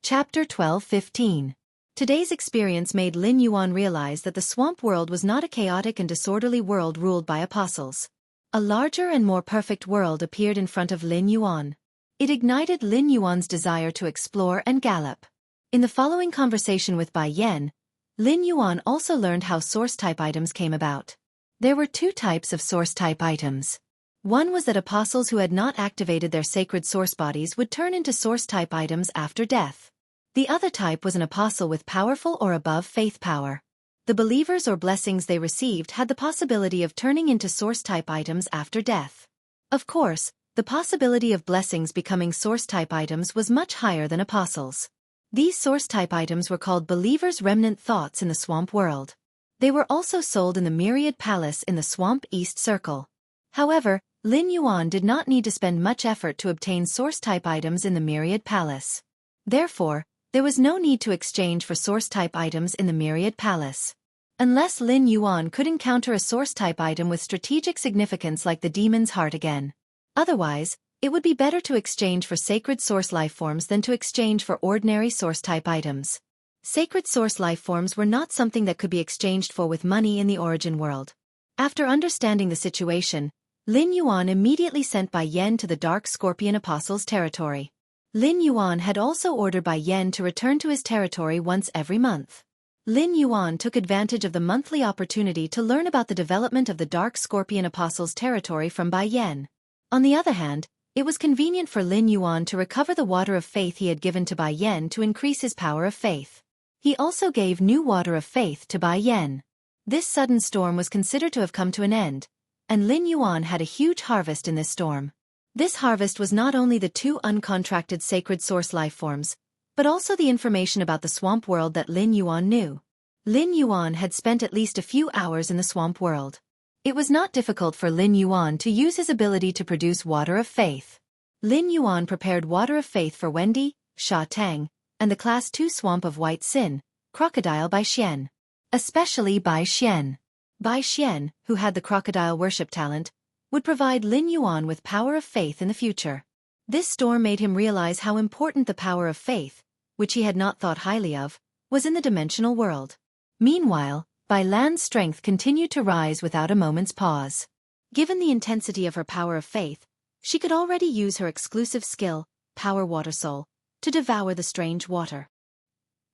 Chapter 12-15. Today's experience made Lin Yuan realize that the swamp world was not a chaotic and disorderly world ruled by apostles. A larger and more perfect world appeared in front of Lin Yuan. It ignited Lin Yuan's desire to explore and gallop. In the following conversation with Bai Yan, Lin Yuan also learned how source-type items came about. There were 2 types of source-type items. One was that apostles who had not activated their sacred source bodies would turn into source-type items after death. The other type was an apostle with powerful or above faith power. The believers or blessings they received had the possibility of turning into source-type items after death. Of course, the possibility of blessings becoming source-type items was much higher than apostles. These source-type items were called believers' remnant thoughts in the swamp world. They were also sold in the Myriad Palace in the Swamp East Circle. However, Lin Yuan did not need to spend much effort to obtain source-type items in the Myriad Palace. Therefore, there was no need to exchange for source-type items in the Myriad Palace. Unless Lin Yuan could encounter a source-type item with strategic significance like the demon's heart again. Otherwise, it would be better to exchange for sacred source lifeforms than to exchange for ordinary source-type items. Sacred source lifeforms were not something that could be exchanged for with money in the origin world. After understanding the situation, Lin Yuan immediately sent Bai Yen to the Dark Scorpion Apostle's territory. Lin Yuan had also ordered Bai Yen to return to his territory once every month. Lin Yuan took advantage of the monthly opportunity to learn about the development of the Dark Scorpion Apostle's territory from Bai Yen. On the other hand, it was convenient for Lin Yuan to recover the water of faith he had given to Bai Yen to increase his power of faith. He also gave new water of faith to Bai Yen. This sudden storm was considered to have come to an end, and Lin Yuan had a huge harvest in this storm. This harvest was not only the 2 uncontracted sacred source lifeforms, but also the information about the swamp world that Lin Yuan knew. Lin Yuan had spent at least a few hours in the swamp world. It was not difficult for Lin Yuan to use his ability to produce water of faith. Lin Yuan prepared water of faith for Wendy, Sha Tang, and the Class 2 swamp of White Sin, Crocodile Bai Xian. Especially Bai Xian. Bai Xian, who had the crocodile worship talent, would provide Lin Yuan with power of faith in the future. This storm made him realize how important the power of faith, which he had not thought highly of, was in the dimensional world. Meanwhile, Bai Lan's strength continued to rise without a moment's pause. Given the intensity of her power of faith, she could already use her exclusive skill, Power Water Soul, to devour the strange water.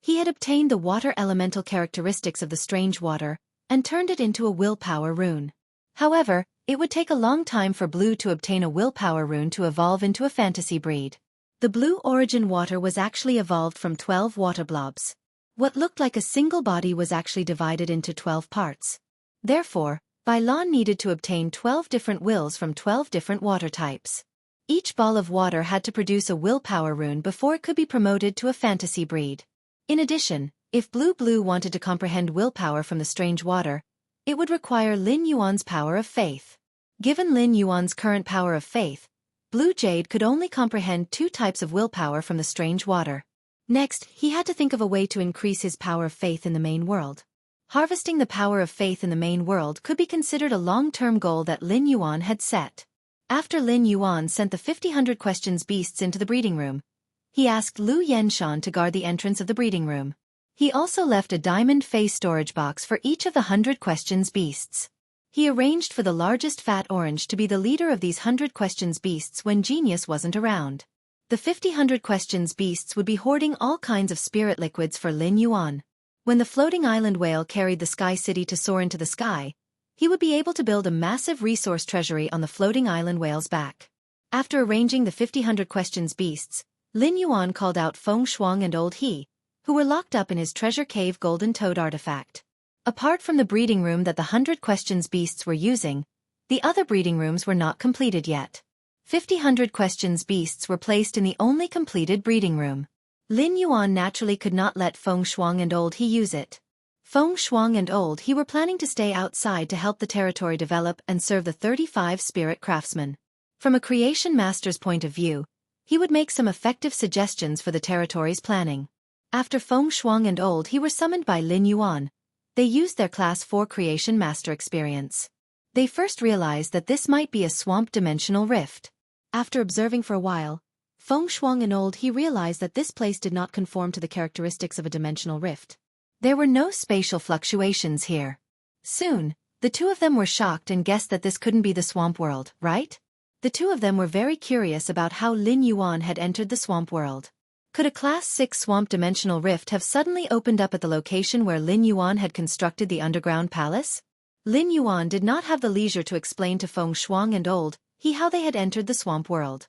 He had obtained the water elemental characteristics of the strange water and turned it into a willpower rune. However, it would take a long time for Blue to obtain a willpower rune to evolve into a fantasy breed. The blue origin water was actually evolved from 12 water blobs. What looked like a single body was actually divided into 12 parts. Therefore, Bai Lan needed to obtain 12 different wills from 12 different water types. Each ball of water had to produce a willpower rune before it could be promoted to a fantasy breed. In addition, if Blue wanted to comprehend willpower from the strange water, it would require Lin Yuan's power of faith. Given Lin Yuan's current power of faith, Blue Jade could only comprehend 2 types of willpower from the strange water. Next, he had to think of a way to increase his power of faith in the main world. Harvesting the power of faith in the main world could be considered a long-term goal that Lin Yuan had set. After Lin Yuan sent the 50 questions beasts into the breeding room, he asked Lu Yenshan to guard the entrance of the breeding room. He also left a diamond face storage box for each of the 100 questions beasts. He arranged for the largest fat orange to be the leader of these 100 questions beasts when Genius wasn't around. The 50 questions beasts would be hoarding all kinds of spirit liquids for Lin Yuan. When the floating island whale carried the Sky City to soar into the sky, he would be able to build a massive resource treasury on the floating island whale's back. After arranging the 50 questions beasts, Lin Yuan called out Feng Shuang and Old He, who were locked up in his treasure cave golden toad artifact. Apart from the breeding room that the 100 questions beasts were using, the other breeding rooms were not completed yet. 50 questions beasts were placed in the only completed breeding room. Lin Yuan naturally could not let Feng Shuang and Old He use it. Feng Shuang and Old He were planning to stay outside to help the territory develop and serve the 35 spirit craftsmen. From a creation master's point of view, he would make some effective suggestions for the territory's planning. After Feng Shuang and Old He were summoned by Lin Yuan, they used their Class 4 Creation Master experience. They first realized that this might be a swamp dimensional rift. After observing for a while, Feng Shuang and Old He realized that this place did not conform to the characteristics of a dimensional rift. There were no spatial fluctuations here. Soon, the two of them were shocked and guessed that this couldn't be the swamp world, right? The two of them were very curious about how Lin Yuan had entered the swamp world. Could a Class 6 swamp dimensional rift have suddenly opened up at the location where Lin Yuan had constructed the underground palace? Lin Yuan did not have the leisure to explain to Feng Shuang and Old He how they had entered the swamp world.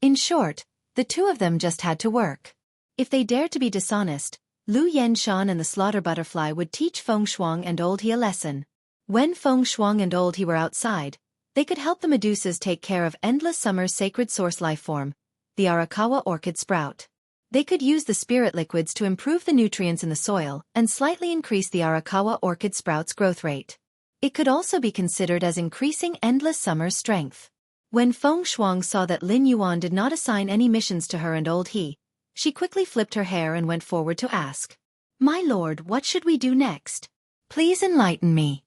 In short, the two of them just had to work. If they dared to be dishonest, Lu Yenshan and the slaughter butterfly would teach Feng Shuang and Old He a lesson. When Feng Shuang and Old He were outside, they could help the Medusas take care of Endless Summer's sacred source lifeform, the Arakawa orchid sprout. They could use the spirit liquids to improve the nutrients in the soil and slightly increase the Arakawa orchid sprout's growth rate. It could also be considered as increasing Endless Summer's strength. When Feng Shuang saw that Lin Yuan did not assign any missions to her and Old He, she quickly flipped her hair and went forward to ask, "My lord, what should we do next?" Please enlighten me.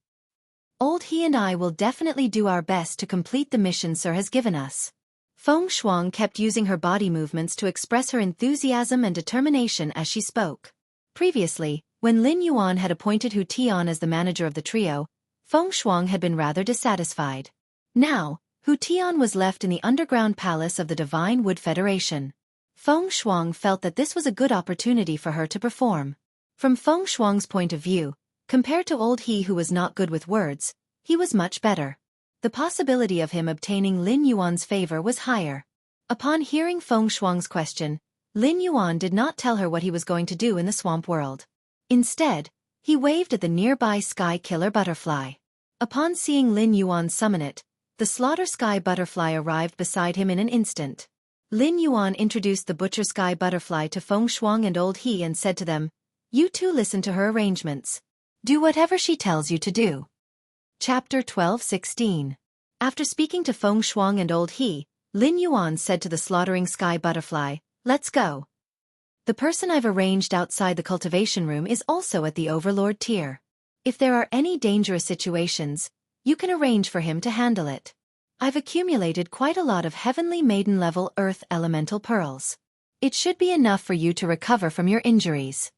Old He and I will definitely do our best to complete the mission Sir has given us. Feng Shuang kept using her body movements to express her enthusiasm and determination as she spoke. Previously, when Lin Yuan had appointed Hu Tian as the manager of the trio, Feng Shuang had been rather dissatisfied. Now, Hu Tian was left in the underground palace of the Divine Wood Federation. Feng Shuang felt that this was a good opportunity for her to perform. From Feng Shuang's point of view, compared to old He who was not good with words, he was much better. The possibility of him obtaining Lin Yuan's favor was higher. Upon hearing Feng Shuang's question, Lin Yuan did not tell her what he was going to do in the swamp world. Instead, he waved at the nearby sky killer butterfly. Upon seeing Lin Yuan summon it, the slaughter sky butterfly arrived beside him in an instant. Lin Yuan introduced the butcher sky butterfly to Feng Shuang and old He and said to them, "You two listen to her arrangements. Do whatever she tells you to do." Chapter 12:16. After speaking to Feng Shuang and old He, Lin Yuan said to the slaughtering sky butterfly, "Let's go. The person I've arranged outside the cultivation room is also at the Overlord tier. If there are any dangerous situations, you can arrange for him to handle it. I've accumulated quite a lot of Heavenly Maiden level Earth Elemental Pearls. It should be enough for you to recover from your injuries."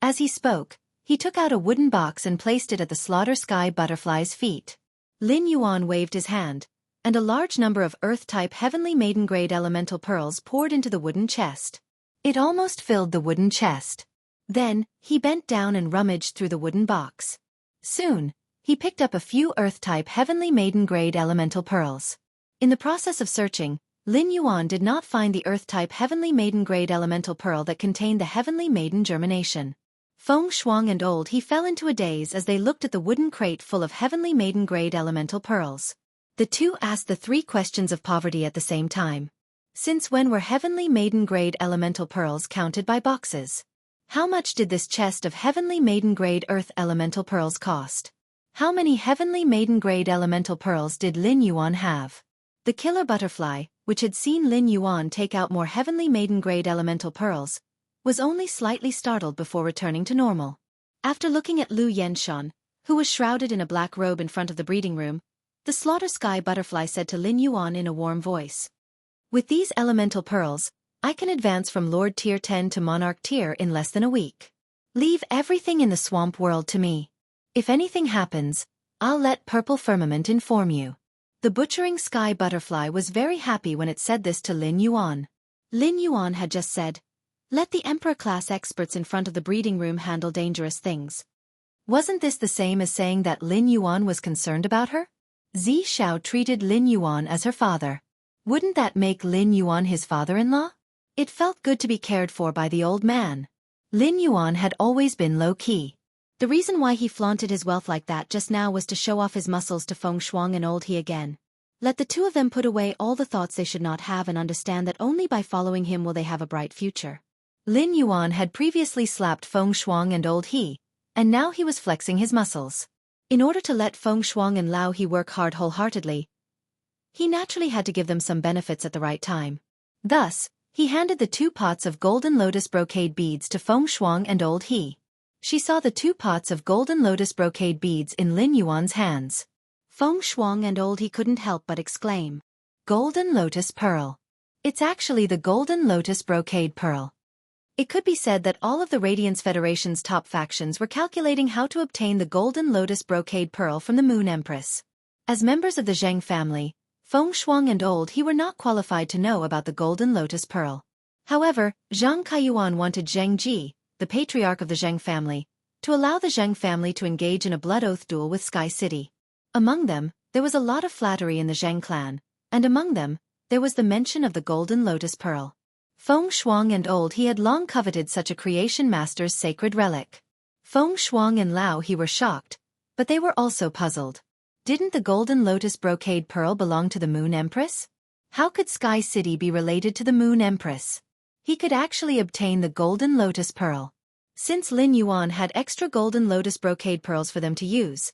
As he spoke, he took out a wooden box and placed it at the slaughter sky butterfly's feet. Lin Yuan waved his hand, and a large number of Earth-type Heavenly Maiden-grade elemental pearls poured into the wooden chest. It almost filled the wooden chest. Then, he bent down and rummaged through the wooden box. Soon, he picked up a few Earth-type Heavenly Maiden-grade elemental pearls. In the process of searching, Lin Yuan did not find the Earth-type Heavenly Maiden-grade elemental pearl that contained the Heavenly Maiden germination. Feng Shuang and old He fell into a daze as they looked at the wooden crate full of Heavenly Maiden-grade elemental pearls. The two asked the three questions of poverty at the same time. Since when were Heavenly Maiden-grade elemental pearls counted by boxes? How much did this chest of Heavenly Maiden-grade Earth elemental pearls cost? How many Heavenly Maiden-grade elemental pearls did Lin Yuan have? The killer butterfly, which had seen Lin Yuan take out more Heavenly Maiden-grade elemental pearls, was only slightly startled before returning to normal. After looking at Lu Yenshan, who was shrouded in a black robe in front of the breeding room, the slaughter sky butterfly said to Lin Yuan in a warm voice, "With these elemental pearls, I can advance from Lord Tier 10 to Monarch Tier in less than a week. Leave everything in the swamp world to me. If anything happens, I'll let Purple Firmament inform you." The butchering sky butterfly was very happy when it said this to Lin Yuan. Lin Yuan had just said, "Let the Emperor-class experts in front of the breeding room handle dangerous things." Wasn't this the same as saying that Lin Yuan was concerned about her? Zi Xiao treated Lin Yuan as her father. Wouldn't that make Lin Yuan his father-in-law? It felt good to be cared for by the old man. Lin Yuan had always been low-key. The reason why he flaunted his wealth like that just now was to show off his muscles to Feng Shuang and old He again. Let the two of them put away all the thoughts they should not have and understand that only by following him will they have a bright future. Lin Yuan had previously slapped Feng Shuang and old He, and now he was flexing his muscles. In order to let Feng Shuang and Lao He work hard wholeheartedly, he naturally had to give them some benefits at the right time. Thus, he handed the 2 pots of golden lotus brocade beads to Feng Shuang and old He. She saw the 2 pots of golden lotus brocade beads in Lin Yuan's hands. Feng Shuang and old He couldn't help but exclaim, "Golden lotus pearl. It's actually the golden lotus brocade pearl." It could be said that all of the Radiance Federation's top factions were calculating how to obtain the golden lotus brocade pearl from the Moon Empress. As members of the Zheng family, Feng Shuang and old He were not qualified to know about the golden lotus pearl. However, Zhang Kaiyuan wanted Zheng Ji, the patriarch of the Zheng family, to allow the Zheng family to engage in a blood oath duel with Sky City. Among them, there was a lot of flattery in the Zheng clan, and among them, there was the mention of the golden lotus pearl. Feng Shuang and old He had long coveted such a creation master's sacred relic. Feng Shuang and Lao He were shocked, but they were also puzzled. Didn't the golden lotus brocade pearl belong to the Moon Empress? How could Sky City be related to the Moon Empress? He could actually obtain the golden lotus pearl. Since Lin Yuan had extra golden lotus brocade pearls for them to use,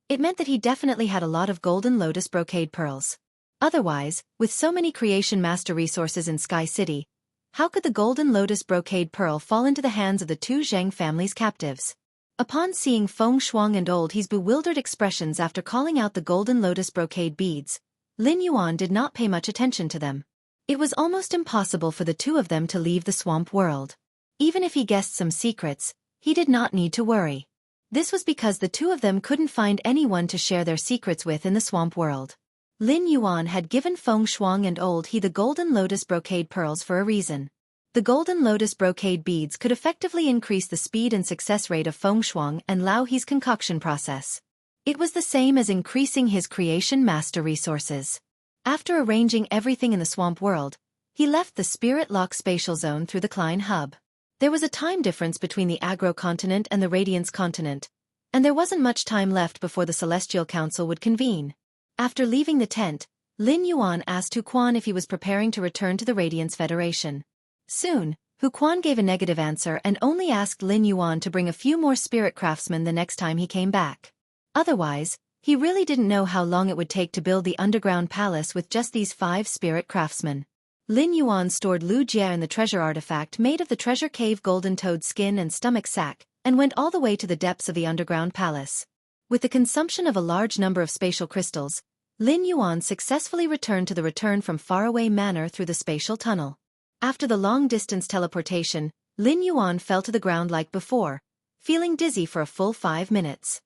it meant that he definitely had a lot of golden lotus brocade pearls. Otherwise, with so many creation master resources in Sky City, how could the golden lotus brocade pearl fall into the hands of the 2 Zheng family's captives? Upon seeing Feng Shuang and Old He's bewildered expressions after calling out the golden lotus brocade beads, Lin Yuan did not pay much attention to them. It was almost impossible for the two of them to leave the swamp world. Even if he guessed some secrets, he did not need to worry. This was because the two of them couldn't find anyone to share their secrets with in the swamp world. Lin Yuan had given Feng Shuang and Old He the golden lotus brocade pearls for a reason. The golden lotus brocade beads could effectively increase the speed and success rate of Feng Shuang and Lao He's concoction process. It was the same as increasing his creation master resources. After arranging everything in the swamp world, he left the Spirit Lock spatial zone through the Klein hub. There was a time difference between the Agro continent and the Radiance continent, and there wasn't much time left before the Celestial Council would convene. After leaving the tent, Lin Yuan asked Hu Quan if he was preparing to return to the Radiance Federation. Soon, Hu Quan gave a negative answer and only asked Lin Yuan to bring a few more spirit craftsmen the next time he came back. Otherwise, he really didn't know how long it would take to build the underground palace with just these 5 spirit craftsmen. Lin Yuan stored Lu Jie in the treasure artifact made of the treasure cave golden toad skin and stomach sac, and went all the way to the depths of the underground palace. With the consumption of a large number of spatial crystals, Lin Yuan successfully returned to the return from faraway manor through the spatial tunnel. After the long-distance teleportation, Lin Yuan fell to the ground like before, feeling dizzy for a full 5 minutes.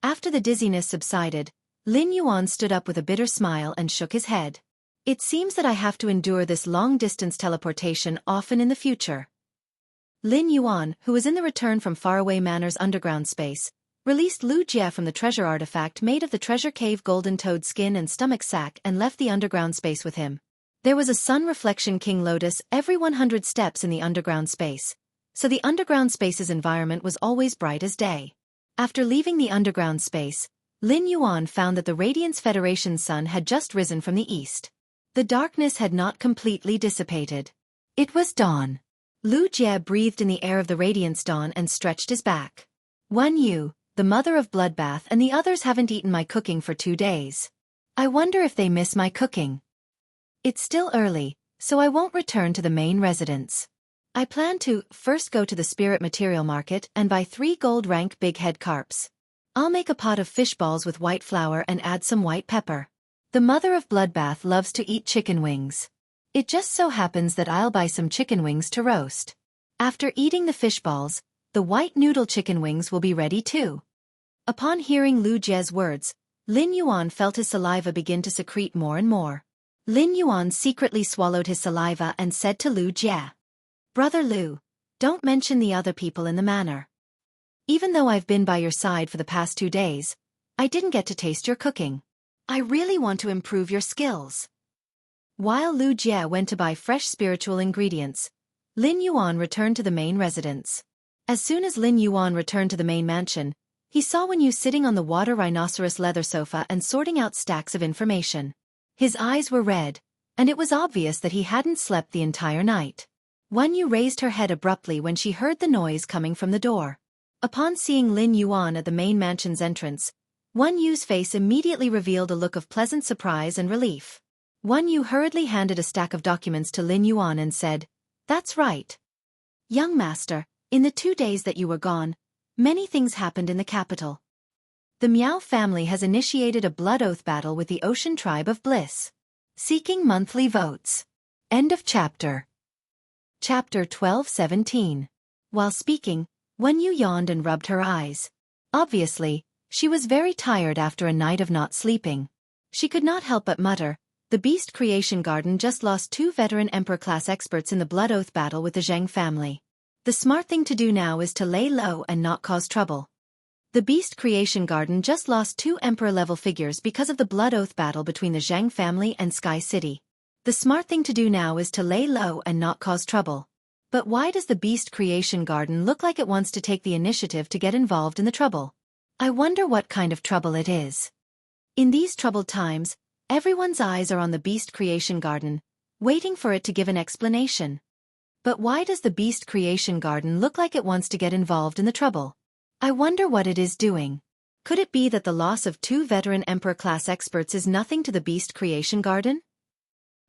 After the dizziness subsided, Lin Yuan stood up with a bitter smile and shook his head. It seems that I have to endure this long-distance teleportation often in the future. Lin Yuan, who was in the return from faraway manor's underground space, released Lu Jie from the treasure artifact made of the treasure cave golden toad skin and stomach sac and left the underground space with him. There was a sun reflection king lotus every 100 steps in the underground space, so the underground space's environment was always bright as day. After leaving the underground space, Lin Yuan found that the Radiance Federation's sun had just risen from the east. The darkness had not completely dissipated. It was dawn. Lu Jie breathed in the air of the Radiance dawn and stretched his back. Wan Yu, the mother of Bloodbath and the others haven't eaten my cooking for 2 days. I wonder if they miss my cooking. It's still early, so I won't return to the main residence. I plan to first go to the spirit material market and buy 3 gold rank big head carps. I'll make a pot of fish balls with white flour and add some white pepper. The mother of Bloodbath loves to eat chicken wings. It just so happens that I'll buy some chicken wings to roast. After eating the fish balls, the white noodle chicken wings will be ready too. Upon hearing Lu Jie's words, Lin Yuan felt his saliva begin to secrete more and more. Lin Yuan secretly swallowed his saliva and said to Lu Jie, "Brother Lu, don't mention the other people in the manor. Even though I've been by your side for the past 2 days, I didn't get to taste your cooking. I really want to improve your skills." While Lu Jie went to buy fresh spiritual ingredients, Lin Yuan returned to the main residence. As soon as Lin Yuan returned to the main mansion, he saw Wan Yu sitting on the water rhinoceros leather sofa and sorting out stacks of information. His eyes were red, and it was obvious that he hadn't slept the entire night. Wan Yu raised her head abruptly when she heard the noise coming from the door. Upon seeing Lin Yuan at the main mansion's entrance, Wan Yu's face immediately revealed a look of pleasant surprise and relief. Wan Yu hurriedly handed a stack of documents to Lin Yuan and said, "That's right. Young master, in the 2 days that you were gone, many things happened in the capital. The Miao family has initiated a blood oath battle with the Ocean Tribe of Bliss, seeking monthly votes." End of chapter. Chapter 12:17. While speaking, Wan Yu yawned and rubbed her eyes. Obviously, she was very tired after a night of not sleeping. She could not help but mutter, "The Beast Creation Garden just lost 2 veteran Emperor-class experts in the blood oath battle with the Zheng family. The smart thing to do now is to lay low and not cause trouble." The Beast Creation Garden just lost 2 Emperor-level figures because of the blood oath battle between the Zheng family and Sky City. The smart thing to do now is to lay low and not cause trouble. But why does the Beast Creation Garden look like it wants to take the initiative to get involved in the trouble? I wonder what kind of trouble it is. In these troubled times, everyone's eyes are on the Beast Creation Garden, waiting for it to give an explanation. But why does the Beast Creation Garden look like it wants to get involved in the trouble? I wonder what it is doing. Could it be that the loss of 2 veteran Emperor-class experts is nothing to the Beast Creation Garden?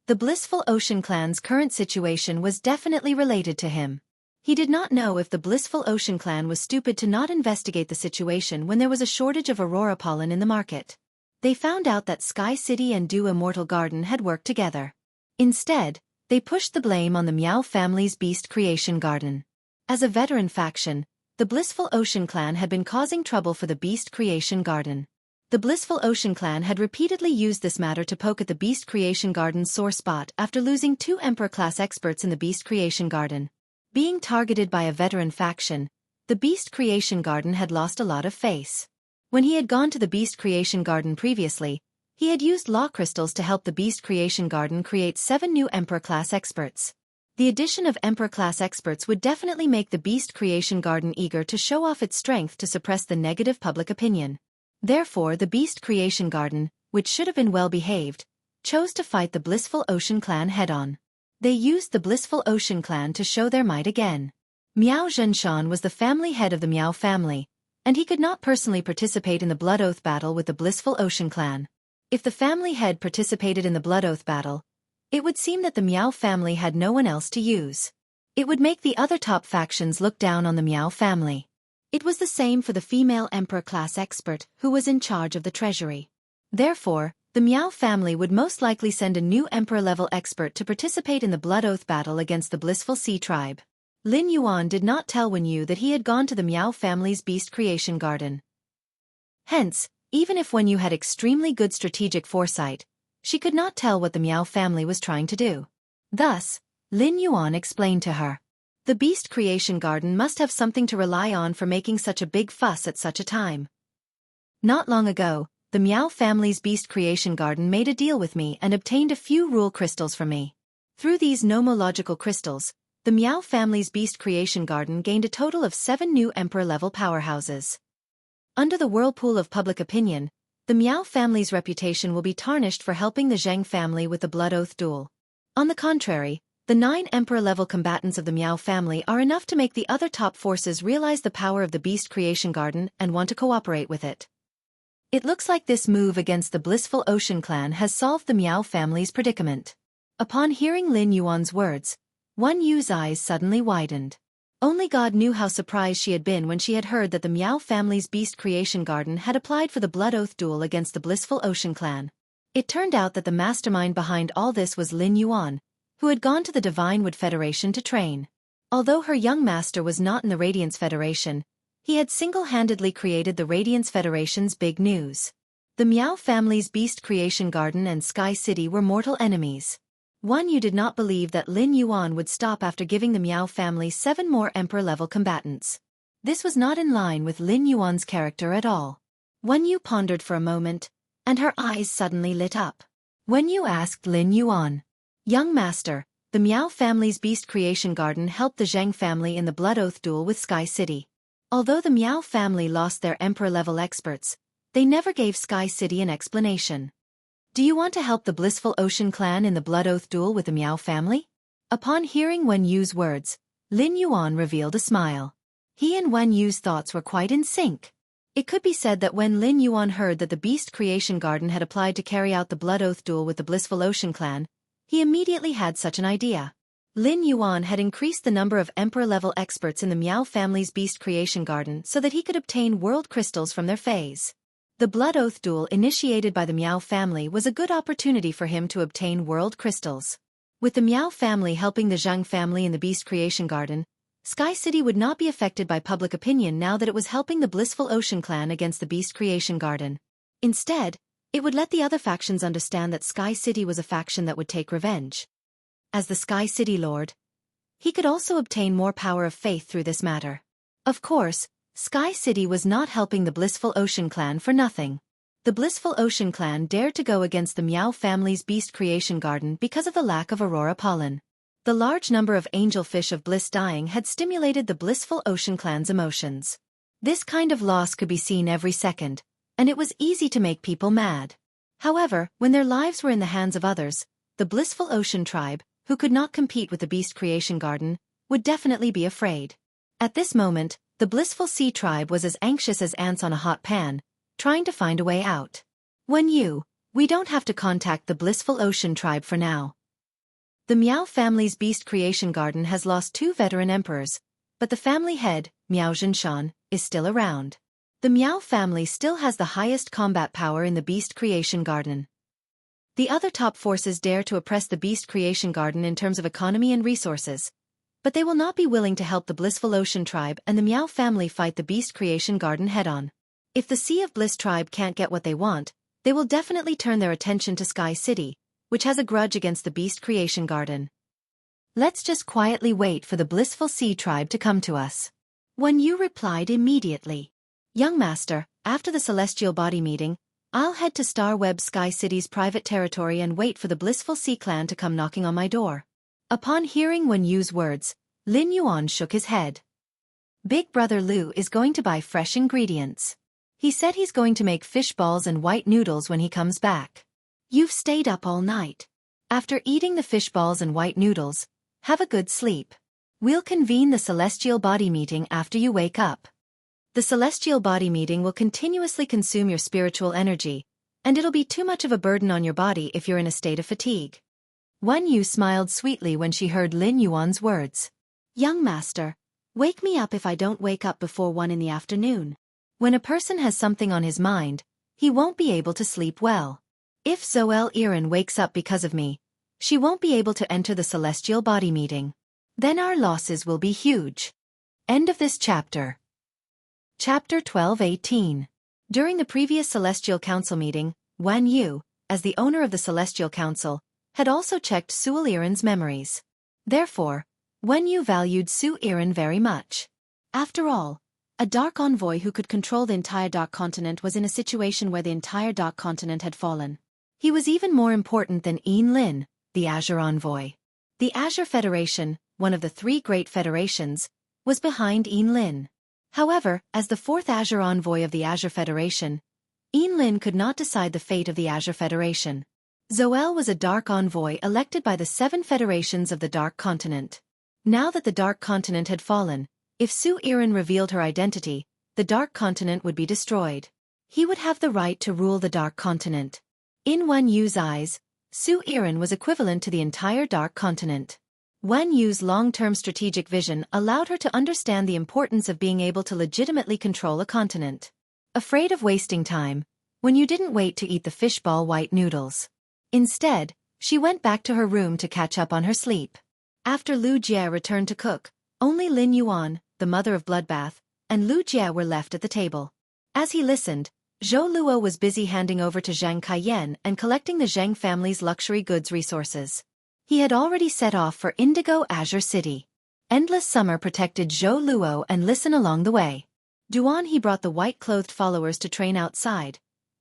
The blissful Ocean Clan's current situation was definitely related to him. He did not know if the Blissful Ocean clan was stupid to not investigate the situation when there was a shortage of aurora pollen in the market. They found out that Sky City and Dew Immortal Garden had worked together. Instead, they pushed the blame on the Meow family's Beast Creation Garden. As a veteran faction, the Blissful Ocean clan had been causing trouble for the Beast Creation Garden. The Blissful Ocean clan had repeatedly used this matter to poke at the Beast Creation Garden's sore spot after losing 2 Emperor-class experts in the Beast Creation Garden. Being targeted by a veteran faction, the Beast Creation Garden had lost a lot of face. When he had gone to the Beast Creation Garden previously, he had used law crystals to help the Beast Creation Garden create 7 new Emperor-class experts. The addition of Emperor-class experts would definitely make the Beast Creation Garden eager to show off its strength to suppress the negative public opinion. Therefore, the Beast Creation Garden, which should have been well-behaved, chose to fight the Blissful Ocean clan head-on. They used the Blissful Ocean clan to show their might again. Miao Zhenshan was the family head of the Miao family, and he could not personally participate in the Blood Oath battle with the Blissful Ocean clan. If the family head participated in the Blood Oath battle, it would seem that the Miao family had no one else to use. It would make the other top factions look down on the Miao family. It was the same for the female Emperor-class expert who was in charge of the treasury. Therefore, the Miao family would most likely send a new Emperor-level expert to participate in the Blood Oath battle against the Blissful Sea tribe. Lin Yuan did not tell Wen Yu that he had gone to the Miao family's Beast Creation Garden. Hence, even if Wen Yu had extremely good strategic foresight, she could not tell what the Miao family was trying to do. Thus, Lin Yuan explained to her. The Beast Creation Garden must have something to rely on for making such a big fuss at such a time. Not long ago, the Miao family's Beast Creation Garden made a deal with me and obtained a few rule crystals from me. Through these nomological crystals, the Miao family's Beast Creation Garden gained a total of 7 new Emperor-level powerhouses. Under the whirlpool of public opinion, the Miao family's reputation will be tarnished for helping the Zheng family with the Blood Oath duel. On the contrary, the 9 Emperor-level combatants of the Miao family are enough to make the other top forces realize the power of the Beast Creation Garden and want to cooperate with it. It looks like this move against the Blissful Ocean clan has solved the Miao family's predicament. Upon hearing Lin Yuan's words, Wen Yu's eyes suddenly widened. Only God knew how surprised she had been when she had heard that the Miao family's Beast Creation Garden had applied for the Blood Oath duel against the Blissful Ocean clan. It turned out that the mastermind behind all this was Lin Yuan, who had gone to the Divine Wood Federation to train. Although her young master was not in the Radiance Federation, he had single-handedly created the Radiance Federation's big news. The Miao family's Beast Creation Garden and Sky City were mortal enemies. Wen Yu did not believe that Lin Yuan would stop after giving the Miao family 7 more Emperor-level combatants. This was not in line with Lin Yuan's character at all. Wen Yu pondered for a moment, and her eyes suddenly lit up. Wen Yu asked Lin Yuan, "Young master, the Miao family's Beast Creation Garden helped the Zheng family in the Blood Oath duel with Sky City. Although the Miao family lost their Emperor-level experts, they never gave Sky City an explanation. Do you want to help the Blissful Ocean clan in the Blood Oath duel with the Miao family?" Upon hearing Wen Yu's words, Lin Yuan revealed a smile. He and Wen Yu's thoughts were quite in sync. It could be said that when Lin Yuan heard that the Beast Creation Garden had applied to carry out the Blood Oath duel with the Blissful Ocean clan, he immediately had such an idea. Lin Yuan had increased the number of Emperor-level experts in the Miao family's Beast Creation Garden so that he could obtain world crystals from their phase. The Blood Oath duel initiated by the Miao family was a good opportunity for him to obtain world crystals. With the Miao family helping the Zhang family in the Beast Creation Garden, Sky City would not be affected by public opinion now that it was helping the Blissful Ocean clan against the Beast Creation Garden. Instead, it would let the other factions understand that Sky City was a faction that would take revenge. As the Sky City Lord, he could also obtain more power of faith through this matter. Of course, Sky City was not helping the Blissful Ocean clan for nothing. The Blissful Ocean clan dared to go against the Miao family's Beast Creation Garden because of the lack of aurora pollen. The large number of angelfish of bliss dying had stimulated the Blissful Ocean clan's emotions. This kind of loss could be seen every second, and it was easy to make people mad. However, when their lives were in the hands of others, the Blissful Ocean tribe, who could not compete with the Beast Creation Garden, would definitely be afraid. At this moment, the Blissful Sea tribe was as anxious as ants on a hot pan, trying to find a way out. Wen Yu, we don't have to contact the Blissful Ocean tribe for now. The Miao family's Beast Creation Garden has lost 2 veteran emperors, but the family head, Miao Zhinshan, is still around. The Miao family still has the highest combat power in the Beast Creation Garden. The other top forces dare to oppress the Beast Creation Garden in terms of economy and resources, but they will not be willing to help the Blissful Ocean tribe and the Miao family fight the Beast Creation Garden head-on. If the Sea of Bliss tribe can't get what they want, they will definitely turn their attention to Sky City, which has a grudge against the Beast Creation Garden. Let's just quietly wait for the Blissful Sea tribe to come to us. Wen Yu replied immediately. Young master, after the Celestial Body meeting, I'll head to Starweb Sky City's private territory and wait for the Blissful Sea clan to come knocking on my door. Upon hearing Wen Yu's words, Lin Yuan shook his head. Big brother Lu is going to buy fresh ingredients. He said he's going to make fish balls and white noodles when he comes back. You've stayed up all night. After eating the fish balls and white noodles, have a good sleep. We'll convene the Celestial Body meeting after you wake up. The Celestial Body meeting will continuously consume your spiritual energy, and it'll be too much of a burden on your body if you're in a state of fatigue. Wen Yu smiled sweetly when she heard Lin Yuan's words. Young master, wake me up if I don't wake up before 1 in the afternoon. When a person has something on his mind, he won't be able to sleep well. If Zoel Iran wakes up because of me, she won't be able to enter the Celestial Body meeting. Then our losses will be huge. End of this chapter. Chapter 12:18. During the previous Celestial Council meeting, Wen Yu, as the owner of the Celestial Council, had also checked Zoel Iran's memories. Therefore, Wen Yu valued Zoel Iran very much. After all, a Dark Envoy who could control the entire Dark Continent was in a situation where the entire Dark Continent had fallen. He was even more important than Yin Lin, the Azure Envoy. The Azure Federation, one of the 3 great federations, was behind Yin Lin. However, as the 4th Azure Envoy of the Azure Federation, Yin Lin could not decide the fate of the Azure Federation. Zoel was a Dark Envoy elected by the 7 federations of the Dark Continent. Now that the Dark Continent had fallen, if Zoel Iran revealed her identity, the Dark Continent would be destroyed. He would have the right to rule the Dark Continent. In Wen Yu's eyes, Zoel Iran was equivalent to the entire Dark Continent. Wen Yu's long-term strategic vision allowed her to understand the importance of being able to legitimately control a continent. Afraid of wasting time, Wen Yu didn't wait to eat the fishball white noodles. Instead, she went back to her room to catch up on her sleep. After Lu Jie returned to cook, only Lin Yuan, the mother of Bloodbath, and Lu Jie were left at the table. As he listened, Zhou Luo was busy handing over to Zhang Kaiyan and collecting the Zhang family's luxury goods resources. He had already set off for Indigo Azure City. Endless Summer protected Zhou Luo and Listen along the way. Duan he brought the white-clothed followers to train outside,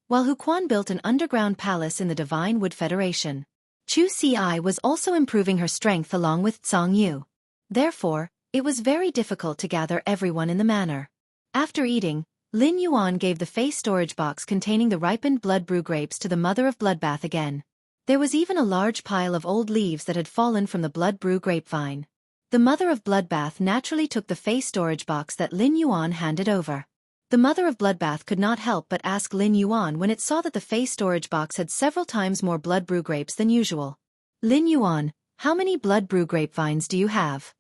while Huquan built an underground palace in the Divine Wood Federation. Chu Ci was also improving her strength along with Zhang Yu. Therefore, it was very difficult to gather everyone in the manor. After eating, Lin Yuan gave the Fey storage box containing the ripened blood brew grapes to the mother of Bloodbath again. There was even a large pile of old leaves that had fallen from the blood brew grapevine. The mother of Bloodbath naturally took the Fey storage box that Lin Yuan handed over. The mother of Bloodbath could not help but ask Lin Yuan when it saw that the Fey storage box had several times more blood brew grapes than usual. Lin Yuan, how many blood brew grapevines do you have?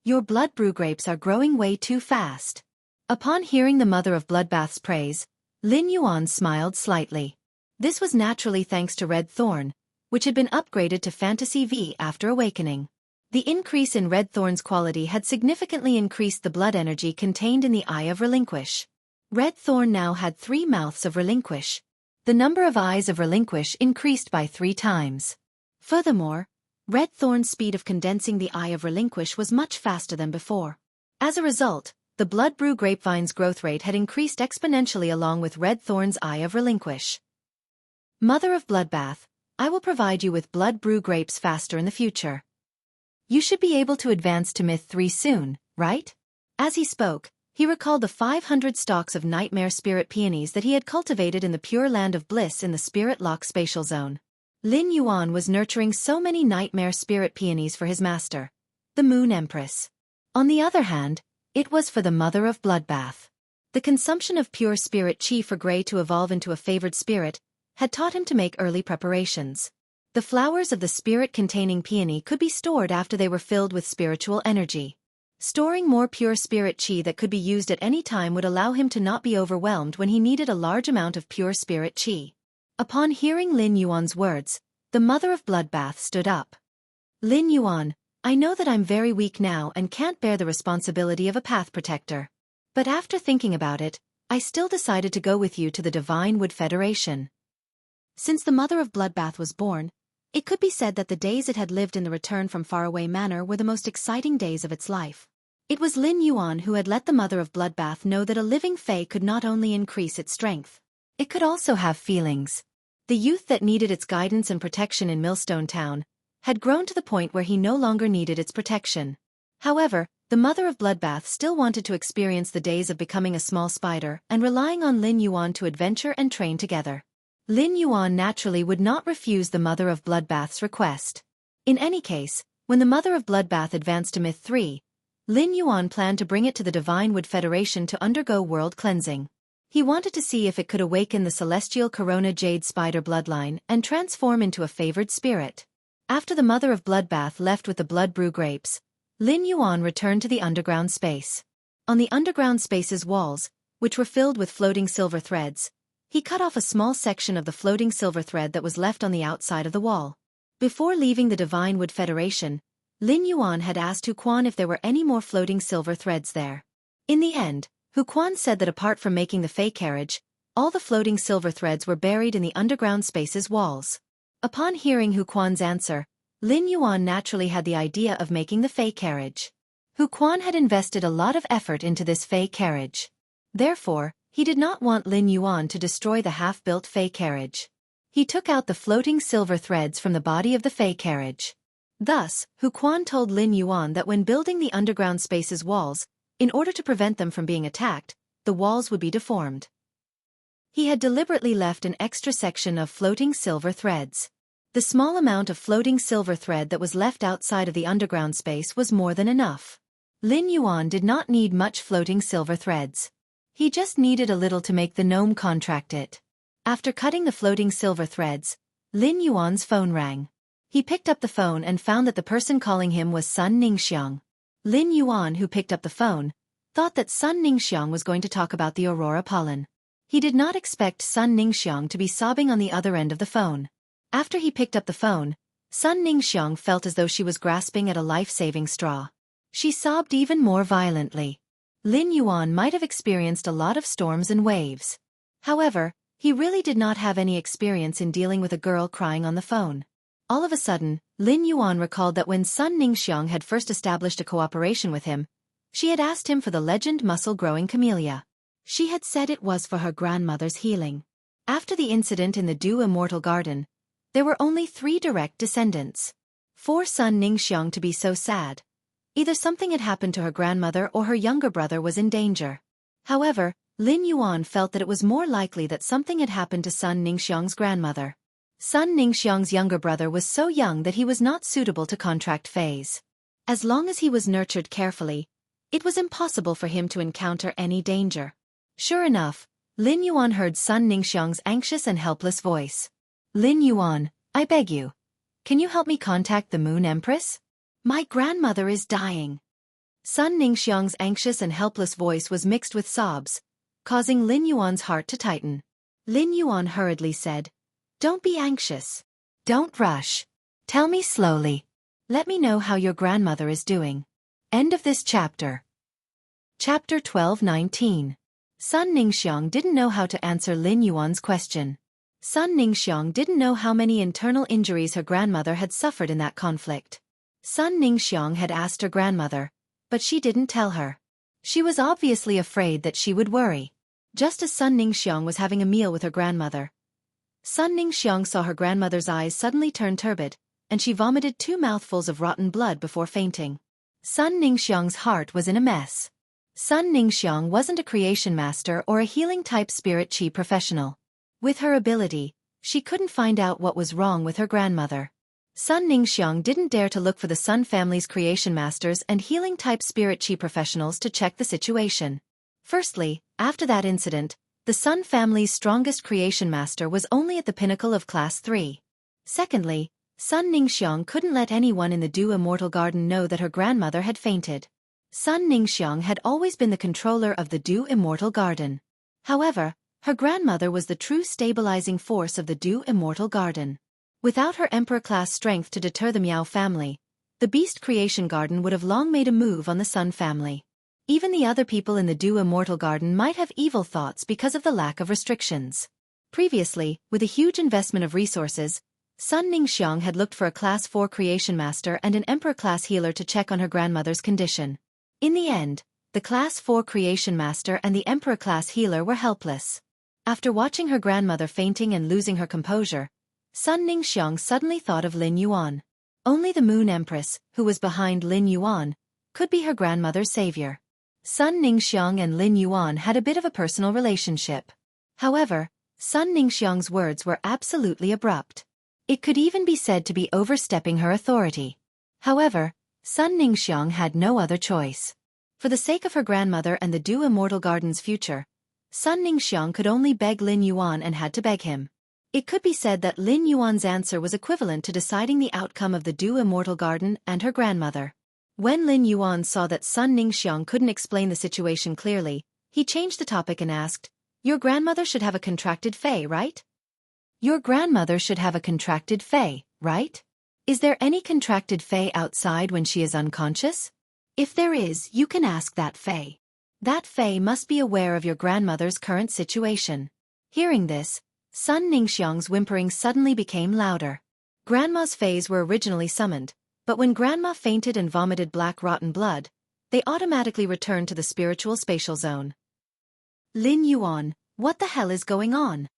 Your blood brew grapes are growing way too fast. Upon hearing the mother of Bloodbath's praise, Lin Yuan smiled slightly. This was naturally thanks to Red Thorn, which had been upgraded to Fantasy V after awakening. The increase in Red Thorn's quality had significantly increased the blood energy contained in the Eye of Relinquish. Red Thorn now had 3 mouths of Relinquish. The number of eyes of Relinquish increased by 3 times. Furthermore, Red Thorn's speed of condensing the Eye of Relinquish was much faster than before. As a result, the blood brew grapevine's growth rate had increased exponentially along with Red Thorn's Eye of Relinquish. Mother of Bloodbath, I will provide you with blood brew grapes faster in the future. You should be able to advance to Myth 3 soon, right? As he spoke, he recalled the 500 stalks of nightmare spirit peonies that he had cultivated in the pure land of bliss in the Spirit Lock spatial zone. Lin Yuan was nurturing so many nightmare spirit peonies for his master, the Moon Empress. On the other hand, it was for the mother of Bloodbath. The consumption of pure spirit chi for Grey to evolve into a favored spirit had taught him to make early preparations. The flowers of the spirit-containing peony could be stored after they were filled with spiritual energy. Storing more pure spirit chi that could be used at any time would allow him to not be overwhelmed when he needed a large amount of pure spirit chi. Upon hearing Lin Yuan's words, the mother of Bloodbath stood up. Lin Yuan, I know that I'm very weak now and can't bear the responsibility of a path protector. But after thinking about it, I still decided to go with you to the Divine Wood Federation. Since the mother of Bloodbath was born, it could be said that the days it had lived in the Return from Faraway Manor were the most exciting days of its life. It was Lin Yuan who had let the mother of Bloodbath know that a living fae could not only increase its strength, it could also have feelings. The youth that needed its guidance and protection in Millstone Town had grown to the point where he no longer needed its protection. However, the mother of Bloodbath still wanted to experience the days of becoming a small spider and relying on Lin Yuan to adventure and train together. Lin Yuan naturally would not refuse the mother of Bloodbath's request. In any case, when the mother of Bloodbath advanced to Myth 3, Lin Yuan planned to bring it to the Divine Wood Federation to undergo world cleansing. He wanted to see if it could awaken the celestial Corona Jade Spider bloodline and transform into a favored spirit. After the mother of Bloodbath left with the Blood Brew grapes, Lin Yuan returned to the underground space. On the underground space's walls, which were filled with floating silver threads, he cut off a small section of the floating silver thread that was left on the outside of the wall. Before leaving the Divine Wood Federation, Lin Yuan had asked Xueqi if there were any more floating silver threads there. In the end, Xueqi said that apart from making the Fey carriage, all the floating silver threads were buried in the underground space's walls. Upon hearing Xueqi's answer, Lin Yuan naturally had the idea of making the Fey carriage. Xueqi had invested a lot of effort into this Fey carriage. Therefore, he did not want Lin Yuan to destroy the half-built Fey carriage. He took out the floating silver threads from the body of the Fey carriage. Thus, Xueqi told Lin Yuan that when building the underground space's walls, in order to prevent them from being attacked, the walls would be deformed. He had deliberately left an extra section of floating silver threads. The small amount of floating silver thread that was left outside of the underground space was more than enough. Lin Yuan did not need much floating silver threads. He just needed a little to make the gnome contract it. After cutting the floating silver threads, Lin Yuan's phone rang. He picked up the phone and found that the person calling him was Sun Ningxiang. Lin Yuan, who picked up the phone, thought that Sun Ningxiang was going to talk about the aurora pollen. He did not expect Sun Ningxiang to be sobbing on the other end of the phone. After he picked up the phone, Sun Ningxiang felt as though she was grasping at a life-saving straw. She sobbed even more violently. Lin Yuan might have experienced a lot of storms and waves. However, he really did not have any experience in dealing with a girl crying on the phone. All of a sudden, Lin Yuan recalled that when Sun Ningxiang had first established a cooperation with him, she had asked him for the legend muscle-growing camellia. She had said it was for her grandmother's healing. After the incident in the Dew Immortal Garden, there were only 3 direct descendants. For Sun Ningxiang to be so sad, either something had happened to her grandmother or her younger brother was in danger. However, Lin Yuan felt that it was more likely that something had happened to Sun Ningxiang's grandmother. Sun Ningxiang's younger brother was so young that he was not suitable to contract fays. As long as he was nurtured carefully, it was impossible for him to encounter any danger. Sure enough, Lin Yuan heard Sun Ningxiang's anxious and helpless voice. Lin Yuan, I beg you. Can you help me contact the Moon Empress? My grandmother is dying. Sun Ningxiang's anxious and helpless voice was mixed with sobs, causing Lin Yuan's heart to tighten. Lin Yuan hurriedly said, Don't be anxious. Don't rush. Tell me slowly. Let me know how your grandmother is doing. End of this chapter. Chapter 12:19. Sun Ningxiang didn't know how to answer Lin Yuan's question. Sun Ningxiang didn't know how many internal injuries her grandmother had suffered in that conflict. Sun Ningxiang had asked her grandmother, but she didn't tell her. She was obviously afraid that she would worry. Just as Sun Ningxiang was having a meal with her grandmother, Sun Ningxiang saw her grandmother's eyes suddenly turn turbid, and she vomited 2 mouthfuls of rotten blood before fainting. Sun Ningxiang's heart was in a mess. Sun Ningxiang wasn't a creation master or a healing-type spirit chi professional. With her ability, she couldn't find out what was wrong with her grandmother. Sun Ningxiang didn't dare to look for the Sun family's creation masters and healing-type spirit chi professionals to check the situation. Firstly, after that incident, the Sun family's strongest creation master was only at the pinnacle of Class 3. Secondly, Sun Ningxiang couldn't let anyone in the Dew Immortal Garden know that her grandmother had fainted. Sun Ningxiang had always been the controller of the Du Immortal Garden. However, her grandmother was the true stabilizing force of the Du Immortal Garden. Without her emperor-class strength to deter the Miao family, the Beast Creation Garden would have long made a move on the Sun family. Even the other people in the Du Immortal Garden might have evil thoughts because of the lack of restrictions. Previously, with a huge investment of resources, Sun Ningxiang had looked for a Class 4 Creation Master and an Emperor-class healer to check on her grandmother's condition. In the end, the Class 4 Creation Master and the Emperor-class healer were helpless. After watching her grandmother fainting and losing her composure, Sun Ningxiang suddenly thought of Lin Yuan. Only the Moon Empress, who was behind Lin Yuan, could be her grandmother's savior. Sun Ningxiang and Lin Yuan had a bit of a personal relationship. However, Sun Ningxiang's words were absolutely abrupt. It could even be said to be overstepping her authority. However, Sun Ningxiang had no other choice. For the sake of her grandmother and the Du Immortal Garden's future, Sun Ningxiang could only beg Lin Yuan and had to beg him. It could be said that Lin Yuan's answer was equivalent to deciding the outcome of the Du Immortal Garden and her grandmother. When Lin Yuan saw that Sun Ningxiang couldn't explain the situation clearly, he changed the topic and asked, "Your grandmother should have a contracted fei, right? Your grandmother should have a contracted fei, right? Is there any contracted fei outside when she is unconscious? If there is, you can ask that fei. That fei must be aware of your grandmother's current situation." Hearing this, Sun Ningxiang's whimpering suddenly became louder. Grandma's feis were originally summoned, but when Grandma fainted and vomited black rotten blood, they automatically returned to the spiritual spatial zone. Lin Yuan, what the hell is going on?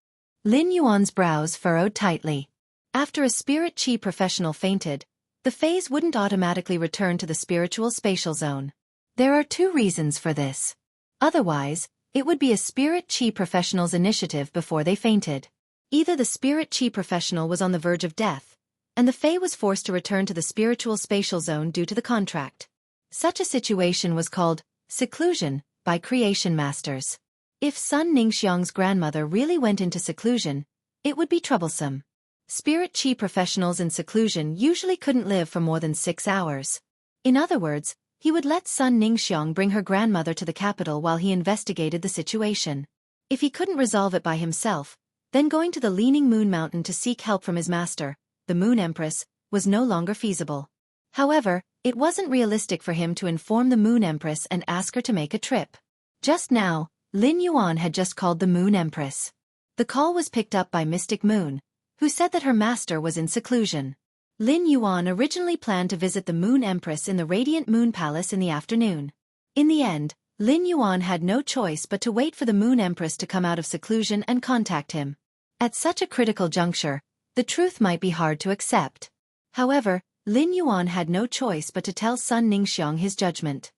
Lin Yuan's brows furrowed tightly. After a spirit chi professional fainted, the feis wouldn't automatically return to the spiritual spatial zone. There are two reasons for this. Otherwise, it would be a spirit chi professional's initiative before they fainted. Either the spirit chi professional was on the verge of death, and the fei was forced to return to the spiritual spatial zone due to the contract. Such a situation was called seclusion by creation masters. If Sun Ningxiang's grandmother really went into seclusion, it would be troublesome. Spirit chi professionals in seclusion usually couldn't live for more than 6 hours. In other words, he would let Sun Ningxiang bring her grandmother to the capital while he investigated the situation. If he couldn't resolve it by himself, then going to the Leaning Moon Mountain to seek help from his master, the Moon Empress, was no longer feasible. However, it wasn't realistic for him to inform the Moon Empress and ask her to make a trip. Just now, Lin Yuan had just called the Moon Empress. The call was picked up by Mystic Moon, who said that her master was in seclusion. Lin Yuan originally planned to visit the Moon Empress in the Radiant Moon Palace in the afternoon. In the end, Lin Yuan had no choice but to wait for the Moon Empress to come out of seclusion and contact him. At such a critical juncture, the truth might be hard to accept. However, Lin Yuan had no choice but to tell Sun Ningxiang his judgment.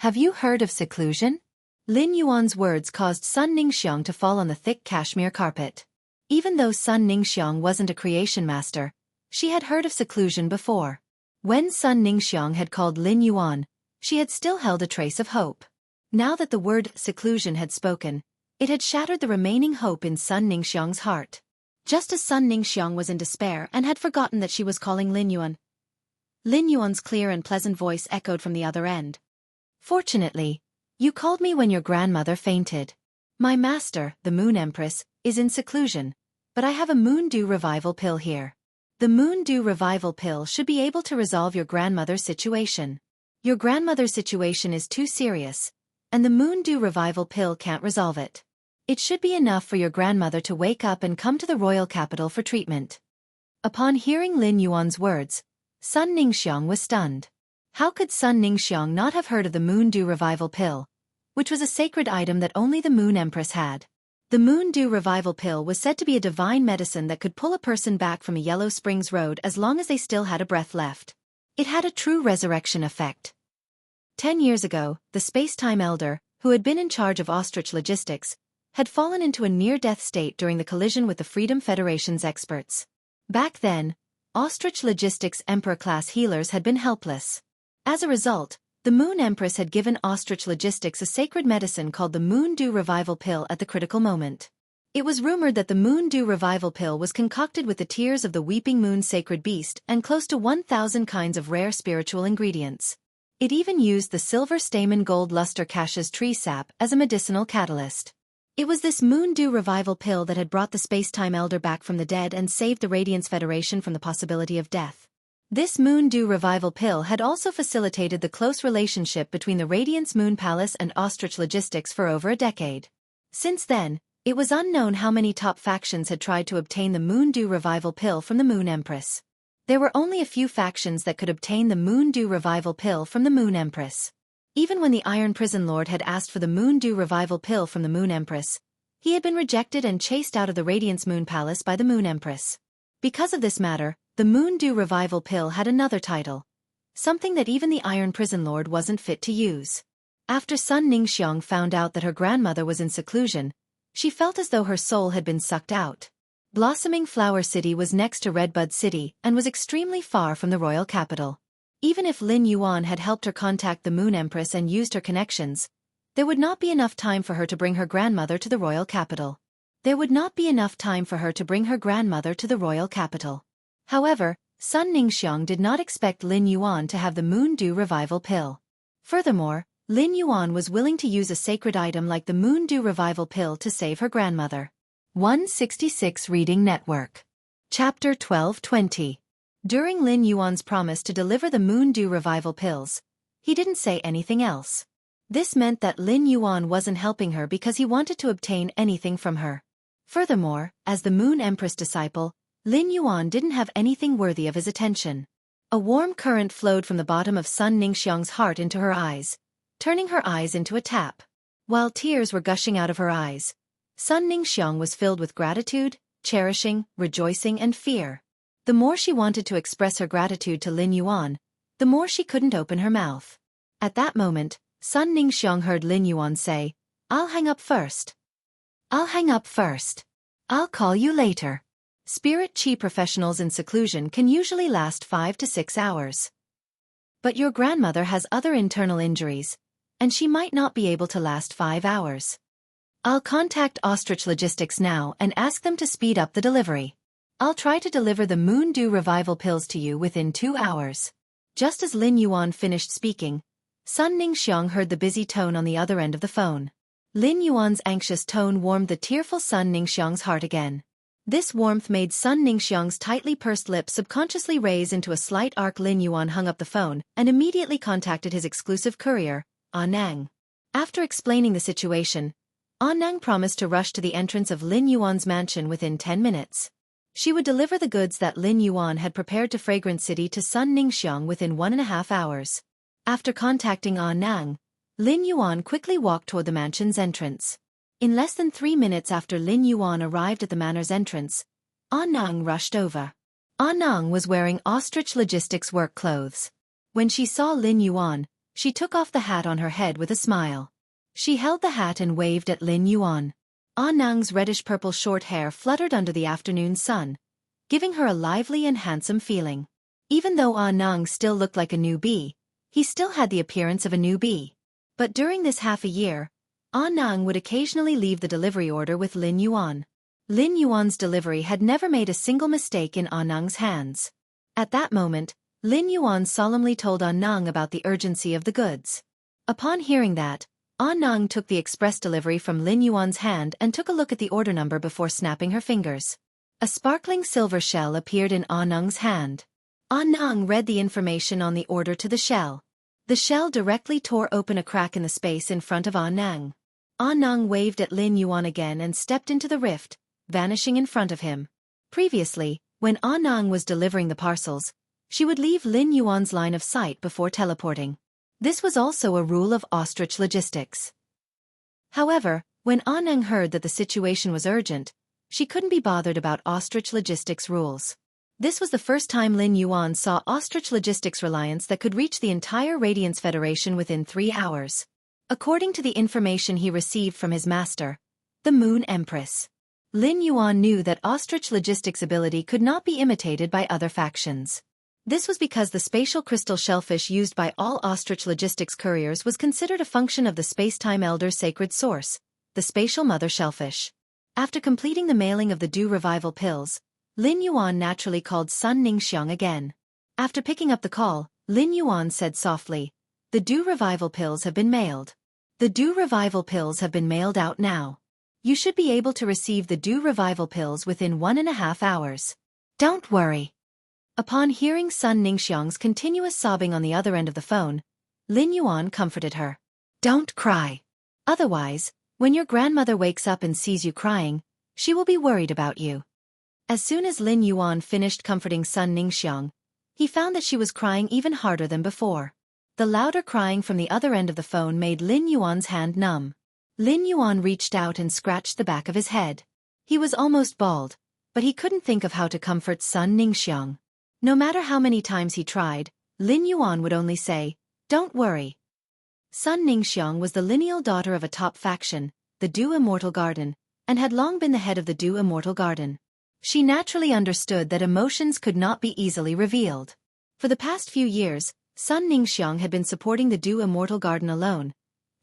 "Have you heard of seclusion?" Lin Yuan's words caused Sun Ningxiang to fall on the thick cashmere carpet. Even though Sun Ningxiang wasn't a creation master, she had heard of seclusion before. When Sun Ningxiang had called Lin Yuan, she had still held a trace of hope. Now that the word seclusion had spoken, it had shattered the remaining hope in Sun Ningxiang's heart. Just as Sun Ningxiang was in despair and had forgotten that she was calling Lin Yuan, Lin Yuan's clear and pleasant voice echoed from the other end. "Fortunately, you called me when your grandmother fainted. My master, the Moon Empress, is in seclusion, but I have a Moon Dew Revival Pill here. The Moon Dew Revival Pill should be able to resolve your grandmother's situation. Your grandmother's situation is too serious, and the Moon Dew Revival Pill can't resolve it. It should be enough for your grandmother to wake up and come to the royal capital for treatment." Upon hearing Lin Yuan's words, Sun Ningxiang was stunned. How could Sun Ningxiang not have heard of the Moon Dew Revival Pill, which was a sacred item that only the Moon Empress had? The Moon Dew Revival Pill was said to be a divine medicine that could pull a person back from a Yellow Springs road as long as they still had a breath left. It had a true resurrection effect. 10 years ago, the space-time elder, who had been in charge of Ostrich Logistics, had fallen into a near-death state during the collision with the Freedom Federation's experts. Back then, Ostrich Logistics Emperor-class healers had been helpless. As a result, the Moon Empress had given Ostrich Logistics a sacred medicine called the Moon Dew Revival Pill at the critical moment. It was rumored that the Moon Dew Revival Pill was concocted with the tears of the Weeping Moon sacred beast and close to 1,000 kinds of rare spiritual ingredients. It even used the silver stamen gold luster cache's tree sap as a medicinal catalyst. It was this Moon Dew revival pill that had brought the space-time elder back from the dead and saved the Radiance Federation from the possibility of death. This Moon Dew revival pill had also facilitated the close relationship between the Radiance Moon Palace and Ostrich Logistics for over a decade. Since then, it was unknown how many top factions had tried to obtain the Moon Dew revival pill from the Moon Empress. There were only a few factions that could obtain the Moon Dew revival pill from the Moon Empress. Even when the Iron Prison Lord had asked for the Moon Dew revival pill from the Moon Empress, he had been rejected and chased out of the Radiance Moon Palace by the Moon Empress. Because of this matter, the Moon Dew revival pill had another title, something that even the Iron Prison Lord wasn't fit to use. After Sun Ningxiang found out that her grandmother was in seclusion, she felt as though her soul had been sucked out. Blossoming Flower City was next to Redbud City and was extremely far from the royal capital. Even if Lin Yuan had helped her contact the Moon Empress and used her connections, there would not be enough time for her to bring her grandmother to the royal capital. However, Sun Ningxiang did not expect Lin Yuan to have the Moon Dew revival pill. Furthermore, Lin Yuan was willing to use a sacred item like the Moon Dew revival pill to save her grandmother. 166 Reading Network. Chapter 1220. During Lin Yuan's promise to deliver the Moon Dew revival pills, he didn't say anything else. This meant that Lin Yuan wasn't helping her because he wanted to obtain anything from her. Furthermore, as the Moon Empress disciple, Lin Yuan didn't have anything worthy of his attention. A warm current flowed from the bottom of Sun Ningxiang's heart into her eyes, turning her eyes into a tap. While tears were gushing out of her eyes, Sun Ningxiang was filled with gratitude, cherishing, rejoicing and fear. The more she wanted to express her gratitude to Lin Yuan, the more she couldn't open her mouth. At that moment, Sun Ningxiang heard Lin Yuan say, "I'll hang up first. I'll call you later." Spirit Qi professionals in seclusion can usually last 5 to 6 hours. But your grandmother has other internal injuries, and she might not be able to last 5 hours. I'll contact Ostrich Logistics now and ask them to speed up the delivery. I'll try to deliver the Moon Dew revival pills to you within 2 hours. Just as Lin Yuan finished speaking, Sun Ningxiang heard the busy tone on the other end of the phone. Lin Yuan's anxious tone warmed the tearful Sun Ningxiang's heart again. This warmth made Sun Ningxiang's tightly pursed lips subconsciously raise into a slight arc. Lin Yuan hung up the phone and immediately contacted his exclusive courier, Nang. After explaining the situation, Nang promised to rush to the entrance of Lin Yuan's mansion within 10 minutes. She would deliver the goods that Lin Yuan had prepared to Fragrant City to Sun Ningxiang within 1.5 hours. After contacting Nang, Lin Yuan quickly walked toward the mansion's entrance. In less than 3 minutes after Lin Yuan arrived at the manor's entrance, Nang rushed over. Nang was wearing Ostrich Logistics work clothes. When she saw Lin Yuan, she took off the hat on her head with a smile. She held the hat and waved at Lin Yuan. Nang's reddish-purple short hair fluttered under the afternoon sun, giving her a lively and handsome feeling. Even though Nang still looked like a newbie, he still had the appearance of a newbie. But during this half a year, Nang would occasionally leave the delivery order with Lin Yuan. Lin Yuan's delivery had never made a single mistake in Nang's hands. At that moment, Lin Yuan solemnly told Nang about the urgency of the goods. Upon hearing that, Nang took the express delivery from Lin Yuan's hand and took a look at the order number before snapping her fingers. A sparkling silver shell appeared in Nang's hand. Nang read the information on the order to the shell. The shell directly tore open a crack in the space in front of Nang. Nang waved at Lin Yuan again and stepped into the rift, vanishing in front of him. Previously, when Nang was delivering the parcels, she would leave Lin Yuan's line of sight before teleporting. This was also a rule of Ostrich Logistics. However, when Nang heard that the situation was urgent, she couldn't be bothered about Ostrich Logistics rules. This was the first time Lin Yuan saw Ostrich Logistics reliance that could reach the entire Radiance Federation within 3 hours. According to the information he received from his master, the Moon Empress, Lin Yuan knew that Ostrich Logistics' ability could not be imitated by other factions. This was because the spatial crystal shellfish used by all Ostrich Logistics couriers was considered a function of the Space-Time Elder's sacred source, the Spatial Mother Shellfish. After completing the mailing of the Dew Revival pills, Lin Yuan naturally called Sun Ningxiang again. After picking up the call, Lin Yuan said softly, The dew revival pills have been mailed. The dew revival pills have been mailed out now. You should be able to receive the dew revival pills within 1.5 hours. Don't worry. Upon hearing Sun Ningxiang's continuous sobbing on the other end of the phone, Lin Yuan comforted her. Don't cry. Otherwise, when your grandmother wakes up and sees you crying, she will be worried about you. As soon as Lin Yuan finished comforting Sun Ningxiang, he found that she was crying even harder than before. The louder crying from the other end of the phone made Lin Yuan's hand numb. Lin Yuan reached out and scratched the back of his head. He was almost bald, but he couldn't think of how to comfort Sun Ningxiang. No matter how many times he tried, Lin Yuan would only say, "Don't worry." Sun Ningxiang was the lineal daughter of a top faction, the Dew Immortal Garden, and had long been the head of the Dew Immortal Garden. She naturally understood that emotions could not be easily revealed. For the past few years, Sun Ningxiang had been supporting the Dew Immortal Garden alone,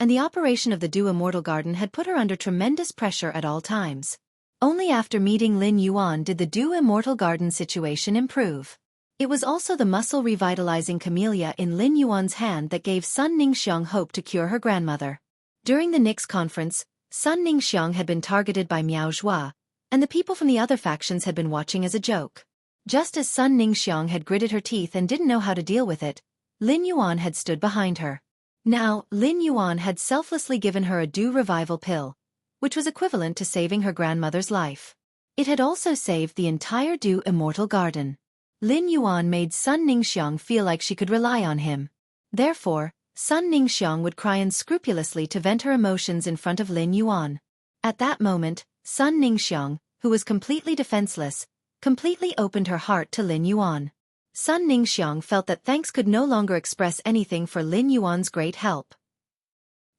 and the operation of the Dew Immortal Garden had put her under tremendous pressure at all times. Only after meeting Lin Yuan did the Dew Immortal Garden situation improve. It was also the muscle revitalizing camellia in Lin Yuan's hand that gave Sun Ningxiang hope to cure her grandmother. During the Nix conference, Sun Ningxiang had been targeted by Miao Zhua, and the people from the other factions had been watching as a joke. Just as Sun Ningxiang had gritted her teeth and didn't know how to deal with it, Lin Yuan had stood behind her. Now, Lin Yuan had selflessly given her a Dew Revival pill, which was equivalent to saving her grandmother's life. It had also saved the entire Dew Immortal Garden. Lin Yuan made Sun Ningxiang feel like she could rely on him. Therefore, Sun Ningxiang would cry unscrupulously to vent her emotions in front of Lin Yuan. At that moment, Sun Ningxiang, who was completely defenseless, completely opened her heart to Lin Yuan. Sun Ningxiang felt that thanks could no longer express anything for Lin Yuan's great help.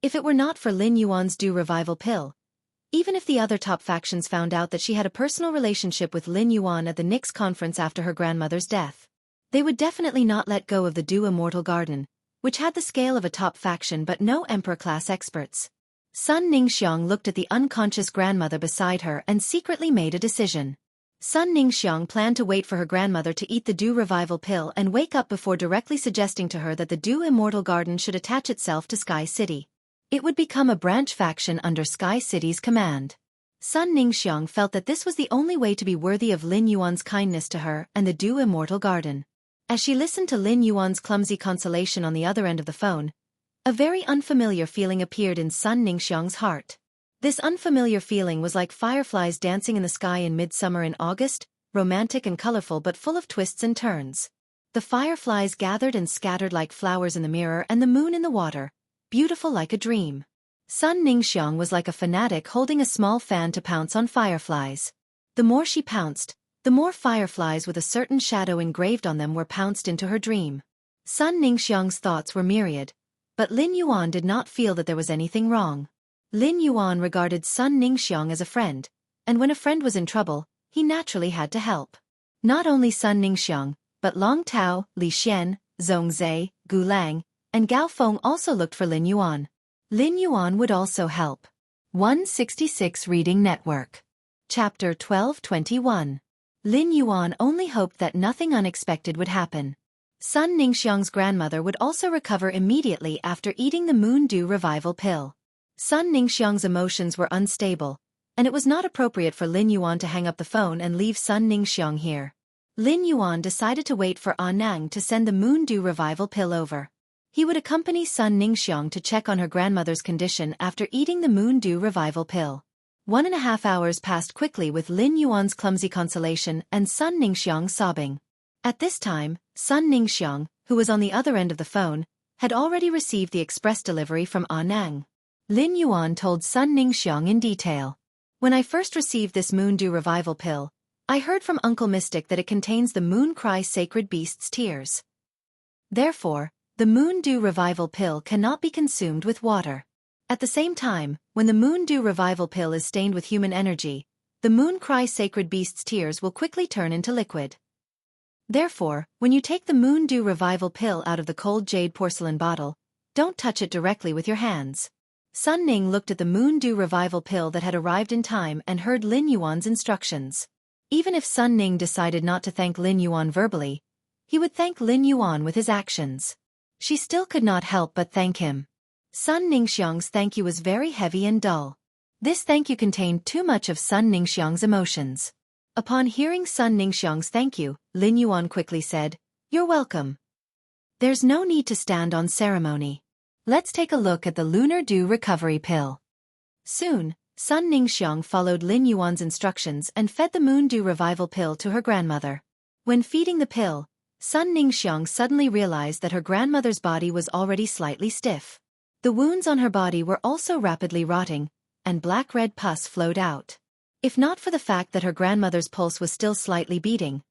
If it were not for Lin Yuan's Dew Revival pill, even if the other top factions found out that she had a personal relationship with Lin Yuan at the Nix conference after her grandmother's death, they would definitely not let go of the Dew Immortal Garden, which had the scale of a top faction but no emperor-class experts. Sun Ningxiang looked at the unconscious grandmother beside her and secretly made a decision. Sun Ningxiang planned to wait for her grandmother to eat the Dew Revival pill and wake up before directly suggesting to her that the Dew Immortal Garden should attach itself to Sky City. It would become a branch faction under Sky City's command. Sun Ningxiang felt that this was the only way to be worthy of Lin Yuan's kindness to her and the Dew Immortal Garden. As she listened to Lin Yuan's clumsy consolation on the other end of the phone, a very unfamiliar feeling appeared in Sun Ningxiang's heart. This unfamiliar feeling was like fireflies dancing in the sky in midsummer in August, romantic and colorful but full of twists and turns. The fireflies gathered and scattered like flowers in the mirror and the moon in the water, beautiful like a dream. Sun Ningxiang was like a fanatic holding a small fan to pounce on fireflies. The more she pounced, the more fireflies with a certain shadow engraved on them were pounced into her dream. Sun Ningxiang's thoughts were myriad, but Lin Yuan did not feel that there was anything wrong. Lin Yuan regarded Sun Ningxiang as a friend, and when a friend was in trouble, he naturally had to help. Not only Sun Ningxiang, but Long Tao, Li Xian, Zhongzhe, Gu Lang, and Gao Feng also looked for Lin Yuan. Lin Yuan would also help. 166 Reading Network. Chapter 1221. Lin Yuan only hoped that nothing unexpected would happen. Sun Ningxiang's grandmother would also recover immediately after eating the Moon Dew Revival pill. Sun Ningxiang's emotions were unstable, and it was not appropriate for Lin Yuan to hang up the phone and leave Sun Ningxiang here. Lin Yuan decided to wait for Anang to send the Moon Dew Revival pill over. He would accompany Sun Ningxiang to check on her grandmother's condition after eating the Moon Dew Revival pill. 1.5 hours passed quickly with Lin Yuan's clumsy consolation and Sun Ningxiang sobbing. At this time, Sun Ningxiang, who was on the other end of the phone, had already received the express delivery from Anang. Lin Yuan told Sun Ningxiang in detail. When I first received this Moon Dew Revival pill, I heard from Uncle Mystic that it contains the Moon Cry Sacred Beast's tears. Therefore, the Moon Dew Revival pill cannot be consumed with water. At the same time, when the Moon Dew Revival pill is stained with human energy, the Moon Cry Sacred Beast's tears will quickly turn into liquid. Therefore, when you take the Moon Dew Revival pill out of the cold jade porcelain bottle, don't touch it directly with your hands. Sun Ning looked at the Moon Dew Revival pill that had arrived in time and heard Lin Yuan's instructions. Even if Sun Ning decided not to thank Lin Yuan verbally, he would thank Lin Yuan with his actions. she still could not help but thank him. Sun Ningxiang's thank you was very heavy and dull. This thank you contained too much of Sun Ningxiang's emotions. Upon hearing Sun Ningxiang's thank you, Lin Yuan quickly said, "You're welcome. There's no need to stand on ceremony. Let's take a look at the Lunar Dew Recovery Pill." Soon, Sun Ningxiang followed Lin Yuan's instructions and fed the Moon Dew Revival Pill to her grandmother. When feeding the pill, Sun Ningxiang suddenly realized that her grandmother's body was already slightly stiff. The wounds on her body were also rapidly rotting, and black-red pus flowed out. If not for the fact that her grandmother's pulse was still slightly beating,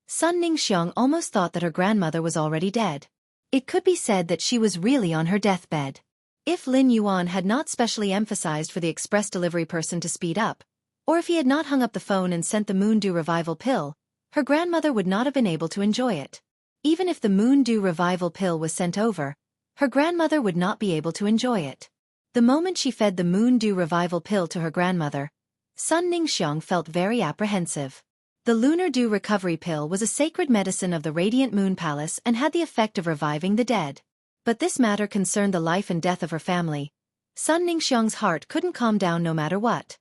Sun Ningxiang almost thought that her grandmother was already dead. It could be said that she was really on her deathbed. If Lin Yuan had not specially emphasized for the express delivery person to speed up, or if he had not hung up the phone and sent the Moon Dew Revival Pill, her grandmother would not have been able to enjoy it. Even if the Moon Dew Revival Pill was sent over, her grandmother would not be able to enjoy it. The moment she fed the Moon Dew Revival Pill to her grandmother, Sun Ningxiang felt very apprehensive. The Lunar Dew Recovery Pill was a sacred medicine of the Radiant Moon Palace and had the effect of reviving the dead. But this matter concerned the life and death of her family. Sun Ningxiang's heart couldn't calm down no matter what.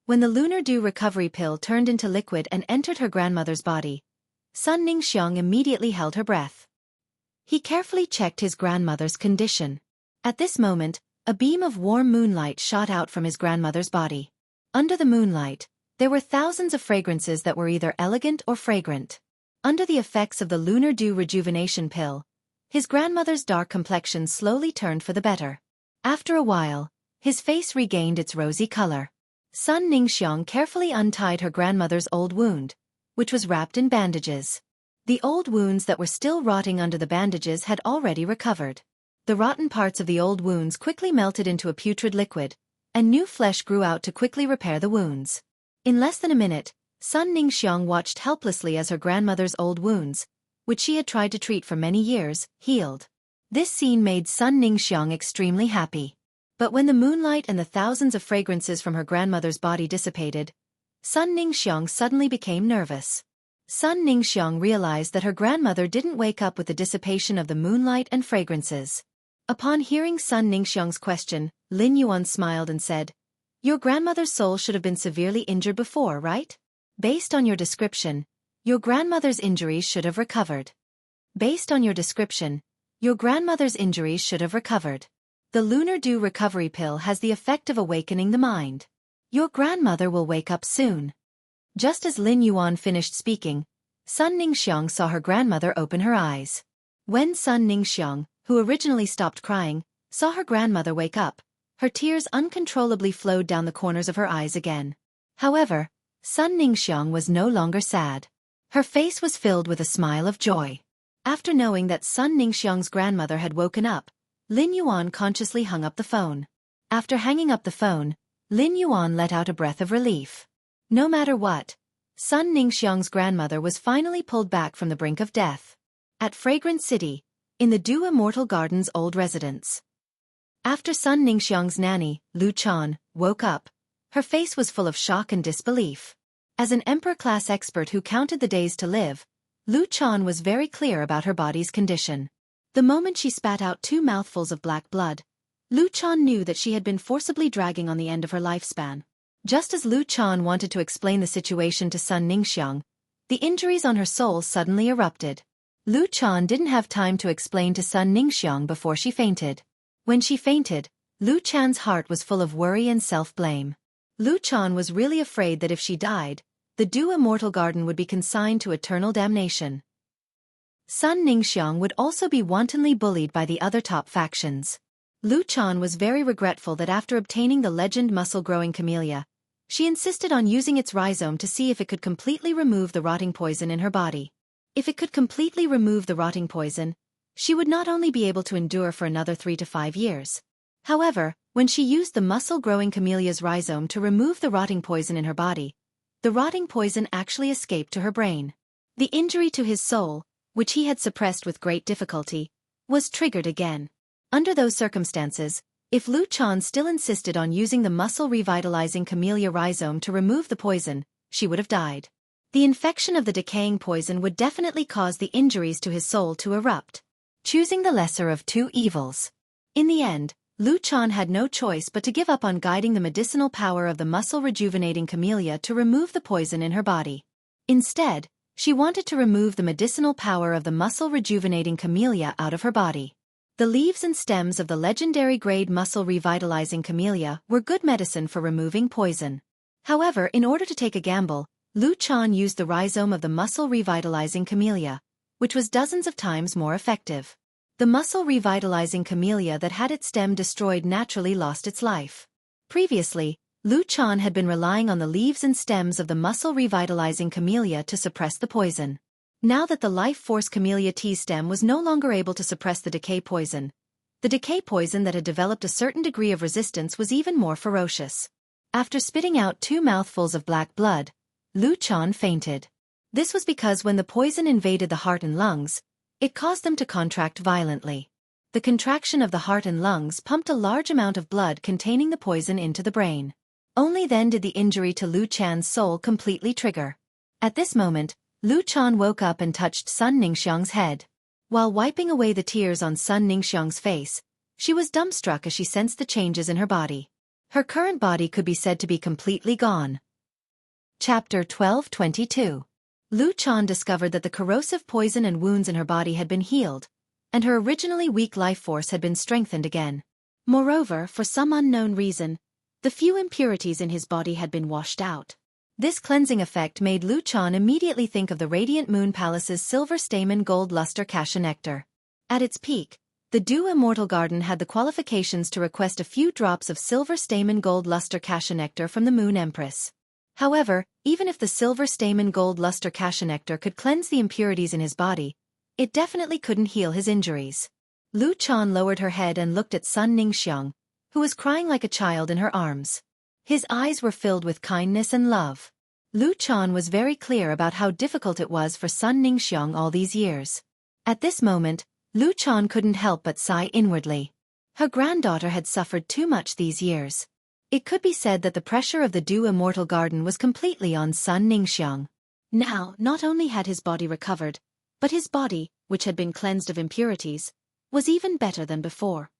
When the Lunar Dew Recovery Pill turned into liquid and entered her grandmother's body, Sun Ningxiang immediately held her breath. He carefully checked his grandmother's condition. At this moment, a beam of warm moonlight shot out from his grandmother's body. Under the moonlight, there were thousands of fragrances that were either elegant or fragrant. Under the effects of the Lunar Dew Rejuvenation Pill, his grandmother's dark complexion slowly turned for the better. After a while, his face regained its rosy color. Sun Ningxiang carefully untied her grandmother's old wound, which was wrapped in bandages. The old wounds that were still rotting under the bandages had already recovered. The rotten parts of the old wounds quickly melted into a putrid liquid, and new flesh grew out to quickly repair the wounds. In less than a minute, Sun Ningxiang watched helplessly as her grandmother's old wounds, which she had tried to treat for many years, healed. This scene made Sun Ningxiang extremely happy. But when the moonlight and the thousands of fragrances from her grandmother's body dissipated, Sun Ningxiang suddenly became nervous. Sun Ningxiang realized that her grandmother didn't wake up with the dissipation of the moonlight and fragrances. Upon hearing Sun Ningxiang's question, Lin Yuan smiled and said, "Your grandmother's soul should have been severely injured before, right? Based on your description, your grandmother's injuries should have recovered. Based on your description, your grandmother's injuries should have recovered. The Lunar Dew Recovery Pill has the effect of awakening the mind. Your grandmother will wake up soon." Just as Lin Yuan finished speaking, Sun Ningxiang saw her grandmother open her eyes. When Sun Ningxiang, who originally stopped crying, saw her grandmother wake up, her tears uncontrollably flowed down the corners of her eyes again. However, Sun Ningxiang was no longer sad. Her face was filled with a smile of joy. After knowing that Sun Ningxiang's grandmother had woken up, Lin Yuan consciously hung up the phone. After hanging up the phone, Lin Yuan let out a breath of relief. No matter what, Sun Ningxiang's grandmother was finally pulled back from the brink of death. At Fragrant City, in the Dew Immortal Garden's old residence. After Sun Ningxiang's nanny, Lu Chan, woke up, her face was full of shock and disbelief. As an emperor-class expert who counted the days to live, Lu Chan was very clear about her body's condition. The moment she spat out 2 mouthfuls of black blood, Lu Chan knew that she had been forcibly dragging on the end of her lifespan. Just as Lu Chan wanted to explain the situation to Sun Ningxiang, the injuries on her soul suddenly erupted. Lu Chan didn't have time to explain to Sun Ningxiang before she fainted. When she fainted, Lu Chan's heart was full of worry and self-blame. Lu Chan was really afraid that if she died, the Dew Immortal Garden would be consigned to eternal damnation. Sun Ningxiang would also be wantonly bullied by the other top factions. Lu Chan was very regretful that after obtaining the legend muscle-growing camellia, she insisted on using its rhizome to see if it could completely remove the rotting poison in her body. If it could completely remove the rotting poison, she would not only be able to endure for another 3 to 5 years. However, when she used the muscle-growing camellia's rhizome to remove the rotting poison in her body, the rotting poison actually escaped to her brain. The injury to his soul, which he had suppressed with great difficulty, was triggered again. Under those circumstances, if Lu Chan still insisted on using the muscle-revitalizing camellia rhizome to remove the poison, she would have died. The infection of the decaying poison would definitely cause the injuries to his soul to erupt. choosing the lesser of two evils. In the end, Lu Chan had no choice but to give up on guiding the medicinal power of the muscle-rejuvenating camellia to remove the poison in her body. Instead, she wanted to remove the medicinal power of the muscle-rejuvenating camellia out of her body. The leaves and stems of the legendary grade muscle-revitalizing camellia were good medicine for removing poison. However, in order to take a gamble, Lu Chan used the rhizome of the muscle-revitalizing camellia, which was dozens of times more effective. The muscle-revitalizing camellia that had its stem destroyed naturally lost its life. Previously, Lu Chan had been relying on the leaves and stems of the muscle-revitalizing camellia to suppress the poison. Now that the life force camellia tea stem was no longer able to suppress the decay poison that had developed a certain degree of resistance was even more ferocious. After spitting out 2 mouthfuls of black blood, Lu Chan fainted. This was because when the poison invaded the heart and lungs, it caused them to contract violently. The contraction of the heart and lungs pumped a large amount of blood containing the poison into the brain. Only then did the injury to Lu Chan's soul completely trigger. At this moment, Lu Chan woke up and touched Sun Ningxiang's head. While wiping away the tears on Sun Ningxiang's face, she was dumbstruck as she sensed the changes in her body. Her current body could be said to be completely gone. Chapter 1222. Lu Chan discovered that the corrosive poison and wounds in her body had been healed, and her originally weak life force had been strengthened again. Moreover, for some unknown reason, the few impurities in his body had been washed out. This cleansing effect made Lu Chan immediately think of the Radiant Moon Palace's Silver Stamen Gold Luster Cassia Nectar. At its peak, the Dew Immortal Garden had the qualifications to request a few drops of Silver Stamen Gold Luster Cassia Nectar from the Moon Empress. However, even if the Silver Stamen Gold Luster Cassia Nectar could cleanse the impurities in his body, it definitely couldn't heal his injuries. Lu Chan lowered her head and looked at Sun Ningxiang, who was crying like a child in her arms. His eyes were filled with kindness and love. Lu Chan was very clear about how difficult it was for Sun Ningxiang all these years. At this moment, Lu Chan couldn't help but sigh inwardly. Her granddaughter had suffered too much these years. It could be said that the pressure of the Dew Immortal Garden was completely on Sun Ningxiang. Now, not only had his body recovered, but his body, which had been cleansed of impurities, was even better than before.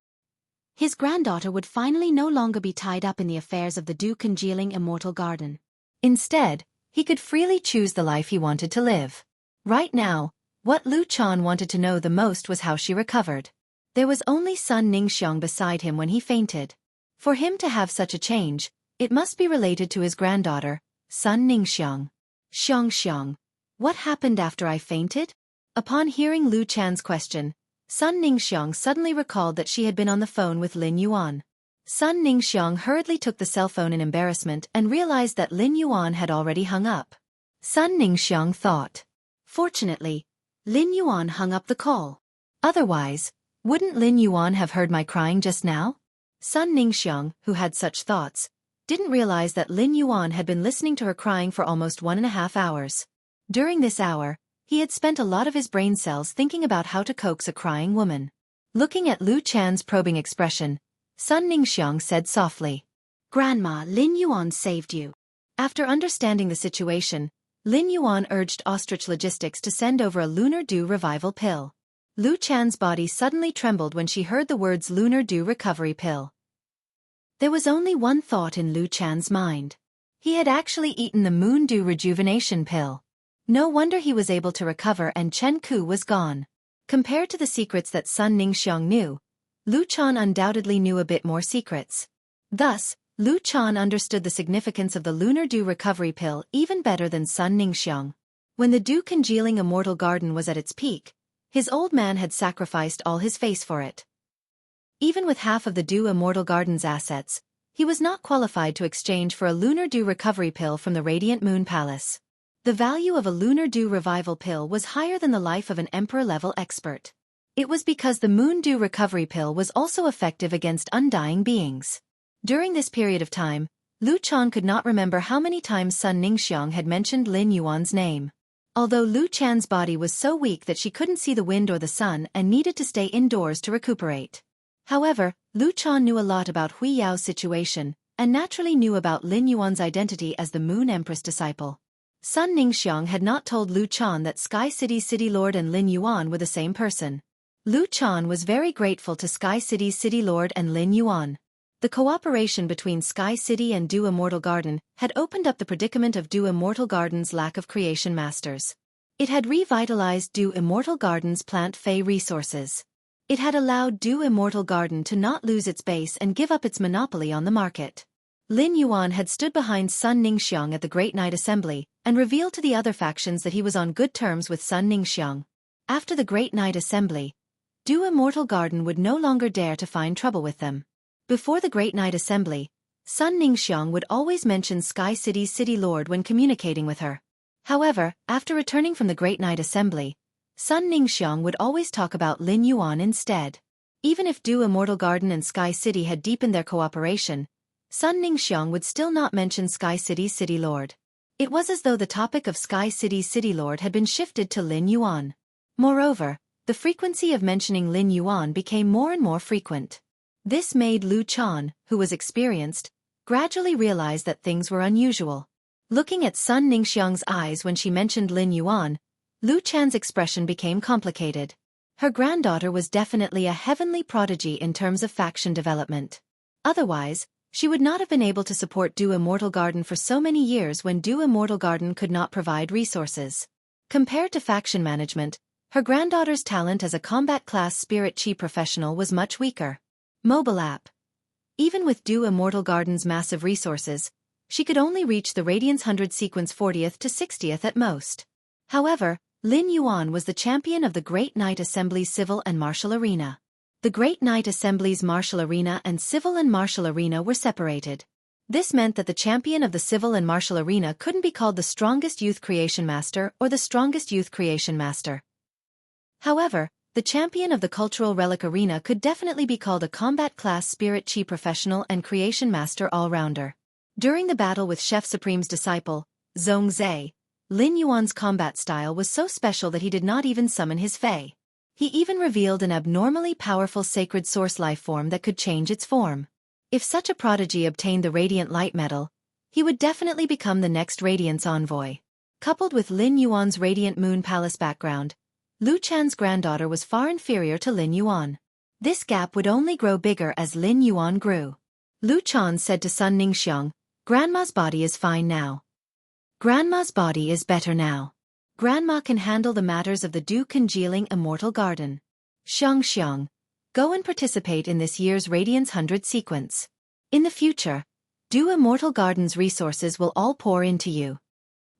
His granddaughter would finally no longer be tied up in the affairs of the dew-congealing Immortal Garden. Instead, he could freely choose the life he wanted to live. Right now, what Lu Chan wanted to know the most was how she recovered. There was only Sun Ningxiang beside him when he fainted. For him to have such a change, it must be related to his granddaughter, Sun Ningxiang. Xiang, what happened after I fainted? Upon hearing Lu Chan's question, Sun Ningxiang suddenly recalled that she had been on the phone with Lin Yuan. Sun Ningxiang hurriedly took the cell phone in embarrassment and realized that Lin Yuan had already hung up. Sun Ningxiang thought. Fortunately, Lin Yuan hung up the call. Otherwise, wouldn't Lin Yuan have heard my crying just now? Sun Ningxiang, who had such thoughts, didn't realize that Lin Yuan had been listening to her crying for almost 1.5 hours. During this hour, he had spent a lot of his brain cells thinking about how to coax a crying woman. Looking at Lu Chan's probing expression, Sun Ningxiang said softly, "Grandma, Lin Yuan saved you." After understanding the situation, Lin Yuan urged Ostrich Logistics to send over a Lunar Dew Revival Pill. Lu Chan's body suddenly trembled when she heard the words Lunar Dew Recovery Pill. There was only one thought in Lu Chan's mind. He had actually eaten the Moon Dew Rejuvenation Pill. No wonder he was able to recover and Chen Ku was gone. Compared to the secrets that Sun Ningxiang knew, Lu Chan undoubtedly knew a bit more secrets. Thus, Lu Chan understood the significance of the Lunar Dew Recovery Pill even better than Sun Ningxiang. When the dew-congealing Immortal Garden was at its peak, his old man had sacrificed all his face for it. Even with half of the Dew Immortal Garden's assets, he was not qualified to exchange for a Lunar Dew Recovery Pill from the Radiant Moon Palace. The value of a Lunar Dew Revival Pill was higher than the life of an Emperor-level expert. It was because the Moon Dew Recovery Pill was also effective against undying beings. During this period of time, Lu Chan could not remember how many times Sun Ningxiang had mentioned Lin Yuan's name. Although Lu Chan's body was so weak that she couldn't see the wind or the sun and needed to stay indoors to recuperate. However, Lu Chan knew a lot about Hui Yao's situation, and naturally knew about Lin Yuan's identity as the Moon Empress disciple. Sun Ningxiang had not told Lu Chan that Sky City's City Lord and Lin Yuan were the same person. Lu Chan was very grateful to Sky City's City Lord and Lin Yuan. The cooperation between Sky City and Du Immortal Garden had opened up the predicament of Du Immortal Garden's lack of creation masters. It had revitalized Du Immortal Garden's plant fey resources. It had allowed Du Immortal Garden to not lose its base and give up its monopoly on the market. Lin Yuan had stood behind Sun Ningxiang at the Great Night Assembly and revealed to the other factions that he was on good terms with Sun Ningxiang. After the Great Night Assembly, Du Immortal Garden would no longer dare to find trouble with them. Before the Great Night Assembly, Sun Ningxiang would always mention Sky City's City Lord when communicating with her. However, after returning from the Great Night Assembly, Sun Ningxiang would always talk about Lin Yuan instead. Even if Du Immortal Garden and Sky City had deepened their cooperation, Sun Ningxiang would still not mention Sky City's City Lord. It was as though the topic of Sky City's City Lord had been shifted to Lin Yuan. Moreover, the frequency of mentioning Lin Yuan became more and more frequent. This made Lu Chan, who was experienced, gradually realize that things were unusual. Looking at Sun Ningxiang's eyes when she mentioned Lin Yuan, Lu Chan's expression became complicated. Her granddaughter was definitely a heavenly prodigy in terms of faction development. Otherwise, she would not have been able to support Du Immortal Garden for so many years when Du Immortal Garden could not provide resources. Compared to faction management, her granddaughter's talent as a combat class spirit chi professional was much weaker. Mobile app. Even with Du Immortal Garden's massive resources, she could only reach the Radiance 100 sequence 40th to 60th at most. However, Lin Yuan was the champion of the Great Night Assembly's Civil and Martial Arena. The Great Night Assembly's Martial Arena and Civil and Martial Arena were separated. This meant that the champion of the Civil and Martial Arena couldn't be called the strongest youth creation master or the strongest youth creation master. However, the champion of the Cultural Relic Arena could definitely be called a combat class spirit chi professional and creation master all-rounder. During the battle with Chef Supreme's disciple, Zhongzhe, Lin Yuan's combat style was so special that he did not even summon his Fei. He even revealed an abnormally powerful sacred source life form that could change its form. If such a prodigy obtained the Radiant Light Medal, he would definitely become the next Radiance Envoy. Coupled with Lin Yuan's Radiant Moon Palace background, Lu Chan's granddaughter was far inferior to Lin Yuan. This gap would only grow bigger as Lin Yuan grew. Lu Chan said to Sun Ningxiang, "Grandma's body is fine now. Grandma's body is better now. Grandma can handle the matters of the Du Congealing Immortal Garden. Xiang, go and participate in this year's Radiance 100 sequence. In the future, Du Immortal Garden's resources will all pour into you.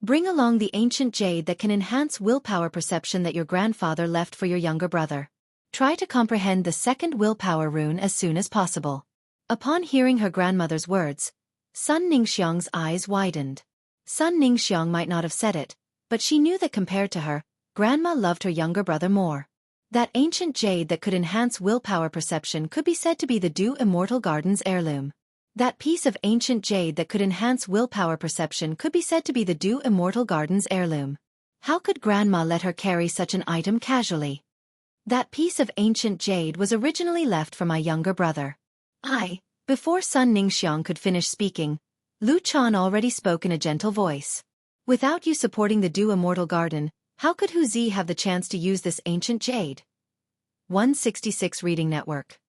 Bring along the ancient jade that can enhance willpower perception that your grandfather left for your younger brother. Try to comprehend the second willpower rune as soon as possible." Upon hearing her grandmother's words, Sun Ningxiang's eyes widened. Sun Ningxiang might not have said it, but she knew that compared to her, Grandma loved her younger brother more. That ancient jade that could enhance willpower perception could be said to be the Du Immortal Garden's heirloom. That piece of ancient jade that could enhance willpower perception could be said to be the Du Immortal Garden's heirloom. How could Grandma let her carry such an item casually? That piece of ancient jade was originally left for my younger brother. Before Sun Ningxiang could finish speaking, Lu Chan already spoke in a gentle voice. "Without you supporting the Du Immortal Garden, how could Hu Zi have the chance to use this ancient jade?" 166 Reading Network.